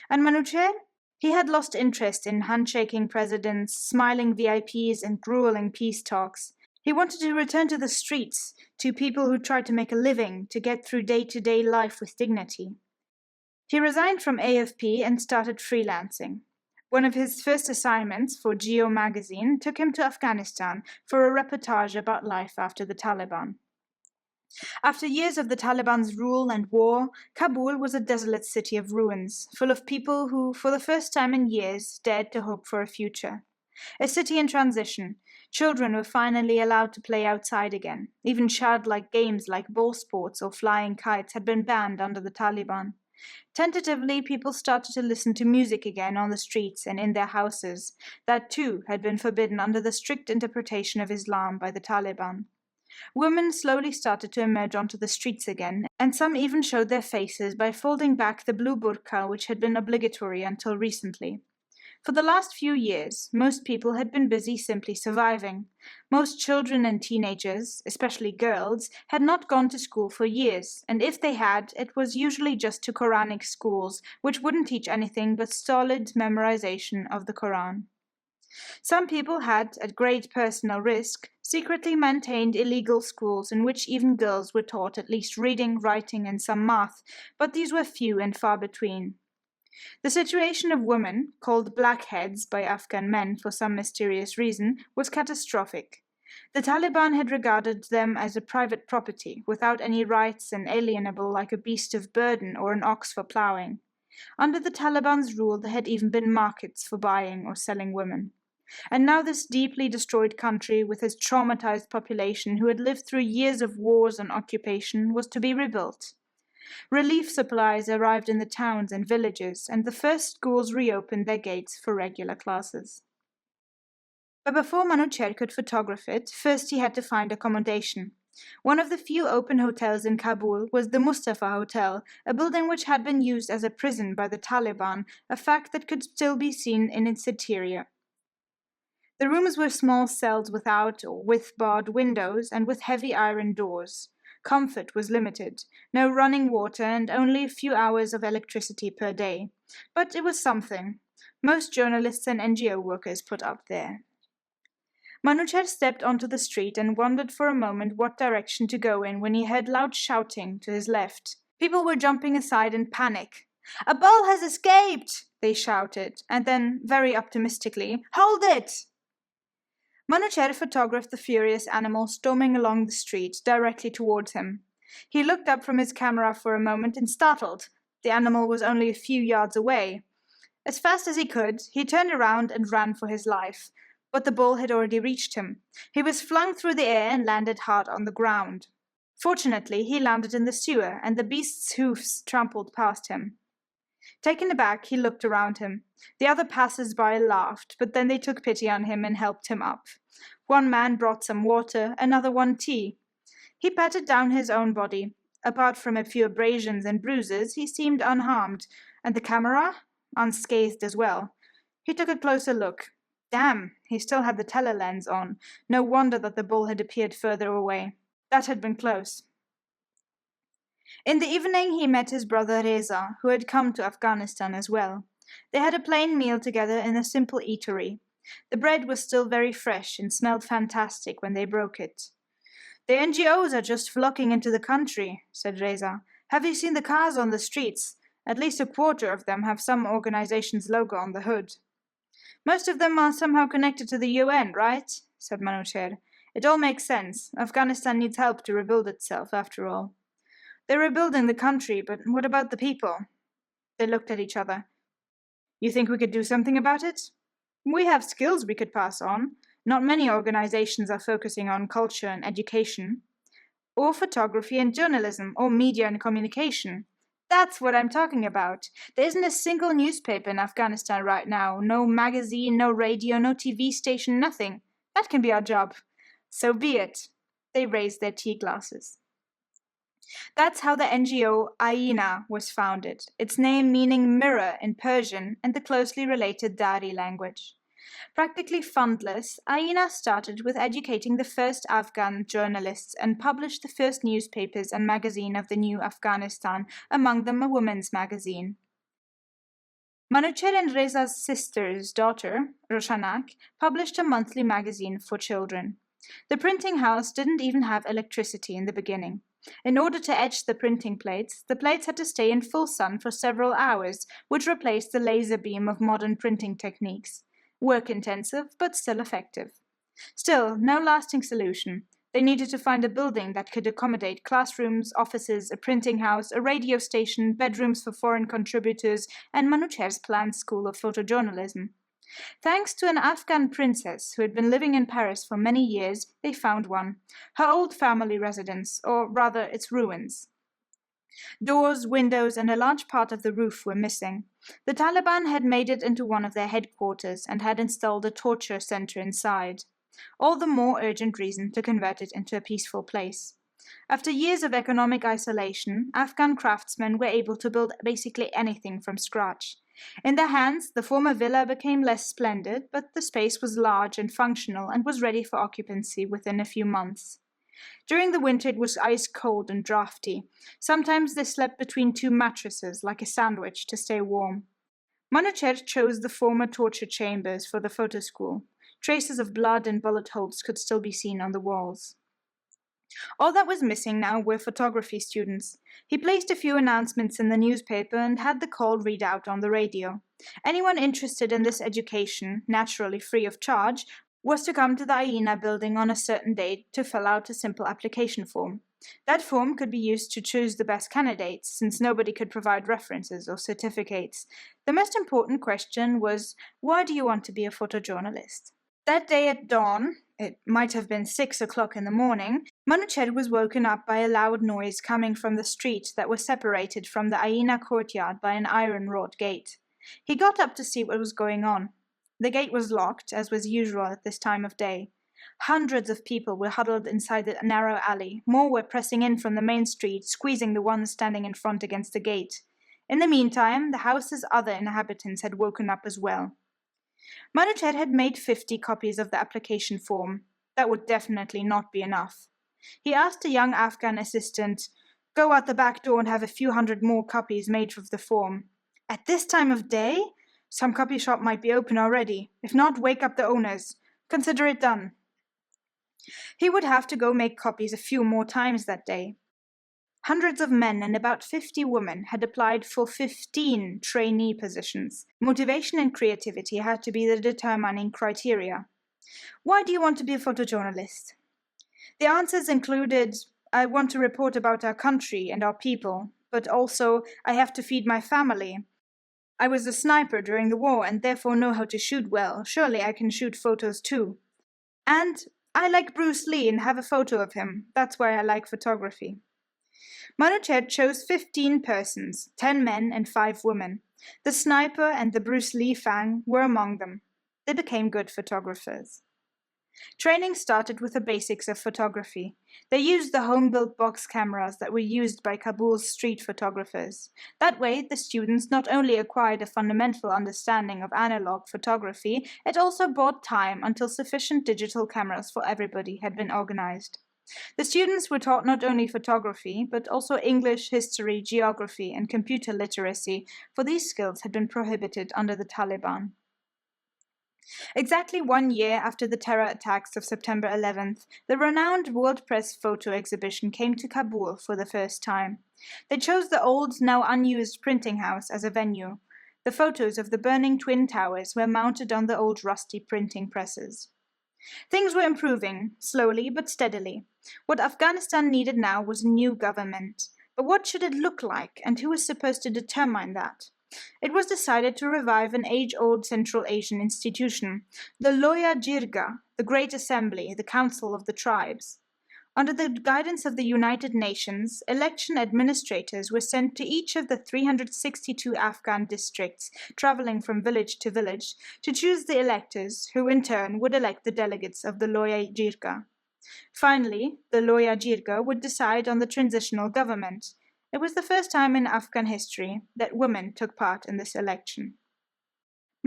And Manoocher? He had lost interest in handshaking presidents, smiling VIPs, and grueling peace talks. He wanted to return to the streets, to people who tried to make a living, to get through day-to-day life with dignity. He resigned from AFP and started freelancing. One of his first assignments for Geo magazine took him to Afghanistan for a reportage about life after the Taliban. After years of the Taliban's rule and war, Kabul was a desolate city of ruins, full of people who, for the first time in years, dared to hope for a future. A city in transition. Children were finally allowed to play outside again. Even childlike games like ball sports or flying kites had been banned under the Taliban. Tentatively, people started to listen to music again on the streets and in their houses. That, too, had been forbidden under the strict interpretation of Islam by the Taliban. Women slowly started to emerge onto the streets again, and some even showed their faces by folding back the blue burqa which had been obligatory until recently. For the last few years, most people had been busy simply surviving. Most children and teenagers, especially girls, had not gone to school for years, and if they had, it was usually just to Quranic schools, which wouldn't teach anything but solid memorization of the Quran. Some people had, at great personal risk, secretly maintained illegal schools in which even girls were taught at least reading, writing, and some math, but these were few and far between. The situation of women, called blackheads by Afghan men for some mysterious reason, was catastrophic. The Taliban had regarded them as a private property, without any rights and alienable like a beast of burden or an ox for ploughing. Under the Taliban's rule, there had even been markets for buying or selling women. And now this deeply destroyed country, with its traumatized population who had lived through years of wars and occupation, was to be rebuilt. Relief supplies arrived in the towns and villages, and the first schools reopened their gates for regular classes. But before Manoocher could photograph it, first he had to find accommodation. One of the few open hotels in Kabul was the Mustafa Hotel, a building which had been used as a prison by the Taliban, a fact that could still be seen in its interior. The rooms were small cells without or with barred windows and with heavy iron doors. Comfort was limited, no running water and only a few hours of electricity per day. But it was something. Most journalists and NGO workers put up there. Manoocher stepped onto the street and wondered for a moment what direction to go in when he heard loud shouting to his left. People were jumping aside in panic. "A bull has escaped!" they shouted, and then, very optimistically, "Hold it!" Manoocher photographed the furious animal storming along the street directly towards him. He looked up from his camera for a moment and startled. The animal was only a few yards away. As fast as he could, he turned around and ran for his life. But the bull had already reached him. He was flung through the air and landed hard on the ground. Fortunately, he landed in the sewer, and the beast's hoofs trampled past him. Taken aback, he looked around him. The other passers-by laughed, but then they took pity on him and helped him up. One man brought some water, another one tea. He patted down his own body. Apart from a few abrasions and bruises, he seemed unharmed, and the camera? Unscathed as well. He took a closer look. Damn, he still had the telelens on. No wonder that the bull had appeared further away. That had been close. In the evening he met his brother Reza, who had come to Afghanistan as well. They had a plain meal together in a simple eatery. The bread was still very fresh and smelled fantastic when they broke it. The NGOs are just flocking into the country, said Reza. Have you seen the cars on the streets? At least a quarter of them have some organization's logo on the hood. Most of them are somehow connected to the UN, right? Said Manoocher. It all makes sense. Afghanistan needs help to rebuild itself, after all. They're rebuilding the country, but what about the people? They looked at each other. You think we could do something about it? We have skills we could pass on. Not many organizations are focusing on culture and education. Or photography and journalism, or media and communication. That's what I'm talking about. There isn't a single newspaper in Afghanistan right now. No magazine, no radio, no TV station, nothing. That can be our job. So be it. They raised their tea glasses. That's how the NGO Ayna was founded, its name meaning mirror in Persian and the closely related Dari language. Practically fundless, Ayna started with educating the first Afghan journalists and published the first newspapers and magazine of the new Afghanistan, among them a women's magazine. Manoocher and Reza's sister's daughter, Roshanak, published a monthly magazine for children. The printing house didn't even have electricity in the beginning. In order to etch the printing plates, the plates had to stay in full sun for several hours, which replaced the laser beam of modern printing techniques. Work-intensive, but still effective. Still, no lasting solution. They needed to find a building that could accommodate classrooms, offices, a printing house, a radio station, bedrooms for foreign contributors, and Manoocher's planned school of photojournalism. Thanks to an Afghan princess who had been living in Paris for many years, they found one. Her old family residence, or rather its ruins. Doors, windows, and a large part of the roof were missing. The Taliban had made it into one of their headquarters and had installed a torture center inside. All the more urgent reason to convert it into a peaceful place. After years of economic isolation, Afghan craftsmen were able to build basically anything from scratch. In their hands, the former villa became less splendid, but the space was large and functional and was ready for occupancy within a few months. During the winter it was ice cold and drafty. Sometimes they slept between two mattresses, like a sandwich, to stay warm. Manoocher chose the former torture chambers for the photo school. Traces of blood and bullet holes could still be seen on the walls. All that was missing now were photography students. He placed a few announcements in the newspaper and had the call read out on the radio. Anyone interested in this education, naturally free of charge, was to come to the Ayna building on a certain date to fill out a simple application form. That form could be used to choose the best candidates, since nobody could provide references or certificates. The most important question was, why do you want to be a photojournalist? That day at dawn, it might have been 6 o'clock in the morning, Manoocher was woken up by a loud noise coming from the street that was separated from the Ayna courtyard by an iron-wrought gate. He got up to see what was going on. The gate was locked, as was usual at this time of day. Hundreds of people were huddled inside the narrow alley. More were pressing in from the main street, squeezing the ones standing in front against the gate. In the meantime, the house's other inhabitants had woken up as well. Manoocher had made 50 copies of the application form. That would definitely not be enough. He asked a young Afghan assistant, "Go out the back door and have a few hundred more copies made of the form." "At this time of day? Some copy shop might be open already. If not, wake up the owners. Consider it done." He would have to go make copies a few more times that day. Hundreds of men and about 50 women had applied for 15 trainee positions. Motivation and creativity had to be the determining criteria. Why do you want to be a photojournalist? The answers included, I want to report about our country and our people, but also I have to feed my family. I was a sniper during the war and therefore know how to shoot well. Surely I can shoot photos too. And I like Bruce Lee and have a photo of him. That's why I like photography. Manoocher chose 15 persons, 10 men and 5 women. The sniper and the Bruce Lee fan were among them. They became good photographers. Training started with the basics of photography. They used the home-built box cameras that were used by Kabul's street photographers. That way, the students not only acquired a fundamental understanding of analog photography, it also bought time until sufficient digital cameras for everybody had been organized. The students were taught not only photography, but also English, history, geography, and computer literacy, for these skills had been prohibited under the Taliban. Exactly 1 year after the terror attacks of September 11th, the renowned World Press photo exhibition came to Kabul for the first time. They chose the old, now unused printing house as a venue. The photos of the burning Twin Towers were mounted on the old rusty printing presses. Things were improving, slowly but steadily. What Afghanistan needed now was a new government. But what should it look like, and who was supposed to determine that? It was decided to revive an age-old Central Asian institution, the Loya Jirga, the Great Assembly, the Council of the Tribes. Under the guidance of the United Nations, election administrators were sent to each of the 362 Afghan districts, traveling from village to village, to choose the electors, who in turn would elect the delegates of the Loya Jirga. Finally, the Loya Jirga would decide on the transitional government. It was the first time in Afghan history that women took part in this election.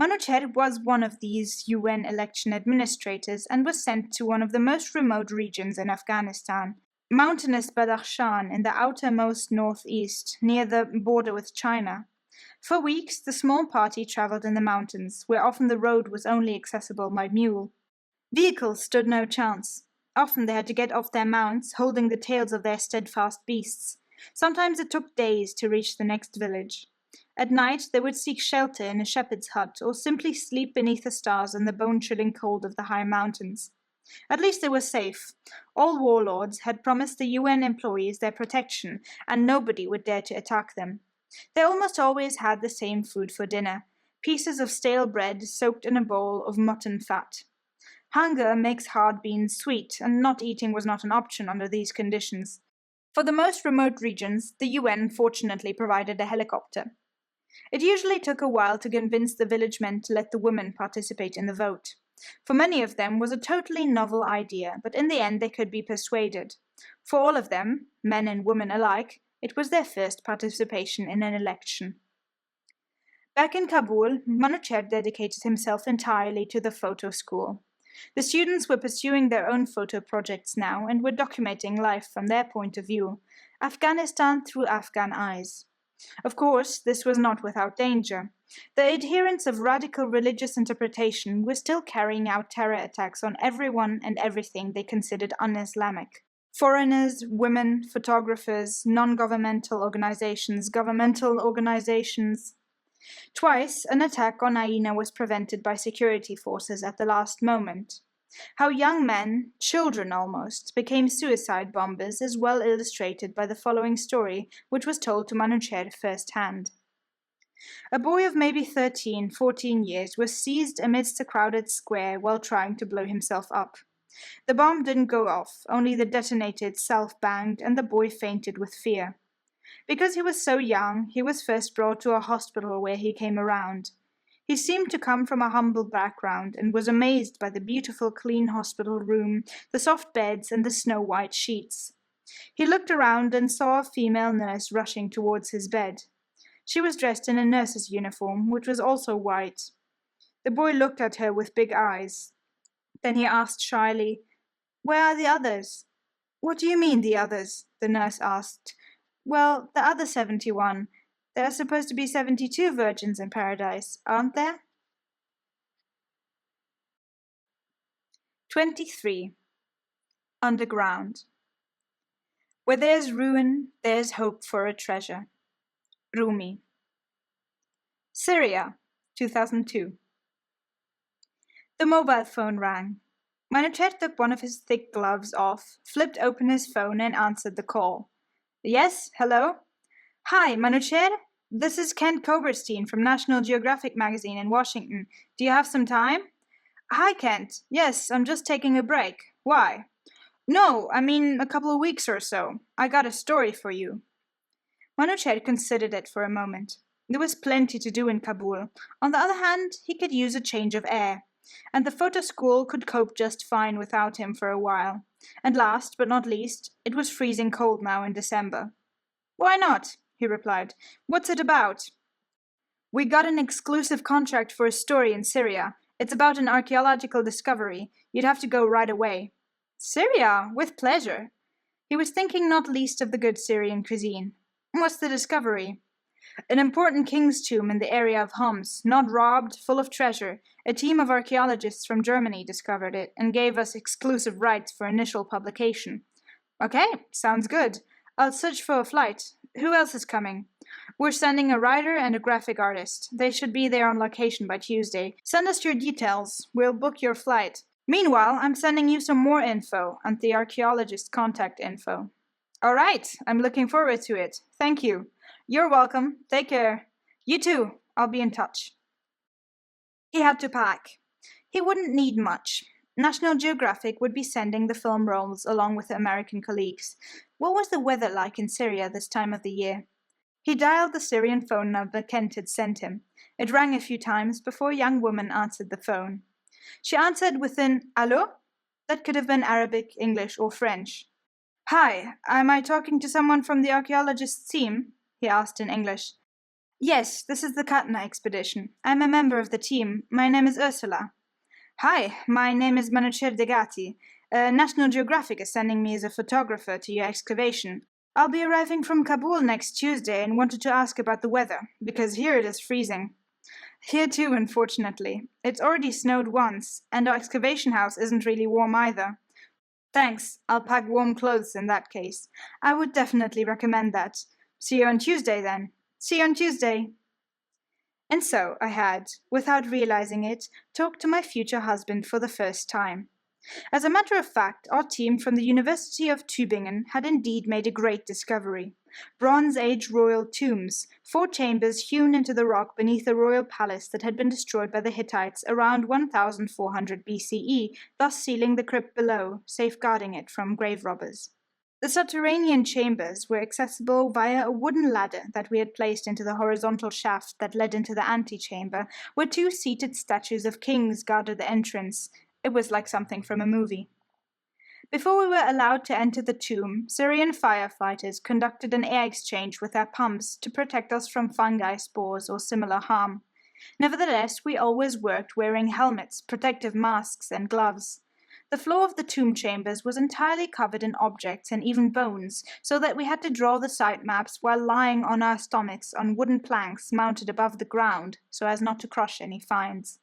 Manoocher was one of these UN election administrators and was sent to one of the most remote regions in Afghanistan, mountainous Badakhshan in the outermost northeast, near the border with China. For weeks, the small party traveled in the mountains, where often the road was only accessible by mule. Vehicles stood no chance. Often they had to get off their mounts, holding the tails of their steadfast beasts. Sometimes it took days to reach the next village. At night they would seek shelter in a shepherd's hut or simply sleep beneath the stars in the bone-chilling cold of the high mountains. At least they were safe. All warlords had promised the UN employees their protection, and nobody would dare to attack them. They almost always had the same food for dinner, pieces of stale bread soaked in a bowl of mutton fat. Hunger makes hard beans sweet, and not eating was not an option under these conditions. For the most remote regions, the UN fortunately provided a helicopter. It usually took a while to convince the village men to let the women participate in the vote. For many of them was a totally novel idea, but in the end they could be persuaded. For all of them, men and women alike, it was their first participation in an election. Back in Kabul, Manoocher dedicated himself entirely to the photo school. The students were pursuing their own photo projects now and were documenting life from their point of view, Afghanistan through Afghan eyes. Of course, this was not without danger. The adherents of radical religious interpretation were still carrying out terror attacks on everyone and everything they considered un-Islamic. Foreigners, women, photographers, non-governmental organizations, governmental organizations. Twice, an attack on Aina was prevented by security forces at the last moment. How young men, children almost, became suicide bombers is well illustrated by the following story, which was told to Manoocher firsthand. A boy of maybe 14 years was seized amidst a crowded square while trying to blow himself up. The bomb didn't go off, only the detonator itself banged, and the boy fainted with fear. Because he was so young, he was first brought to a hospital where he came around. He seemed to come from a humble background and was amazed by the beautiful clean hospital room, the soft beds and the snow-white sheets. He looked around and saw a female nurse rushing towards his bed. She was dressed in a nurse's uniform, which was also white. The boy looked at her with big eyes. Then he asked shyly, "Where are the others?" "What do you mean, the others?" the nurse asked. "Well, the other 71. There are supposed to be 72 virgins in paradise, aren't there?" 23. Underground. Where there's ruin, there's hope for a treasure. Rumi. Syria, 2002. The mobile phone rang. Manoocher took one of his thick gloves off, flipped open his phone, and answered the call. "Yes, hello?" "Hi, Manoocher. This is Kent Koberstein from National Geographic magazine in Washington. Do you have some time?" "Hi, Kent. Yes, I'm just taking a break. Why?" "No, I mean a couple of weeks or so. I got a story for you." Manoocher considered it for a moment. There was plenty to do in Kabul. On the other hand, he could use a change of air. and the photo school could cope just fine without him for a while. And last but not least, it was freezing cold now in December. "Why not?" he replied. "What's it about?" "We got an exclusive contract for a story in Syria. It's about an archaeological discovery. You'd have to go right away." "Syria? With pleasure." He was thinking not least of the good Syrian cuisine. "What's the discovery?" "An important king's tomb in the area of Homs, not robbed, full of treasure. A team of archaeologists from Germany discovered it and gave us exclusive rights for initial publication." "Okay, sounds good. I'll search for a flight. Who else is coming?" "We're sending a writer and a graphic artist. They should be there on location by Tuesday. Send us your details. We'll book your flight. Meanwhile, I'm sending you some more info and the archaeologist contact info." "All right, I'm looking forward to it. Thank you." "You're welcome. Take care." "You too. I'll be in touch." He had to pack. He wouldn't need much. National Geographic would be sending the film rolls along with the American colleagues. What was the weather like in Syria this time of the year? He dialed the Syrian phone number Kent had sent him. It rang a few times before a young woman answered the phone. She answered with an "Allô?" That could have been Arabic, English, or French. "Hi, am I talking to someone from the archaeologist's team?" he asked in English. "Yes, this is the Katna expedition. I'm a member of the team. My name is Ursula." "Hi, my name is Manoocher Deghati. National Geographic is sending me as a photographer to your excavation. I'll be arriving from Kabul next Tuesday and wanted to ask about the weather, because here it is freezing." "Here too, unfortunately. It's already snowed once, and our excavation house isn't really warm either." "Thanks, I'll pack warm clothes in that case. I would definitely recommend that. See you on Tuesday then." "See you on Tuesday." And so I had, without realizing it, talked to my future husband for the first time. As a matter of fact, our team from the University of Tübingen had indeed made a great discovery. Bronze Age royal tombs, 4 chambers hewn into the rock beneath a royal palace that had been destroyed by the Hittites around 1400 BCE, thus sealing the crypt below, safeguarding it from grave robbers. The subterranean chambers were accessible via a wooden ladder that we had placed into the horizontal shaft that led into the antechamber, where 2 seated statues of kings guarded the entrance. It was like something from a movie. Before we were allowed to enter the tomb, Syrian firefighters conducted an air exchange with their pumps to protect us from fungi spores or similar harm. Nevertheless, we always worked wearing helmets, protective masks, and gloves. The floor of the tomb chambers was entirely covered in objects and even bones, so that we had to draw the site maps while lying on our stomachs on wooden planks mounted above the ground, so as not to crush any finds.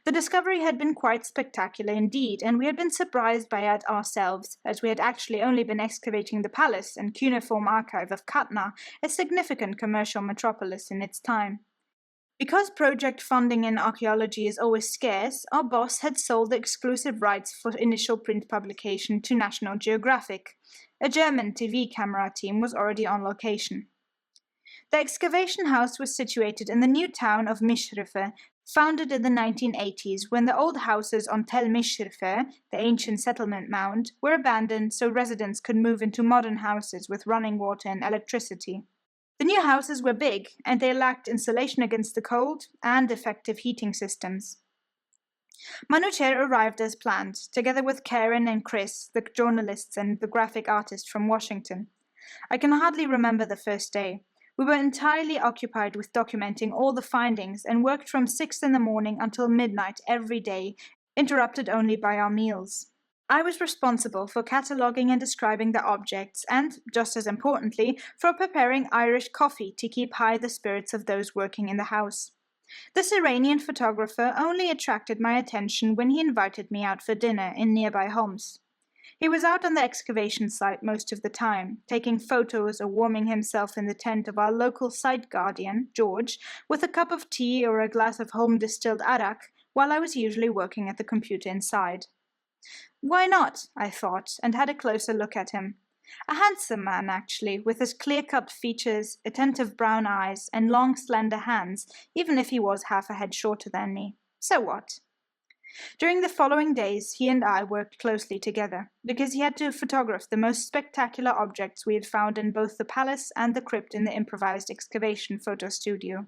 The discovery had been quite spectacular indeed, and we had been surprised by it ourselves, as we had actually only been excavating the palace and cuneiform archive of Katna, a significant commercial metropolis in its time. Because project funding in archaeology is always scarce, our boss had sold the exclusive rights for initial print publication to National Geographic. A German TV camera team was already on location. The excavation house was situated in the new town of Mishrife, founded in the 1980s when the old houses on Tel Mishrife, the ancient settlement mound, were abandoned so residents could move into modern houses with running water and electricity. The new houses were big, and they lacked insulation against the cold and effective heating systems. Manoocher arrived as planned, together with Karen and Chris, the journalists and the graphic artist from Washington. I can hardly remember the first day. We were entirely occupied with documenting all the findings and worked from 6 in the morning until midnight every day, interrupted only by our meals. I was responsible for cataloguing and describing the objects and, just as importantly, for preparing Irish coffee to keep high the spirits of those working in the house. This Iranian photographer only attracted my attention when he invited me out for dinner in nearby Homs. He was out on the excavation site most of the time, taking photos or warming himself in the tent of our local site guardian, George, with a cup of tea or a glass of home-distilled arak, while I was usually working at the computer inside. Why not? I thought, and had a closer look at him. A handsome man, actually, with his clear-cut features, attentive brown eyes, and long, slender hands, even if he was half a head shorter than me. So what? During the following days, he and I worked closely together, because he had to photograph the most spectacular objects we had found in both the palace and the crypt in the improvised excavation photo studio.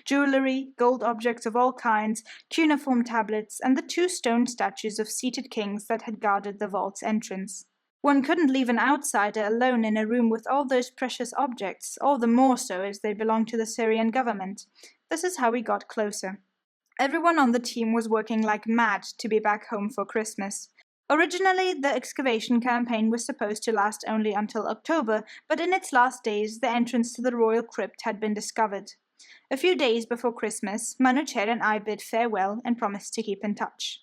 Jewellery, gold objects of all kinds, cuneiform tablets, and the 2 stone statues of seated kings that had guarded the vault's entrance. One couldn't leave an outsider alone in a room with all those precious objects, all the more so as they belonged to the Syrian government. This is how we got closer. Everyone on the team was working like mad to be back home for Christmas. Originally, the excavation campaign was supposed to last only until October, but in its last days, the entrance to the royal crypt had been discovered. A few days before Christmas, Manoocher and I bid farewell and promised to keep in touch.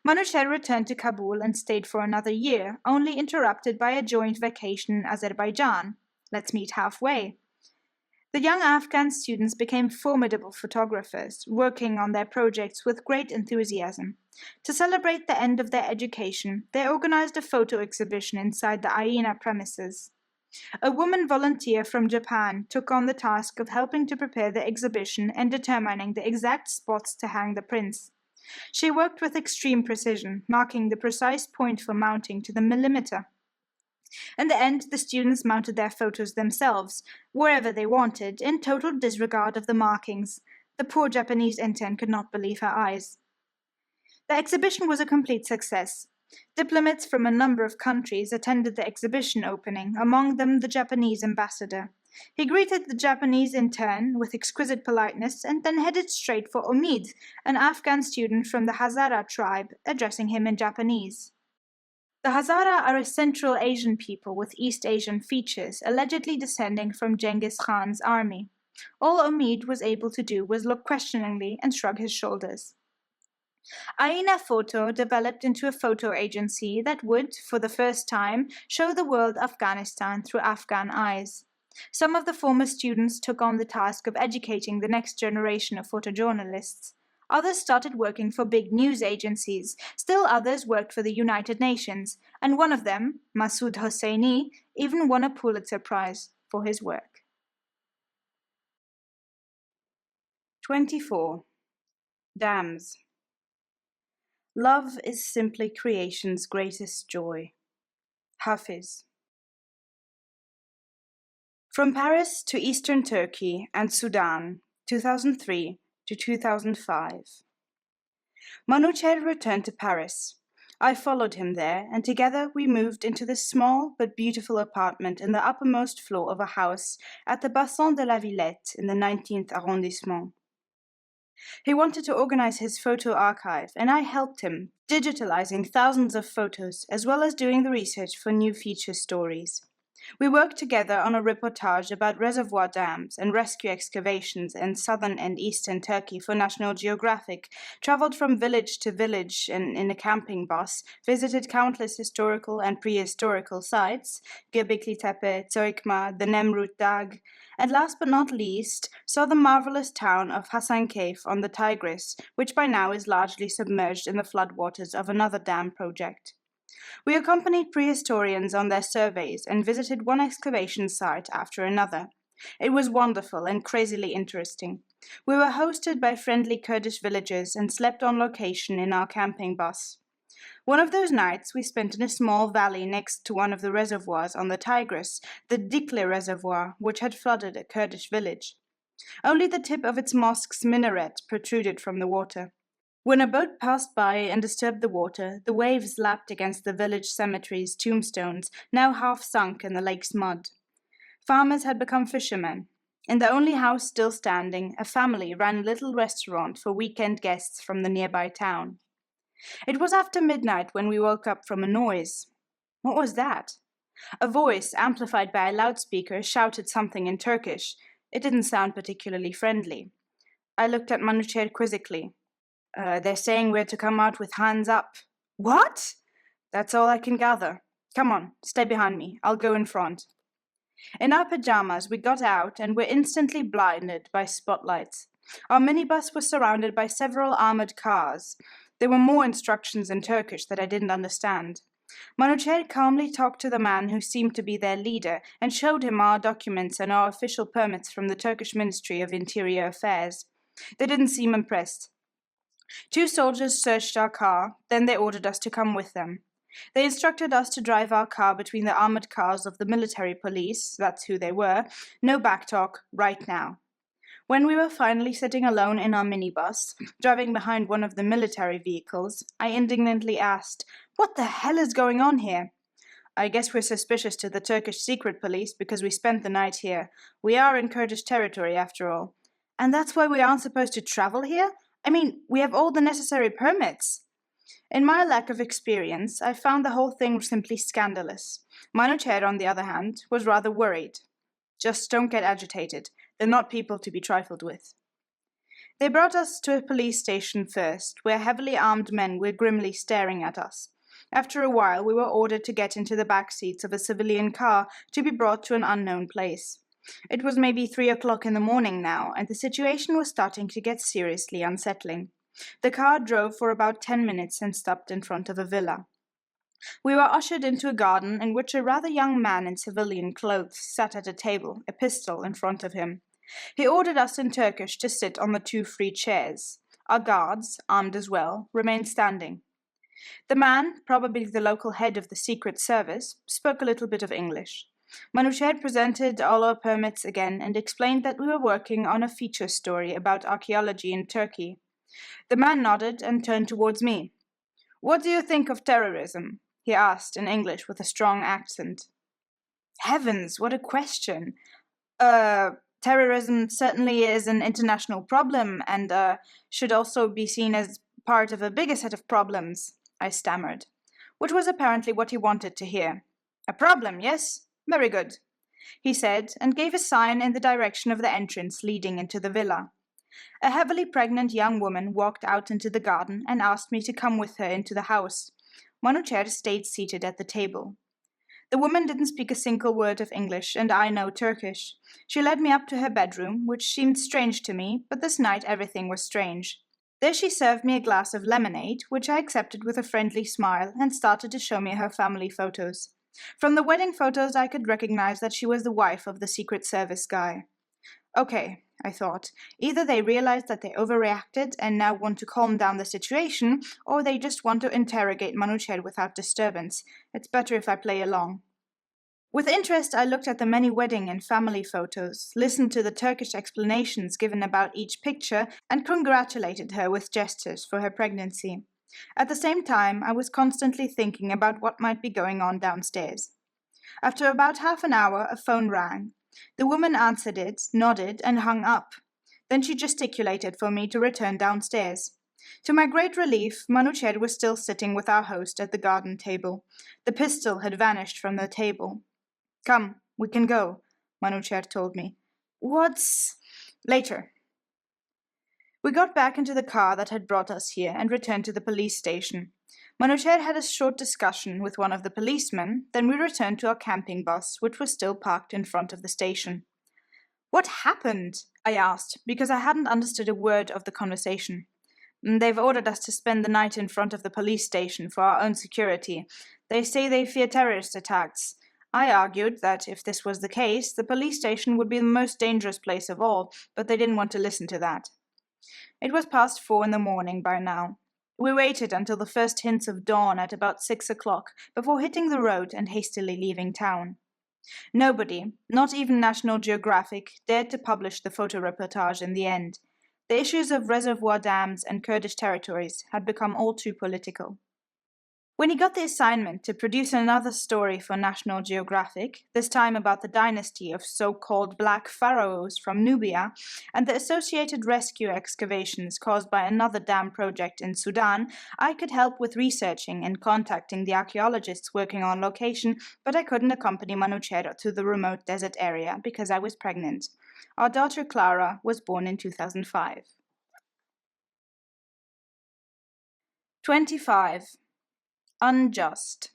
Manoocher returned to Kabul and stayed for another year, only interrupted by a joint vacation in Azerbaijan. Let's meet halfway. The young Afghan students became formidable photographers, working on their projects with great enthusiasm. To celebrate the end of their education, they organized a photo exhibition inside the Aina premises. A woman volunteer from Japan took on the task of helping to prepare the exhibition and determining the exact spots to hang the prints. She worked with extreme precision, marking the precise point for mounting to the millimeter. In the end, the students mounted their photos themselves, wherever they wanted, in total disregard of the markings. The poor Japanese intern could not believe her eyes. The exhibition was a complete success. Diplomats from a number of countries attended the exhibition opening, among them the Japanese ambassador. He greeted the Japanese intern with exquisite politeness and then headed straight for Omid, an Afghan student from the Hazara tribe, addressing him in Japanese. The Hazara are a Central Asian people with East Asian features, allegedly descending from Genghis Khan's army. All Omid was able to do was look questioningly and shrug his shoulders. Aina Photo developed into a photo agency that would, for the first time, show the world Afghanistan through Afghan eyes. Some of the former students took on the task of educating the next generation of photojournalists. Others started working for big news agencies, still others worked for the United Nations, and one of them, Masoud Hosseini, even won a Pulitzer Prize for his work. 24. Dams. Love is simply creation's greatest joy. Hafiz. From Paris to Eastern Turkey and Sudan, 2003 to 2005. Manoocher returned to Paris. I followed him there, and together we moved into the small but beautiful apartment in the uppermost floor of a house at the Bassin de la Villette in the 19th arrondissement. He wanted to organize his photo archive, and I helped him, digitalizing thousands of photos, as well as doing the research for new feature stories. We worked together on a reportage about reservoir dams and rescue excavations in southern and eastern Turkey for National Geographic, traveled from village to village and in a camping bus, visited countless historical and prehistorical sites, Göbekli Tepe, Tsoikma, the Nemrut Dag, and last but not least, saw the marvelous town of Hasankeyf on the Tigris, which by now is largely submerged in the floodwaters of another dam project. We accompanied prehistorians on their surveys and visited one excavation site after another. It was wonderful and crazily interesting. We were hosted by friendly Kurdish villagers and slept on location in our camping bus. One of those nights we spent in a small valley next to one of the reservoirs on the Tigris, the Dikle Reservoir, which had flooded a Kurdish village. Only the tip of its mosque's minaret protruded from the water. When a boat passed by and disturbed the water, the waves lapped against the village cemetery's tombstones, now half sunk in the lake's mud. Farmers had become fishermen. In the only house still standing, a family ran a little restaurant for weekend guests from the nearby town. It was after midnight when we woke up from a noise. What was that? A voice, amplified by a loudspeaker, shouted something in Turkish. It didn't sound particularly friendly. I looked at Manoocher quizzically. They're saying we're to come out with hands up. What? That's all I can gather. Come on, stay behind me. I'll go in front. In our pajamas, we got out and were instantly blinded by spotlights. Our minibus was surrounded by several armored cars. There were more instructions in Turkish that I didn't understand. Manoocher calmly talked to the man who seemed to be their leader and showed him our documents and our official permits from the Turkish Ministry of Interior Affairs. They didn't seem impressed. 2 soldiers searched our car, then they ordered us to come with them. They instructed us to drive our car between the armored cars of the military police, that's who they were, no backtalk, right now. When we were finally sitting alone in our minibus, driving behind one of the military vehicles, I indignantly asked, "What the hell is going on here?" "I guess we're suspicious to the Turkish secret police because we spent the night here. We are in Kurdish territory, after all." "And that's why we aren't supposed to travel here? I mean, we have all the necessary permits." In my lack of experience, I found the whole thing simply scandalous. Manoocher, on the other hand, was rather worried. "Just don't get agitated. They're not people to be trifled with." They brought us to a police station first, where heavily armed men were grimly staring at us. After a while, we were ordered to get into the back seats of a civilian car to be brought to an unknown place. It was maybe 3 o'clock in the morning now, and the situation was starting to get seriously unsettling. The car drove for about 10 minutes and stopped in front of a villa. We were ushered into a garden in which a rather young man in civilian clothes sat at a table, a pistol in front of him. He ordered us in Turkish to sit on the 2 free chairs. Our guards, armed as well, remained standing. The man, probably the local head of the Secret Service, spoke a little bit of English. Manoocher presented all our permits again and explained that we were working on a feature story about archaeology in Turkey. The man nodded and turned towards me. "What do you think of terrorism?" he asked in English with a strong accent. Heavens, what a question! Terrorism certainly is an international problem and should also be seen as part of a bigger set of problems, I stammered, which was apparently what he wanted to hear. "A problem, yes? Very good," he said, and gave a sign in the direction of the entrance leading into the villa. A heavily pregnant young woman walked out into the garden and asked me to come with her into the house. Manoocher stayed seated at the table. The woman didn't speak a single word of English, and I know Turkish. She led me up to her bedroom, which seemed strange to me, but this night everything was strange. There she served me a glass of lemonade, which I accepted with a friendly smile, and started to show me her family photos. From the wedding photos I could recognize that she was the wife of the Secret Service guy. Okay, I thought, either they realized that they overreacted and now want to calm down the situation, or they just want to interrogate Manoocher without disturbance. It's better if I play along. With interest, I looked at the many wedding and family photos, listened to the Turkish explanations given about each picture, and congratulated her with gestures for her pregnancy. At the same time, I was constantly thinking about what might be going on downstairs. After about half an hour, a phone rang. The woman answered it, nodded, and hung up. Then she gesticulated for me to return downstairs. To my great relief, Manoocher was still sitting with our host at the garden table. The pistol had vanished from the table. "Come, we can go," Manoocher told me. "What's—" "Later." We got back into the car that had brought us here and returned to the police station. Manoocher had a short discussion with one of the policemen, then we returned to our camping bus, which was still parked in front of the station. "What happened?" I asked, because I hadn't understood a word of the conversation. "They've ordered us to spend the night in front of the police station for our own security. They say they fear terrorist attacks." I argued that if this was the case, the police station would be the most dangerous place of all, but they didn't want to listen to that. It was past 4 in the morning by now. We waited until the first hints of dawn at about 6 o'clock before hitting the road and hastily leaving town. Nobody, not even National Geographic, dared to publish the photo reportage in the end. The issues of reservoir dams and Kurdish territories had become all too political. When he got the assignment to produce another story for National Geographic, this time about the dynasty of so-called black pharaohs from Nubia and the associated rescue excavations caused by another dam project in Sudan, I could help with researching and contacting the archaeologists working on location, but I couldn't accompany Manoocher to the remote desert area because I was pregnant. Our daughter Clara was born in 2005. 25. Unjust.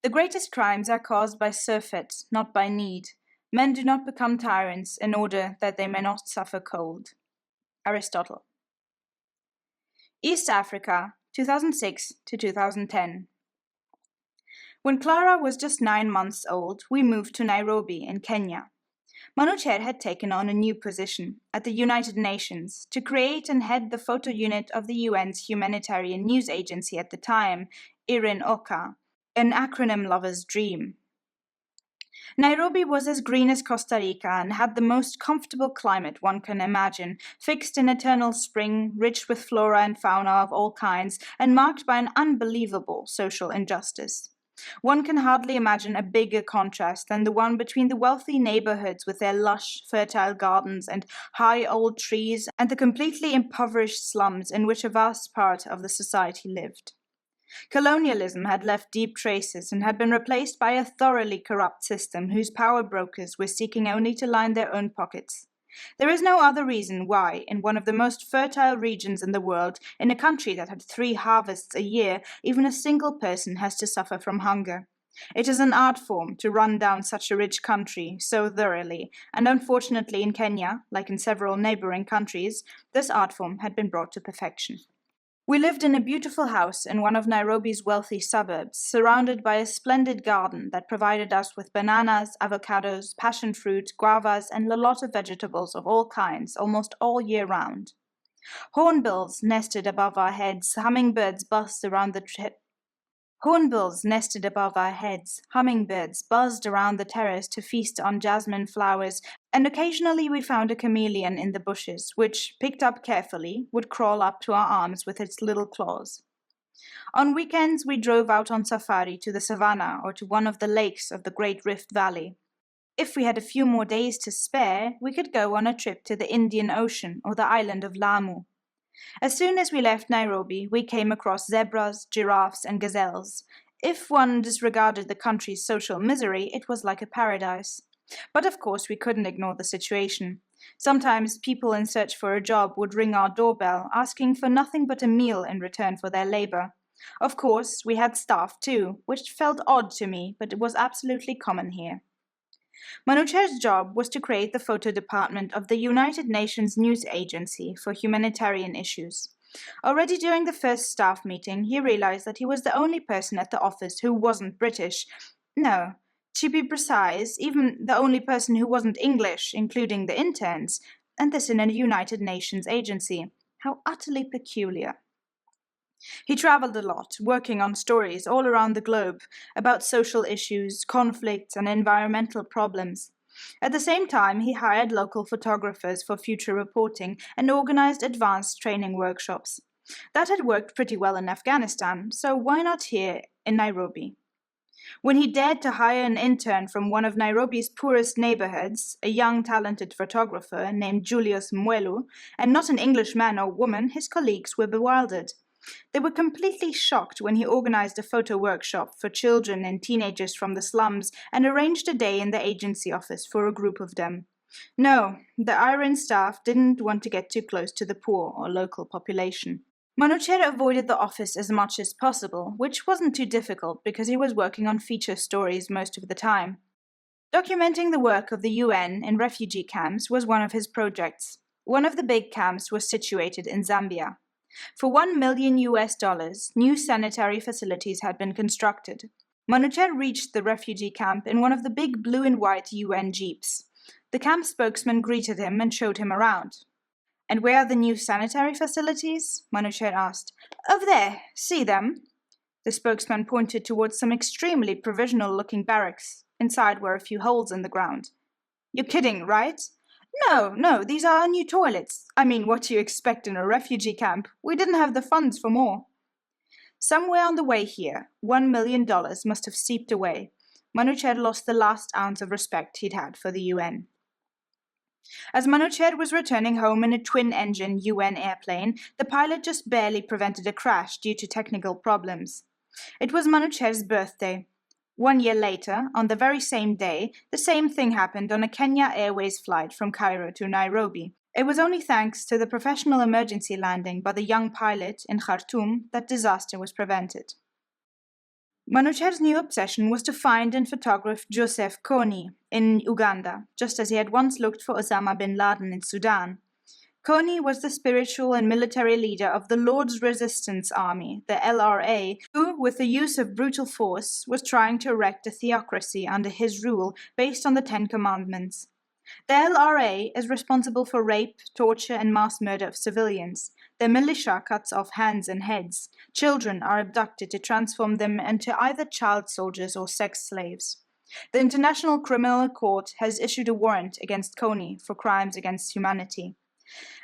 The greatest crimes are caused by surfeit, not by need. Men do not become tyrants in order that they may not suffer cold. Aristotle. East Africa, 2006 to 2010. When Clara was just 9 months old, we moved to Nairobi in Kenya. Manoocher had taken on a new position at the United Nations to create and head the photo unit of the UN's humanitarian news agency at the time, IRIN-OCHA, an acronym lover's dream. Nairobi was as green as Costa Rica and had the most comfortable climate one can imagine, fixed in eternal spring, rich with flora and fauna of all kinds, and marked by an unbelievable social injustice. One can hardly imagine a bigger contrast than the one between the wealthy neighborhoods with their lush, fertile gardens and high old trees, and the completely impoverished slums in which a vast part of the society lived. Colonialism had left deep traces and had been replaced by a thoroughly corrupt system whose power brokers were seeking only to line their own pockets. There is no other reason why, in one of the most fertile regions in the world, in a country that had 3 harvests a year, even a single person has to suffer from hunger. It is an art form to run down such a rich country so thoroughly, and unfortunately in Kenya, like in several neighboring countries, this art form had been brought to perfection. We lived in a beautiful house in one of Nairobi's wealthy suburbs, surrounded by a splendid garden that provided us with bananas, avocados, passion fruit, guavas, and a lot of vegetables of all kinds, almost all year round. Hornbills nested above our heads, Hornbills nested above our heads, hummingbirds buzzed around the terrace to feast on jasmine flowers, and occasionally we found a chameleon in the bushes, which, picked up carefully, would crawl up to our arms with its little claws. On weekends we drove out on safari to the savannah or to one of the lakes of the Great Rift Valley. If we had a few more days to spare, we could go on a trip to the Indian Ocean or the island of Lamu. As soon as we left Nairobi, we came across zebras, giraffes, and gazelles. If one disregarded the country's social misery, it was like a paradise. But of course, we couldn't ignore the situation. Sometimes people in search for a job would ring our doorbell, asking for nothing but a meal in return for their labor. Of course, we had staff too, which felt odd to me, but it was absolutely common here. Manoocher's job was to create the photo department of the United Nations News Agency for humanitarian issues. Already during the first staff meeting, he realized that he was the only person at the office who wasn't British. No, to be precise, even the only person who wasn't English, including the interns, and this in a United Nations agency. How utterly peculiar. He traveled a lot, working on stories all around the globe about social issues, conflicts, and environmental problems. At the same time, he hired local photographers for future reporting and organized advanced training workshops. That had worked pretty well in Afghanistan, so why not here in Nairobi? When he dared to hire an intern from one of Nairobi's poorest neighborhoods, a young talented photographer named Julius Mwelu, and not an English man or woman, his colleagues were bewildered. They were completely shocked when he organized a photo workshop for children and teenagers from the slums and arranged a day in the agency office for a group of them. No, the Iron staff didn't want to get too close to the poor or local population. Manoocher avoided the office as much as possible, which wasn't too difficult because he was working on feature stories most of the time. Documenting the work of the UN in refugee camps was one of his projects. One of the big camps was situated in Zambia. For $1 million, new sanitary facilities had been constructed. Manoocher reached the refugee camp in one of the big blue and white UN jeeps. The camp spokesman greeted him and showed him around. "And where are the new sanitary facilities?" Manoocher asked. "Over there. See them?" The spokesman pointed towards some extremely provisional-looking barracks. Inside were a few holes in the ground. "You're kidding, right?" No, these are our new toilets. I mean, what do you expect in a refugee camp? We didn't have the funds for more." Somewhere on the way here, $1 million must have seeped away. Manoocher lost the last ounce of respect he'd had for the UN. As Manoocher was returning home in a twin-engine UN airplane, the pilot just barely prevented a crash due to technical problems. It was Manoocher's birthday. 1 year later, on the very same day, the same thing happened on a Kenya Airways flight from Cairo to Nairobi. It was only thanks to the professional emergency landing by the young pilot in Khartoum that disaster was prevented. Manoocher's new obsession was to find and photograph Joseph Kony in Uganda, just as he had once looked for Osama bin Laden in Sudan. Kony was the spiritual and military leader of the Lord's Resistance Army, the LRA, who, with the use of brutal force, was trying to erect a theocracy under his rule based on the Ten Commandments. The LRA is responsible for rape, torture, and mass murder of civilians. Their militia cuts off hands and heads. Children are abducted to transform them into either child soldiers or sex slaves. The International Criminal Court has issued a warrant against Kony for crimes against humanity.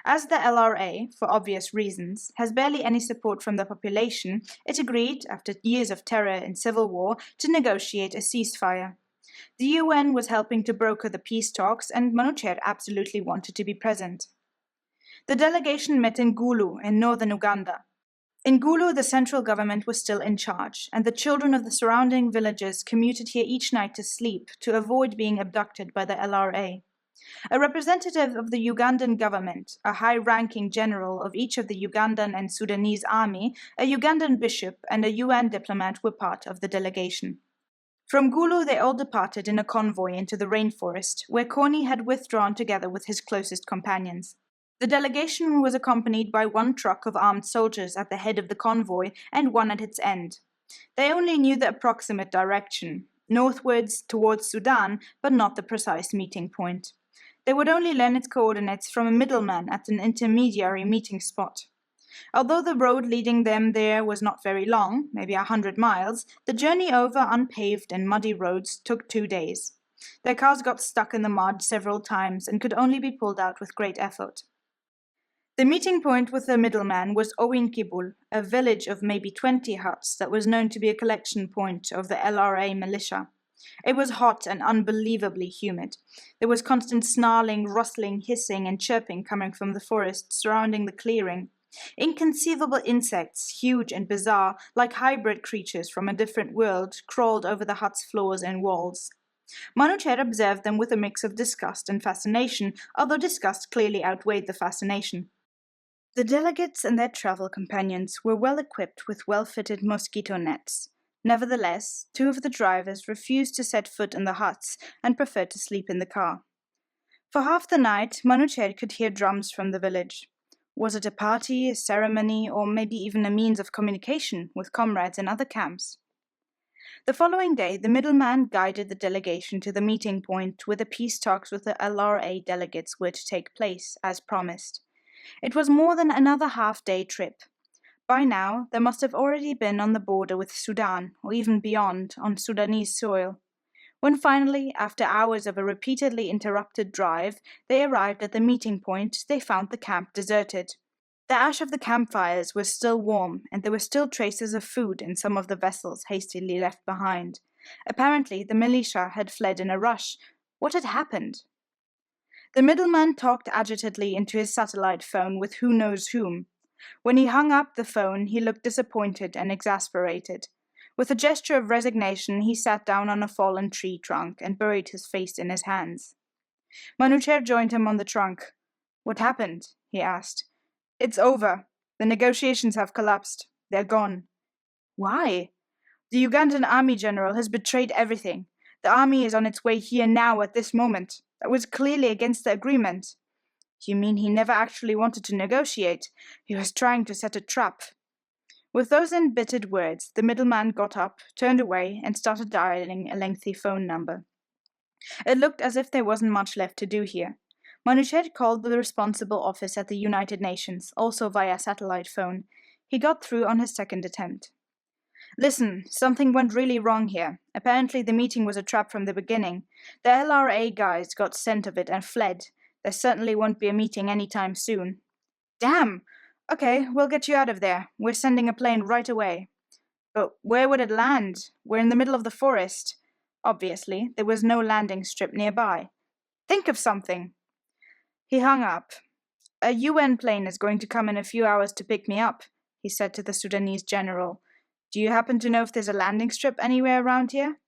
As the LRA, for obvious reasons, has barely any support from the population, it agreed, after years of terror and civil war, to negotiate a ceasefire. The UN was helping to broker the peace talks, and Manoocher absolutely wanted to be present. The delegation met in Gulu, in northern Uganda. In Gulu, the central government was still in charge, and the children of the surrounding villages commuted here each night to sleep to avoid being abducted by the LRA. A representative of the Ugandan government, a high-ranking general of each of the Ugandan and Sudanese army, a Ugandan bishop, and a UN diplomat were part of the delegation. From Gulu, they all departed in a convoy into the rainforest, where Kony had withdrawn together with his closest companions. The delegation was accompanied by one truck of armed soldiers at the head of the convoy and one at its end. They only knew the approximate direction, northwards towards Sudan, but not the precise meeting point. They would only learn its coordinates from a middleman at an intermediary meeting spot. Although the road leading them there was not very long, maybe 100 miles, the journey over unpaved and muddy roads took 2 days. Their cars got stuck in the mud several times and could only be pulled out with great effort. The meeting point with the middleman was Owinkibul, a village of maybe 20 huts that was known to be a collection point of the LRA militia. It was hot and unbelievably humid. There was constant snarling, rustling, hissing, and chirping coming from the forest surrounding the clearing. Inconceivable insects, huge and bizarre, like hybrid creatures from a different world, crawled over the hut's floors and walls. Manoocher observed them with a mix of disgust and fascination, although disgust clearly outweighed the fascination. The delegates and their travel companions were well equipped with well-fitted mosquito nets. Nevertheless, 2 of the drivers refused to set foot in the huts and preferred to sleep in the car. For half the night, Manoocher could hear drums from the village. Was it a party, a ceremony, or maybe even a means of communication with comrades in other camps? The following day, the middleman guided the delegation to the meeting point where the peace talks with the LRA delegates were to take place, as promised. It was more than another half-day trip. By now, they must have already been on the border with Sudan, or even beyond, on Sudanese soil. When finally, after hours of a repeatedly interrupted drive, they arrived at the meeting point, they found the camp deserted. The ash of the campfires was still warm, and there were still traces of food in some of the vessels hastily left behind. Apparently, the militia had fled in a rush. What had happened? The middleman talked agitedly into his satellite phone with who knows whom. When he hung up the phone, he looked disappointed and exasperated. With a gesture of resignation, he sat down on a fallen tree trunk and buried his face in his hands. Manoocher joined him on the trunk. "What happened?" he asked. "It's over. The negotiations have collapsed. They're gone." "Why?" "The Ugandan army general has betrayed everything. The army is on its way here now at this moment. That was clearly against the agreement." "You mean he never actually wanted to negotiate? He was trying to set a trap." With those embittered words, the middleman got up, turned away, and started dialing a lengthy phone number. It looked as if there wasn't much left to do here. Manoocher called the responsible office at the United Nations, also via satellite phone. He got through on his second attempt. "Listen, something went really wrong here. Apparently the meeting was a trap from the beginning. The LRA guys got scent of it and fled. There certainly won't be a meeting anytime soon." "Damn! Okay, we'll get you out of there. We're sending a plane right away." "But where would it land? We're in the middle of the forest." Obviously, there was no landing strip nearby. "Think of something." He hung up. "A UN plane is going to come in a few hours to pick me up," he said to the Sudanese general. "Do you happen to know if there's a landing strip anywhere around here?"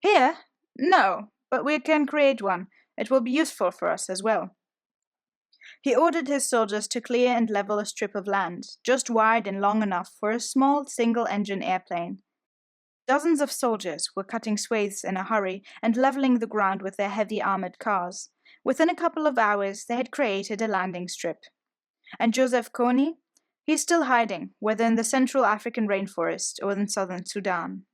"Here? No, but we can create one. It will be useful for us as well." He ordered his soldiers to clear and level a strip of land, just wide and long enough for a small single-engine airplane. Dozens of soldiers were cutting swathes in a hurry and leveling the ground with their heavy armored cars. Within a couple of hours, they had created a landing strip. And Joseph Kony? He's still hiding, whether in the Central African rainforest or in southern Sudan.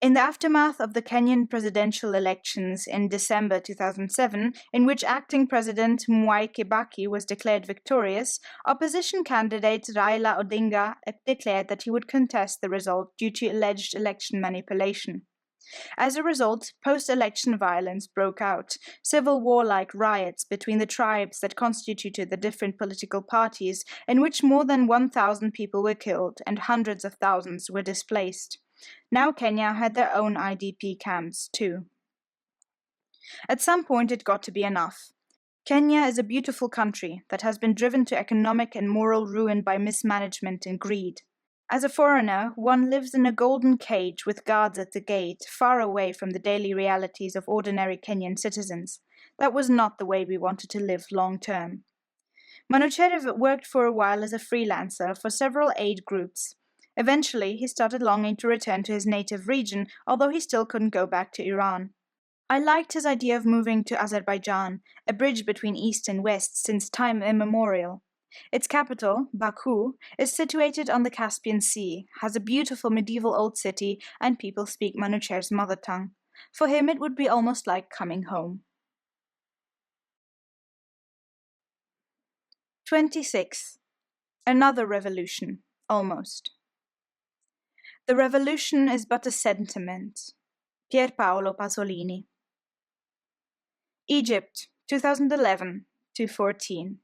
In the aftermath of the Kenyan presidential elections in December 2007, in which acting President Mwai Kibaki was declared victorious, opposition candidate Raila Odinga declared that he would contest the result due to alleged election manipulation. As a result, post-election violence broke out, civil war-like riots between the tribes that constituted the different political parties, in which more than 1,000 people were killed and hundreds of thousands were displaced. Now Kenya had their own IDP camps, too. At some point it got to be enough. Kenya is a beautiful country that has been driven to economic and moral ruin by mismanagement and greed. As a foreigner, one lives in a golden cage with guards at the gate, far away from the daily realities of ordinary Kenyan citizens. That was not the way we wanted to live long term. Manoocher worked for a while as a freelancer for several aid groups. Eventually, he started longing to return to his native region, although he still couldn't go back to Iran. I liked his idea of moving to Azerbaijan, a bridge between East and West since time immemorial. Its capital, Baku, is situated on the Caspian Sea, has a beautiful medieval old city, and people speak Manoocher's mother tongue. For him it would be almost like coming home. 26. Another revolution, almost. The revolution is but a sentiment. Pier Paolo Pasolini. Egypt, 2011-14.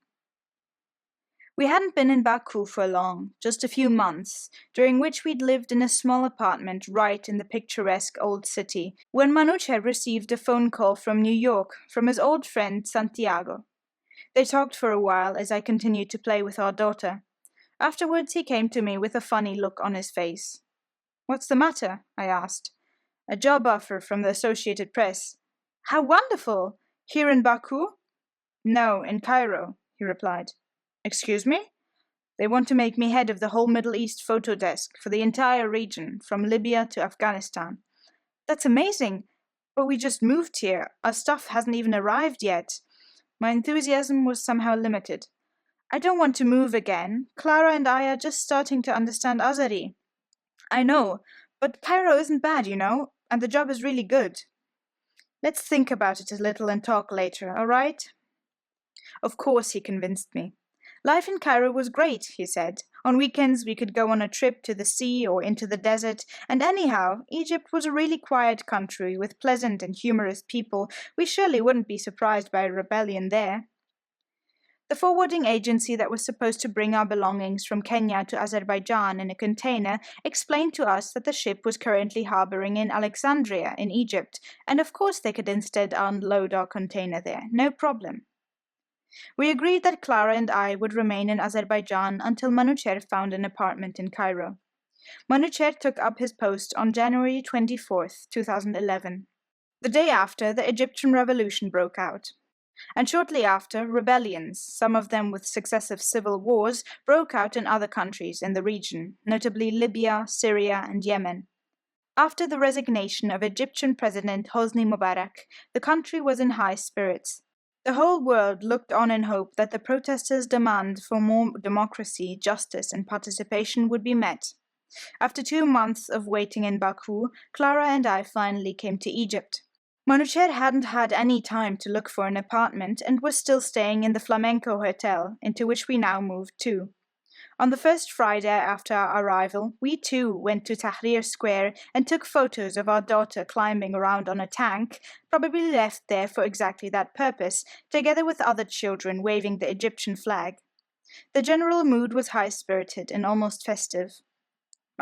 We hadn't been in Baku for long, just a few months, during which we'd lived in a small apartment right in the picturesque old city, when Manoocher received a phone call from New York, from his old friend Santiago. They talked for a while as I continued to play with our daughter. Afterwards he came to me with a funny look on his face. "What's the matter?" I asked. "A job offer from the Associated Press." "How wonderful! Here in Baku?" "No, in Cairo," he replied. "Excuse me?" "They want to make me head of the whole Middle East photo desk for the entire region, from Libya to Afghanistan." "That's amazing! But we just moved here. Our stuff hasn't even arrived yet." My enthusiasm was somehow limited. "I don't want to move again. Clara and I are just starting to understand Azeri." "I know, but Cairo isn't bad, you know, and the job is really good." "Let's think about it a little and talk later, all right?" Of course he convinced me. Life in Cairo was great, he said. On weekends we could go on a trip to the sea or into the desert, and anyhow, Egypt was a really quiet country with pleasant and humorous people. We surely wouldn't be surprised by a rebellion there. The forwarding agency that was supposed to bring our belongings from Kenya to Azerbaijan in a container explained to us that the ship was currently harboring in Alexandria in Egypt, and of course they could instead unload our container there, no problem. We agreed that Clara and I would remain in Azerbaijan until Manoocher found an apartment in Cairo. Manoocher took up his post on January 24th, 2011. The day after, the Egyptian revolution broke out. And shortly after, rebellions, some of them with successive civil wars, broke out in other countries in the region, notably Libya, Syria, and Yemen. After the resignation of Egyptian President Hosni Mubarak, the country was in high spirits. The whole world looked on in hope that the protesters' demand for more democracy, justice, and participation would be met. After 2 months of waiting in Baku, Clara and I finally came to Egypt. Manoocher hadn't had any time to look for an apartment and was still staying in the Flamenco Hotel, into which we now moved too. On the first Friday after our arrival, we too went to Tahrir Square and took photos of our daughter climbing around on a tank, probably left there for exactly that purpose, together with other children waving the Egyptian flag. The general mood was high-spirited and almost festive.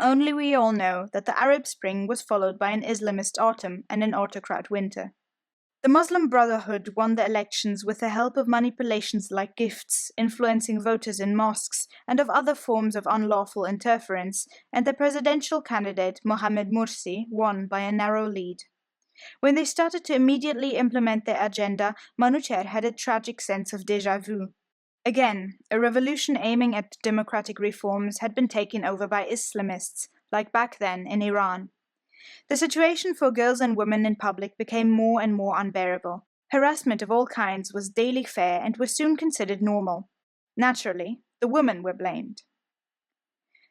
Only we all know that the Arab Spring was followed by an Islamist autumn and an autocrat winter. The Muslim Brotherhood won the elections with the help of manipulations like gifts, influencing voters in mosques, and of other forms of unlawful interference, and the presidential candidate Mohamed Morsi won by a narrow lead. When they started to immediately implement their agenda, Manoocher had a tragic sense of déjà vu. Again, a revolution aiming at democratic reforms had been taken over by Islamists, like back then in Iran. The situation for girls and women in public became more and more unbearable. Harassment of all kinds was daily fare and was soon considered normal. Naturally, the women were blamed.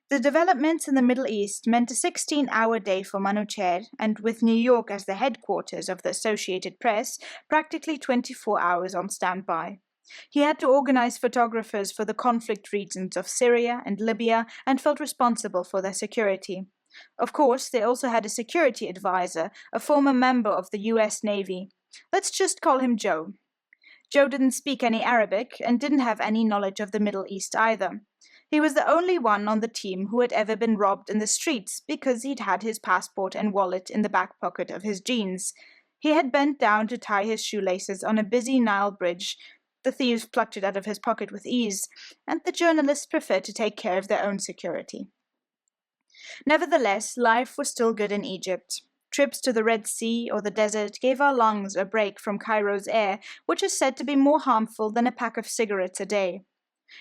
The developments in the Middle East meant a 16-hour day for Manoocher, and with New York as the headquarters of the Associated Press, practically 24 hours on standby. He had to organize photographers for the conflict regions of Syria and Libya and felt responsible for their security. Of course, they also had a security advisor, a former member of the US Navy. Let's just call him Joe. Joe didn't speak any Arabic and didn't have any knowledge of the Middle East either. He was the only one on the team who had ever been robbed in the streets because he'd had his passport and wallet in the back pocket of his jeans. He had bent down to tie his shoelaces on a busy Nile bridge. The thieves plucked it out of his pocket with ease, and the journalists preferred to take care of their own security. Nevertheless, life was still good in Egypt. Trips to the Red Sea or the desert gave our lungs a break from Cairo's air, which is said to be more harmful than a pack of cigarettes a day.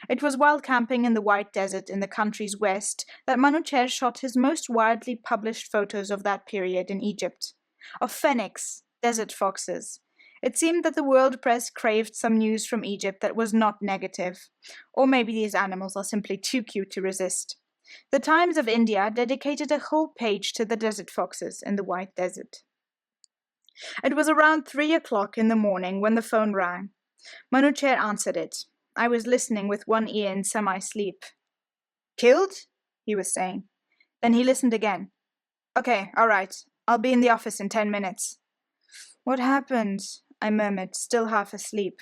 It was while camping in the White Desert in the country's west that Manoocher shot his most widely published photos of that period in Egypt. Of fennecs, desert foxes. It seemed that the world press craved some news from Egypt that was not negative. Or maybe these animals are simply too cute to resist. The Times of India dedicated a whole page to the desert foxes in the White Desert. It was around 3 o'clock in the morning when the phone rang. Manoocher answered it. I was listening with one ear in semi-sleep. Killed? He was saying. Then he listened again. Okay, all right. I'll be in the office in 10 minutes. What happened? I murmured, still half asleep.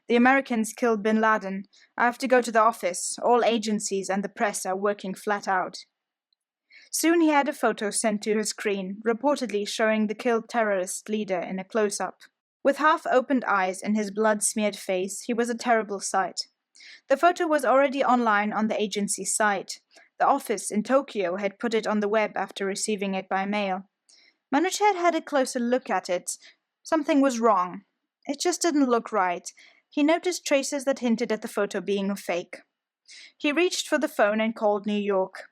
The Americans killed bin Laden. I have to go to the office. All agencies and the press are working flat out. Soon he had a photo sent to his screen, reportedly showing the killed terrorist leader in a close-up. With half-opened eyes and his blood-smeared face, he was a terrible sight. The photo was already online on the agency's site. The office in Tokyo had put it on the web after receiving it by mail. Manoocher had a closer look at it. Something was wrong. It just didn't look right. He noticed traces that hinted at the photo being a fake. He reached for the phone and called New York.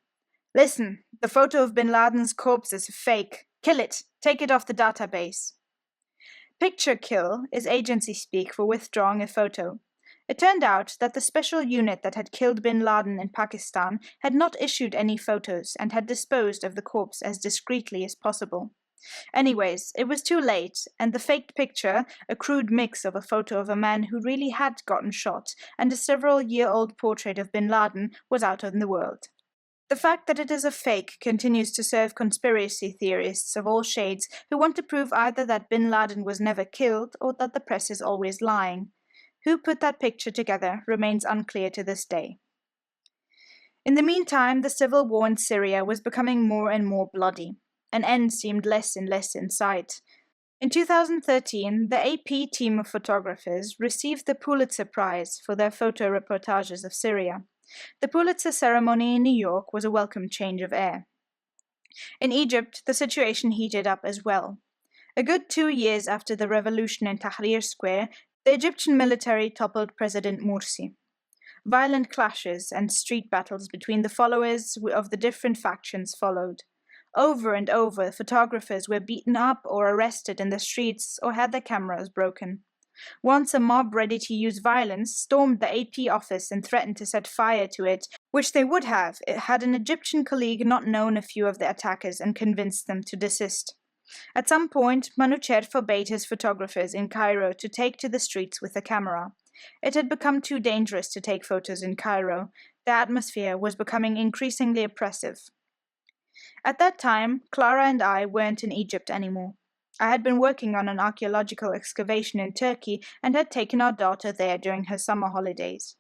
Listen, the photo of bin Laden's corpse is a fake. Kill it. Take it off the database. Picture kill is agency speak for withdrawing a photo. It turned out that the special unit that had killed bin Laden in Pakistan had not issued any photos and had disposed of the corpse as discreetly as possible. Anyways, it was too late, and the faked picture, a crude mix of a photo of a man who really had gotten shot and a several-year-old portrait of bin Laden, was out in the world. The fact that it is a fake continues to serve conspiracy theorists of all shades who want to prove either that bin Laden was never killed or that the press is always lying. Who put that picture together remains unclear to this day. In the meantime, the civil war in Syria was becoming more and more bloody. An end seemed less and less in sight. In 2013, the AP team of photographers received the Pulitzer Prize for their photo reportages of Syria. The Pulitzer ceremony in New York was a welcome change of air. In Egypt, the situation heated up as well. A good 2 years after the revolution in Tahrir Square, the Egyptian military toppled President Morsi. Violent clashes and street battles between the followers of the different factions followed. Over and over, photographers were beaten up or arrested in the streets or had their cameras broken. Once a mob ready to use violence stormed the AP office and threatened to set fire to it, which they would have had an Egyptian colleague not known a few of the attackers and convinced them to desist. At some point, Manoocher forbade his photographers in Cairo to take to the streets with a camera. It had become too dangerous to take photos in Cairo. The atmosphere was becoming increasingly oppressive. At that time, Clara and I weren't in Egypt anymore. I had been working on an archaeological excavation in Turkey and had taken our daughter there during her summer holidays.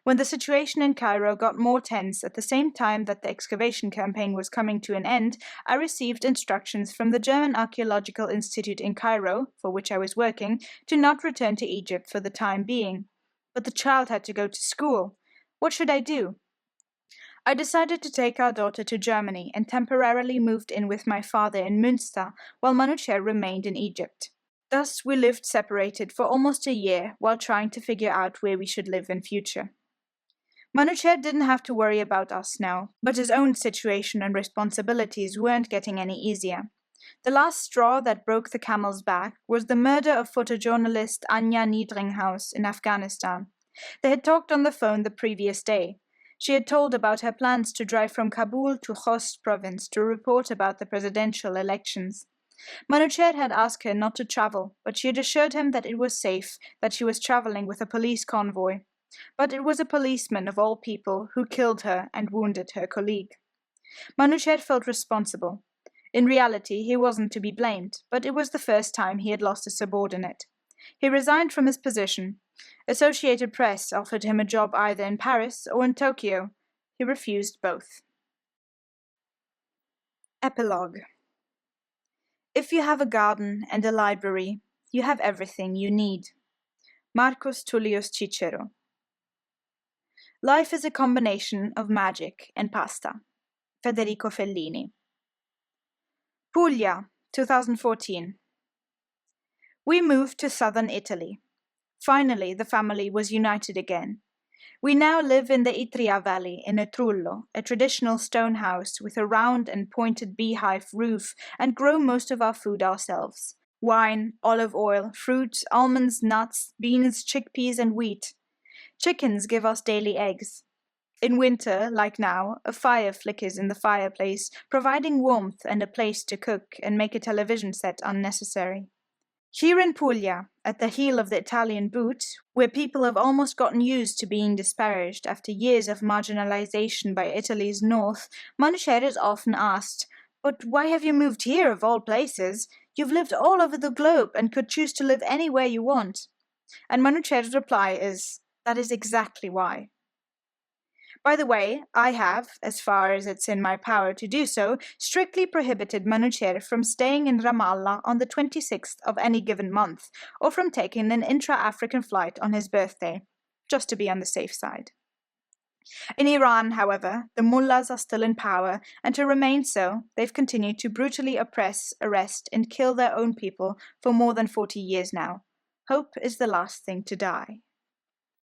When the situation in Cairo got more tense at the same time that the excavation campaign was coming to an end, I received instructions from the German Archaeological Institute in Cairo, for which I was working, to not return to Egypt for the time being. But the child had to go to school. What should I do? I decided to take our daughter to Germany and temporarily moved in with my father in Münster while Manoocher remained in Egypt. Thus we lived separated for almost a year while trying to figure out where we should live in future. Manoocher didn't have to worry about us now, but his own situation and responsibilities weren't getting any easier. The last straw that broke the camel's back was the murder of photojournalist Anya Niedringhaus in Afghanistan. They had talked on the phone the previous day. She had told about her plans to drive from Kabul to Khost province to report about the presidential elections. Manoocher had asked her not to travel, but she had assured him that it was safe, that she was traveling with a police convoy. But it was a policeman of all people who killed her and wounded her colleague. Manoocher felt responsible. In reality, he wasn't to be blamed, but it was the first time he had lost a subordinate. He resigned from his position. Associated Press offered him a job either in Paris or in Tokyo. He refused both. Epilogue. If you have a garden and a library, you have everything you need. Marcus Tullius Cicero. Life is a combination of magic and pasta. Federico Fellini. Puglia, 2014. We moved to southern Italy. Finally, the family was united again. We now live in the Itria Valley in a trullo, a traditional stone house with a round and pointed beehive roof, and grow most of our food ourselves. Wine, olive oil, fruit, almonds, nuts, beans, chickpeas, and wheat. Chickens give us daily eggs. In winter, like now, a fire flickers in the fireplace, providing warmth and a place to cook and make a television set unnecessary. Here in Puglia, at the heel of the Italian boot, where people have almost gotten used to being disparaged after years of marginalization by Italy's north, Manoocher is often asked, "But why have you moved here of all places? You've lived all over the globe and could choose to live anywhere you want." And Manoocher's reply is, "That is exactly why." By the way, I have, as far as it's in my power to do so, strictly prohibited Manoocher from staying in Ramallah on the 26th of any given month, or from taking an intra-African flight on his birthday, just to be on the safe side. In Iran, however, the mullahs are still in power, and to remain so, they've continued to brutally oppress, arrest, and kill their own people for more than 40 years now. Hope is the last thing to die.